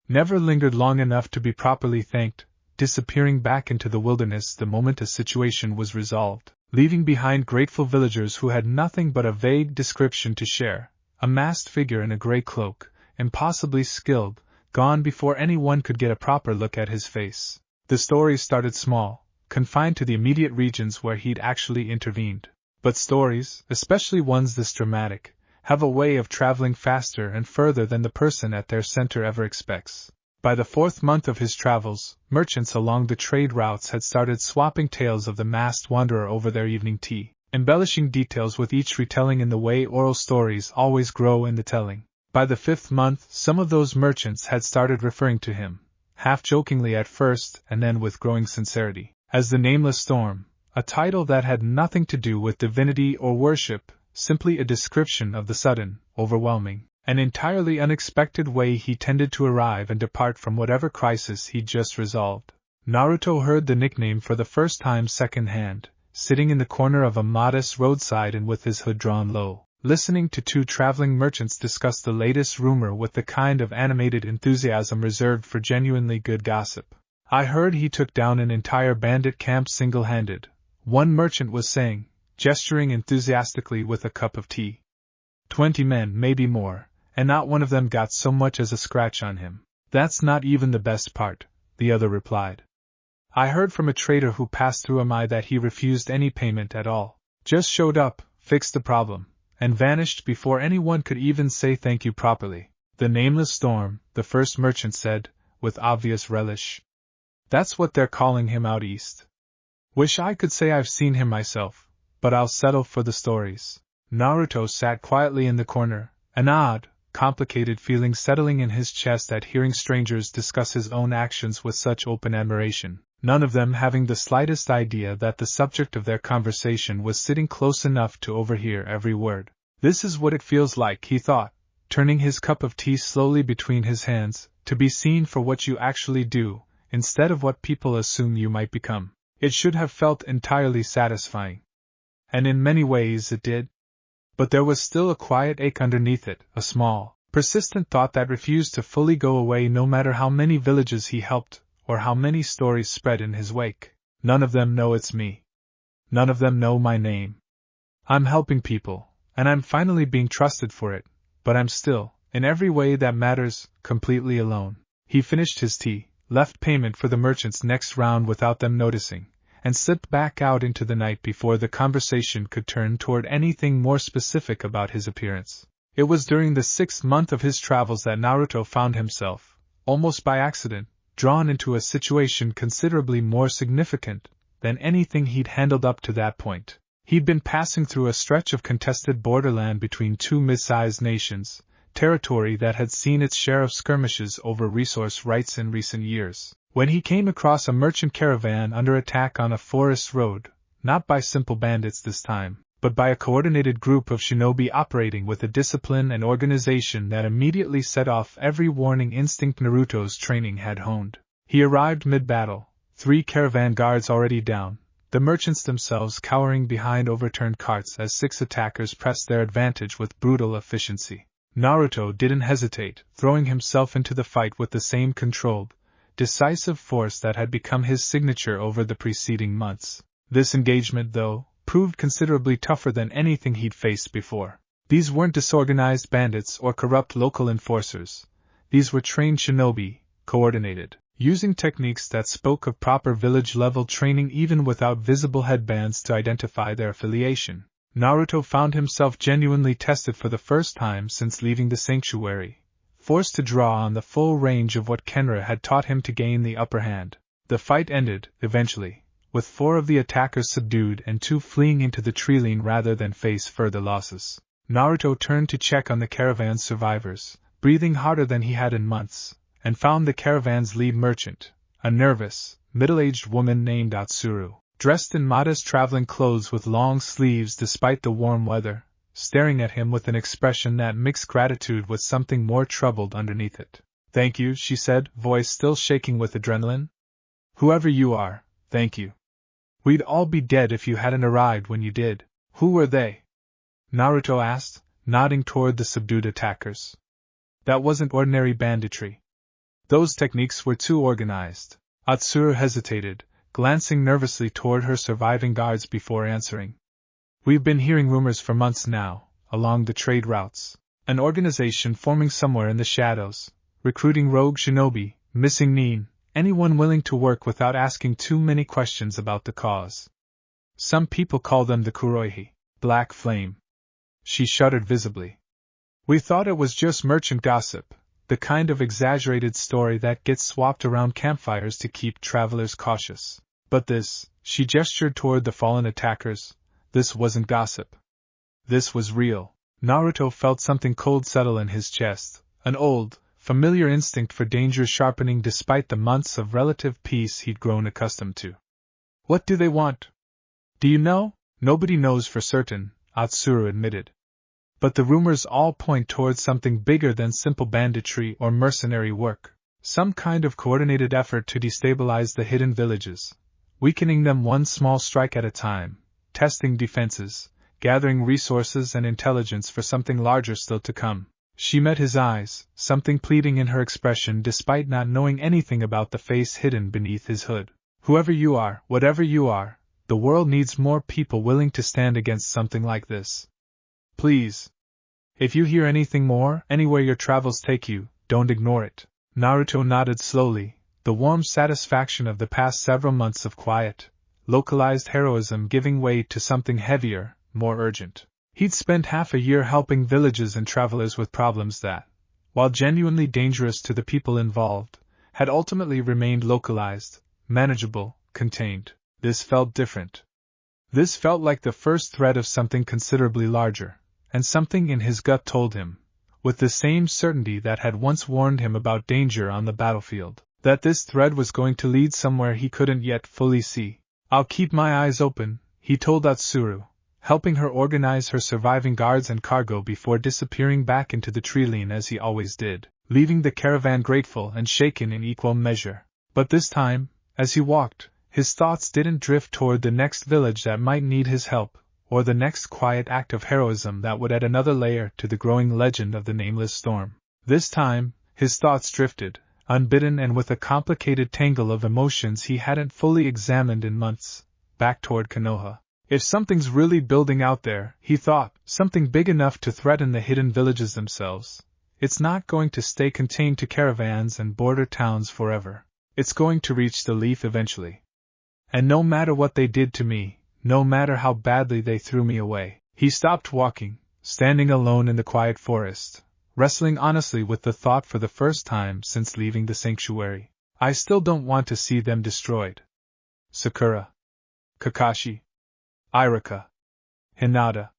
never lingered long enough to be properly thanked, disappearing back into the wilderness the moment a situation was resolved, leaving behind grateful villagers who had nothing but a vague description to share, a masked figure in a gray cloak, impossibly skilled, gone before anyone could get a proper look at his face. The story started small, confined to the immediate regions where he'd actually intervened. But stories, especially ones this dramatic, have a way of traveling faster and further than the person at their center ever expects. By the 4th month of his travels, merchants along the trade routes had started swapping tales of the masked wanderer over their evening tea, embellishing details with each retelling in the way oral stories always grow in the telling. By the 5th month, some of those merchants had started referring to him, half-jokingly at first and then with growing sincerity, as the Nameless Storm, a title that had nothing to do with divinity or worship, simply a description of the sudden, overwhelming, and entirely unexpected way he tended to arrive and depart from whatever crisis he'd just resolved. Naruto heard the nickname for the first time second-hand, sitting in the corner of a modest roadside and with his hood drawn low, listening to 2 traveling merchants discuss the latest rumor with the kind of animated enthusiasm reserved for genuinely good gossip. "I heard he took down an entire bandit camp single-handed," one merchant was saying, gesturing enthusiastically with a cup of tea. 20 men, maybe more, and not one of them got so much as a scratch on him. "That's not even the best part," the other replied. "I heard from a trader who passed through MI that he refused any payment at all. Just showed up, fixed the problem, and vanished before anyone could even say thank you properly." "The Nameless Storm," the first merchant said, with obvious relish. "That's what they're calling him out east. Wish I could say I've seen him myself, but I'll settle for the stories." Naruto sat quietly in the corner, an odd, complicated feeling settling in his chest at hearing strangers discuss his own actions with such open admiration, none of them having the slightest idea that the subject of their conversation was sitting close enough to overhear every word. "This is what it feels like," he thought, turning his cup of tea slowly between his hands, "to be seen for what you actually do, instead of what people assume you might become. It should have felt entirely satisfying. And in many ways it did. But there was still a quiet ache underneath it, a small, persistent thought that refused to fully go away no matter how many villages he helped, or how many stories spread in his wake. None of them know it's me. None of them know my name. I'm helping people, and I'm finally being trusted for it, but I'm still, in every way that matters, completely alone." He finished his tea, left payment for the merchant's next round without them noticing, and slipped back out into the night before the conversation could turn toward anything more specific about his appearance. It was during the 6th month of his travels that Naruto found himself, almost by accident, drawn into a situation considerably more significant than anything he'd handled up to that point. He'd been passing through a stretch of contested borderland between two mid-sized nations, territory that had seen its share of skirmishes over resource rights in recent years, when he came across a merchant caravan under attack on a forest road, not by simple bandits this time, but by a coordinated group of shinobi operating with a discipline and organization that immediately set off every warning instinct Naruto's training had honed. He arrived mid-battle, 3 caravan guards already down, the merchants themselves cowering behind overturned carts as 6 attackers pressed their advantage with brutal efficiency. Naruto didn't hesitate, throwing himself into the fight with the same controlled, decisive force that had become his signature over the preceding months. This engagement, though, proved considerably tougher than anything he'd faced before. These weren't disorganized bandits or corrupt local enforcers. These were trained shinobi, coordinated, using techniques that spoke of proper village-level training even without visible headbands to identify their affiliation. Naruto found himself genuinely tested for the first time since leaving the sanctuary, forced to draw on the full range of what Kenra had taught him to gain the upper hand. The fight ended, eventually, with 4 of the attackers subdued and 2 fleeing into the treeline rather than face further losses. Naruto turned to check on the caravan's survivors, breathing harder than he had in months, and found the caravan's lead merchant, a nervous, middle-aged woman named Atsuru, dressed in modest traveling clothes with long sleeves despite the warm weather, staring at him with an expression that mixed gratitude with something more troubled underneath it. "Thank you," she said, voice still shaking with adrenaline. "Whoever you are, thank you. We'd all be dead if you hadn't arrived when you did." "Who were they?" Naruto asked, nodding toward the subdued attackers. "That wasn't ordinary banditry. Those techniques were too organized." Atsuru hesitated, glancing nervously toward her surviving guards before answering. "We've been hearing rumors for months now, along the trade routes. An organization forming somewhere in the shadows, recruiting rogue shinobi, missing nin, anyone willing to work without asking too many questions about the cause. Some people call them the Kuroihi, Black Flame." She shuddered visibly. "We thought it was just merchant gossip, the kind of exaggerated story that gets swapped around campfires to keep travelers cautious. But this," she gestured toward the fallen attackers, "this wasn't gossip. This was real." Naruto felt something cold settle in his chest, an old, familiar instinct for danger sharpening despite the months of relative peace he'd grown accustomed to. "What do they want?" "Do you know?" "Nobody knows for certain," Atsuru admitted. "But the rumors all point towards something bigger than simple banditry or mercenary work. Some kind of coordinated effort to destabilize the hidden villages, weakening them one small strike at a time, testing defenses, gathering resources and intelligence for something larger still to come." She met his eyes, something pleading in her expression despite not knowing anything about the face hidden beneath his hood. "Whoever you are, whatever you are, the world needs more people willing to stand against something like this. Please. If you hear anything more, anywhere your travels take you, don't ignore it." Naruto nodded slowly, the warm satisfaction of the past several months of quiet, localized heroism giving way to something heavier, more urgent. He'd spent half a year helping villages and travelers with problems that, while genuinely dangerous to the people involved, had ultimately remained localized, manageable, contained. This felt different. This felt like the first threat of something considerably larger, and something in his gut told him, with the same certainty that had once warned him about danger on the battlefield, that this thread was going to lead somewhere he couldn't yet fully see. "I'll keep my eyes open," he told Atsuru, helping her organize her surviving guards and cargo before disappearing back into the treeline as he always did, leaving the caravan grateful and shaken in equal measure. But this time, as he walked, his thoughts didn't drift toward the next village that might need his help, or the next quiet act of heroism that would add another layer to the growing legend of the nameless storm. This time, his thoughts drifted, unbidden and with a complicated tangle of emotions he hadn't fully examined in months, back toward Konoha. If something's really building out there, he thought, something big enough to threaten the hidden villages themselves, it's not going to stay contained to caravans and border towns forever. It's going to reach the Leaf eventually. And no matter what they did to me, no matter how badly they threw me away. He stopped walking, standing alone in the quiet forest, wrestling honestly with the thought for the first time since leaving the sanctuary. I still don't want to see them destroyed. Sakura. Kakashi. Iruka. Hinata.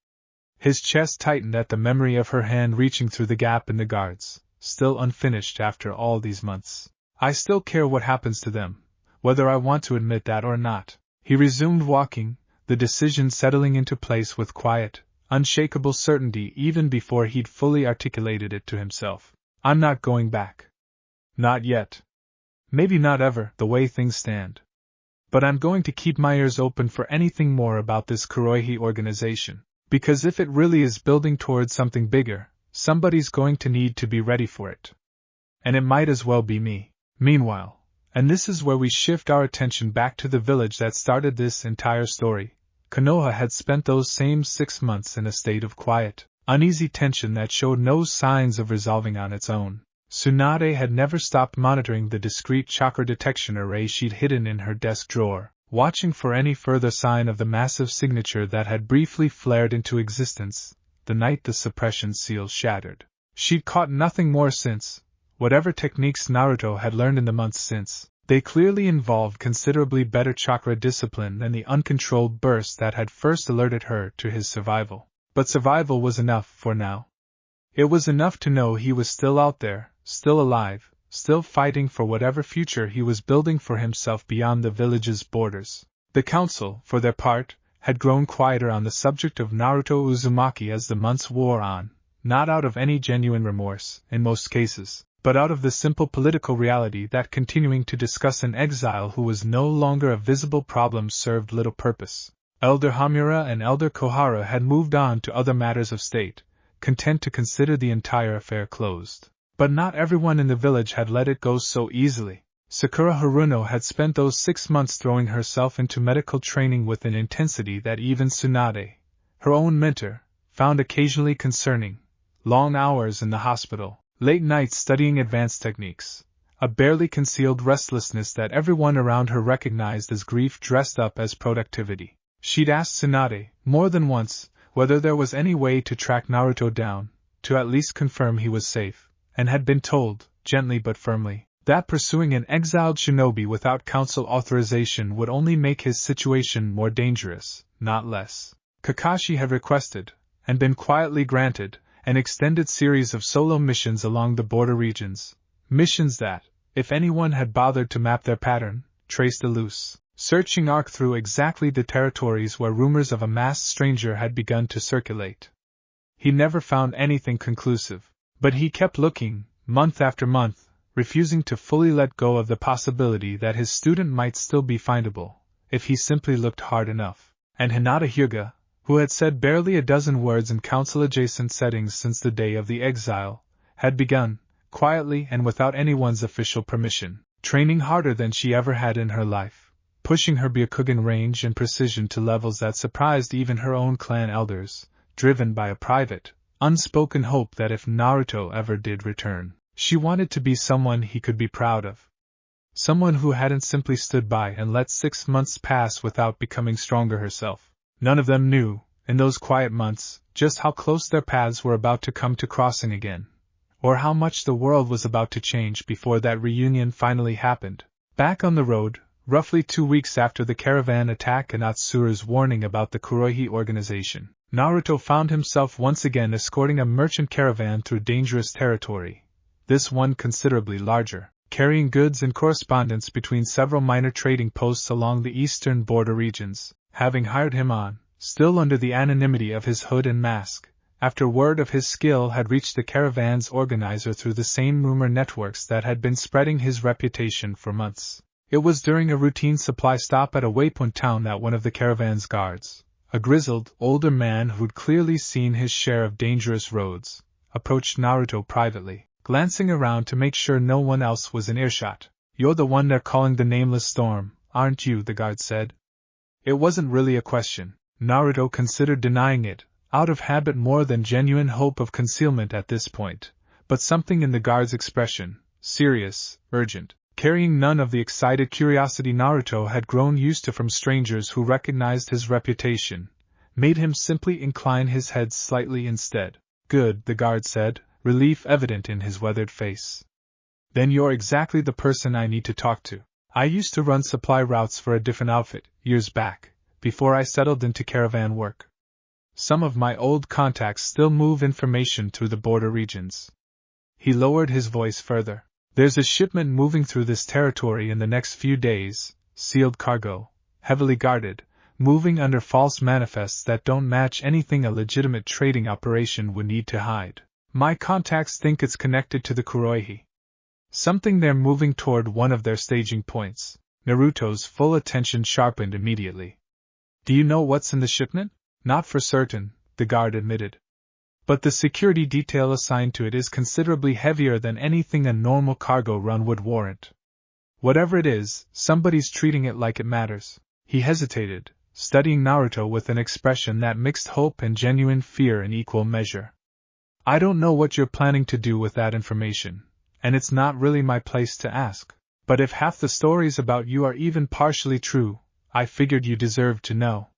His chest tightened at the memory of her hand reaching through the gap in the guards, still unfinished after all these months. I still care what happens to them, whether I want to admit that or not. He resumed walking, the decision settling into place with quiet, unshakable certainty even before he'd fully articulated it to himself. I'm not going back. Not yet. Maybe not ever, the way things stand. But I'm going to keep my ears open for anything more about this Kuroihi organization, because if it really is building towards something bigger, somebody's going to need to be ready for it. And it might as well be me. Meanwhile, and this is where we shift our attention back to the village that started this entire story, Konoha had spent those same 6 months in a state of quiet, uneasy tension that showed no signs of resolving on its own. Tsunade had never stopped monitoring the discreet chakra detection array she'd hidden in her desk drawer, watching for any further sign of the massive signature that had briefly flared into existence the night the suppression seal shattered. She'd caught nothing more since. Whatever techniques Naruto had learned in the months since, they clearly involved considerably better chakra discipline than the uncontrolled burst that had first alerted her to his survival. But survival was enough for now. It was enough to know he was still out there, still alive, still fighting for whatever future he was building for himself beyond the village's borders. The council, for their part, had grown quieter on the subject of Naruto Uzumaki as the months wore on, not out of any genuine remorse, in most cases, but out of the simple political reality that continuing to discuss an exile who was no longer a visible problem served little purpose. Elder Hamura and Elder Kohara had moved on to other matters of state, content to consider the entire affair closed. But not everyone in the village had let it go so easily. Sakura Haruno had spent those 6 months throwing herself into medical training with an intensity that even Tsunade, her own mentor, found occasionally concerning. Long hours in the hospital, late nights studying advanced techniques, a barely concealed restlessness that everyone around her recognized as grief dressed up as productivity. She'd asked Tsunade, more than once, whether there was any way to track Naruto down, to at least confirm he was safe, and had been told, gently but firmly, that pursuing an exiled shinobi without council authorization would only make his situation more dangerous, not less. Kakashi had requested, and been quietly granted, an extended series of solo missions along the border regions, missions that, if anyone had bothered to map their pattern, traced a loose, searching arc through exactly the territories where rumors of a masked stranger had begun to circulate. He never found anything conclusive, but he kept looking, month after month, refusing to fully let go of the possibility that his student might still be findable, if he simply looked hard enough. And Hinata Hyuga, who had said barely a dozen words in council-adjacent settings since the day of the exile, had begun, quietly and without anyone's official permission, training harder than she ever had in her life, pushing her Byakugan range and precision to levels that surprised even her own clan elders, driven by a private, unspoken hope that if Naruto ever did return, she wanted to be someone he could be proud of. Someone who hadn't simply stood by and let 6 months pass without becoming stronger herself. None of them knew, in those quiet months, just how close their paths were about to come to crossing again, or how much the world was about to change before that reunion finally happened. Back on the road, roughly 2 weeks after the caravan attack and Atsura's warning about the Kuroihi organization, Naruto found himself once again escorting a merchant caravan through dangerous territory, this one considerably larger, carrying goods and correspondence between several minor trading posts along the eastern border regions. Having hired him on, still under the anonymity of his hood and mask, after word of his skill had reached the caravan's organizer through the same rumor networks that had been spreading his reputation for months. It was during a routine supply stop at a waypoint town that one of the caravan's guards, a grizzled, older man who'd clearly seen his share of dangerous roads, approached Naruto privately, glancing around to make sure no one else was in earshot. "You're the one they're calling the Nameless Storm, aren't you?" the guard said. It wasn't really a question. Naruto considered denying it, out of habit more than genuine hope of concealment at this point, but something in the guard's expression, serious, urgent, carrying none of the excited curiosity Naruto had grown used to from strangers who recognized his reputation, made him simply incline his head slightly instead. "Good," the guard said, relief evident in his weathered face. Then you're exactly the person I need to talk to. I used to run supply routes for a different outfit, years back, before I settled into caravan work. Some of my old contacts still move information through the border regions. He lowered his voice further. There's a shipment moving through this territory in the next few days, sealed cargo, heavily guarded, moving under false manifests that don't match anything a legitimate trading operation would need to hide. My contacts think it's connected to the Kuroihi. Something they're moving toward one of their staging points. Naruto's full attention sharpened immediately. Do you know what's in the shipment? Not for certain, the guard admitted. But the security detail assigned to it is considerably heavier than anything a normal cargo run would warrant. Whatever it is, somebody's treating it like it matters. He hesitated, studying Naruto with an expression that mixed hope and genuine fear in equal measure. I don't know what you're planning to do with that information, and it's not really my place to ask. But if half the stories about you are even partially true, I figured you deserved to know.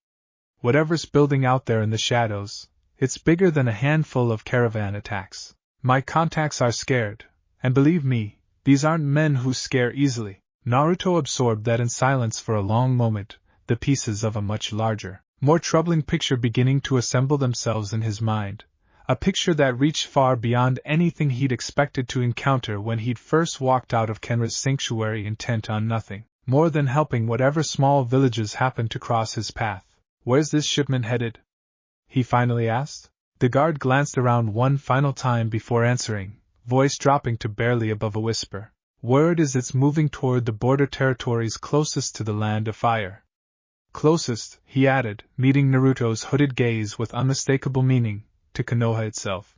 Whatever's building out there in the shadows, it's bigger than a handful of caravan attacks. My contacts are scared, and believe me, these aren't men who scare easily. Naruto absorbed that in silence for a long moment, the pieces of a much larger, more troubling picture beginning to assemble themselves in his mind. A picture that reached far beyond anything he'd expected to encounter when he'd first walked out of Kenra's sanctuary intent on nothing more than helping whatever small villages happened to cross his path. Where's this shipment headed? He finally asked. The guard glanced around one final time before answering, voice dropping to barely above a whisper. Word is it's moving toward the border territories closest to the Land of Fire. Closest, he added, meeting Naruto's hooded gaze with unmistakable meaning, to Konoha itself.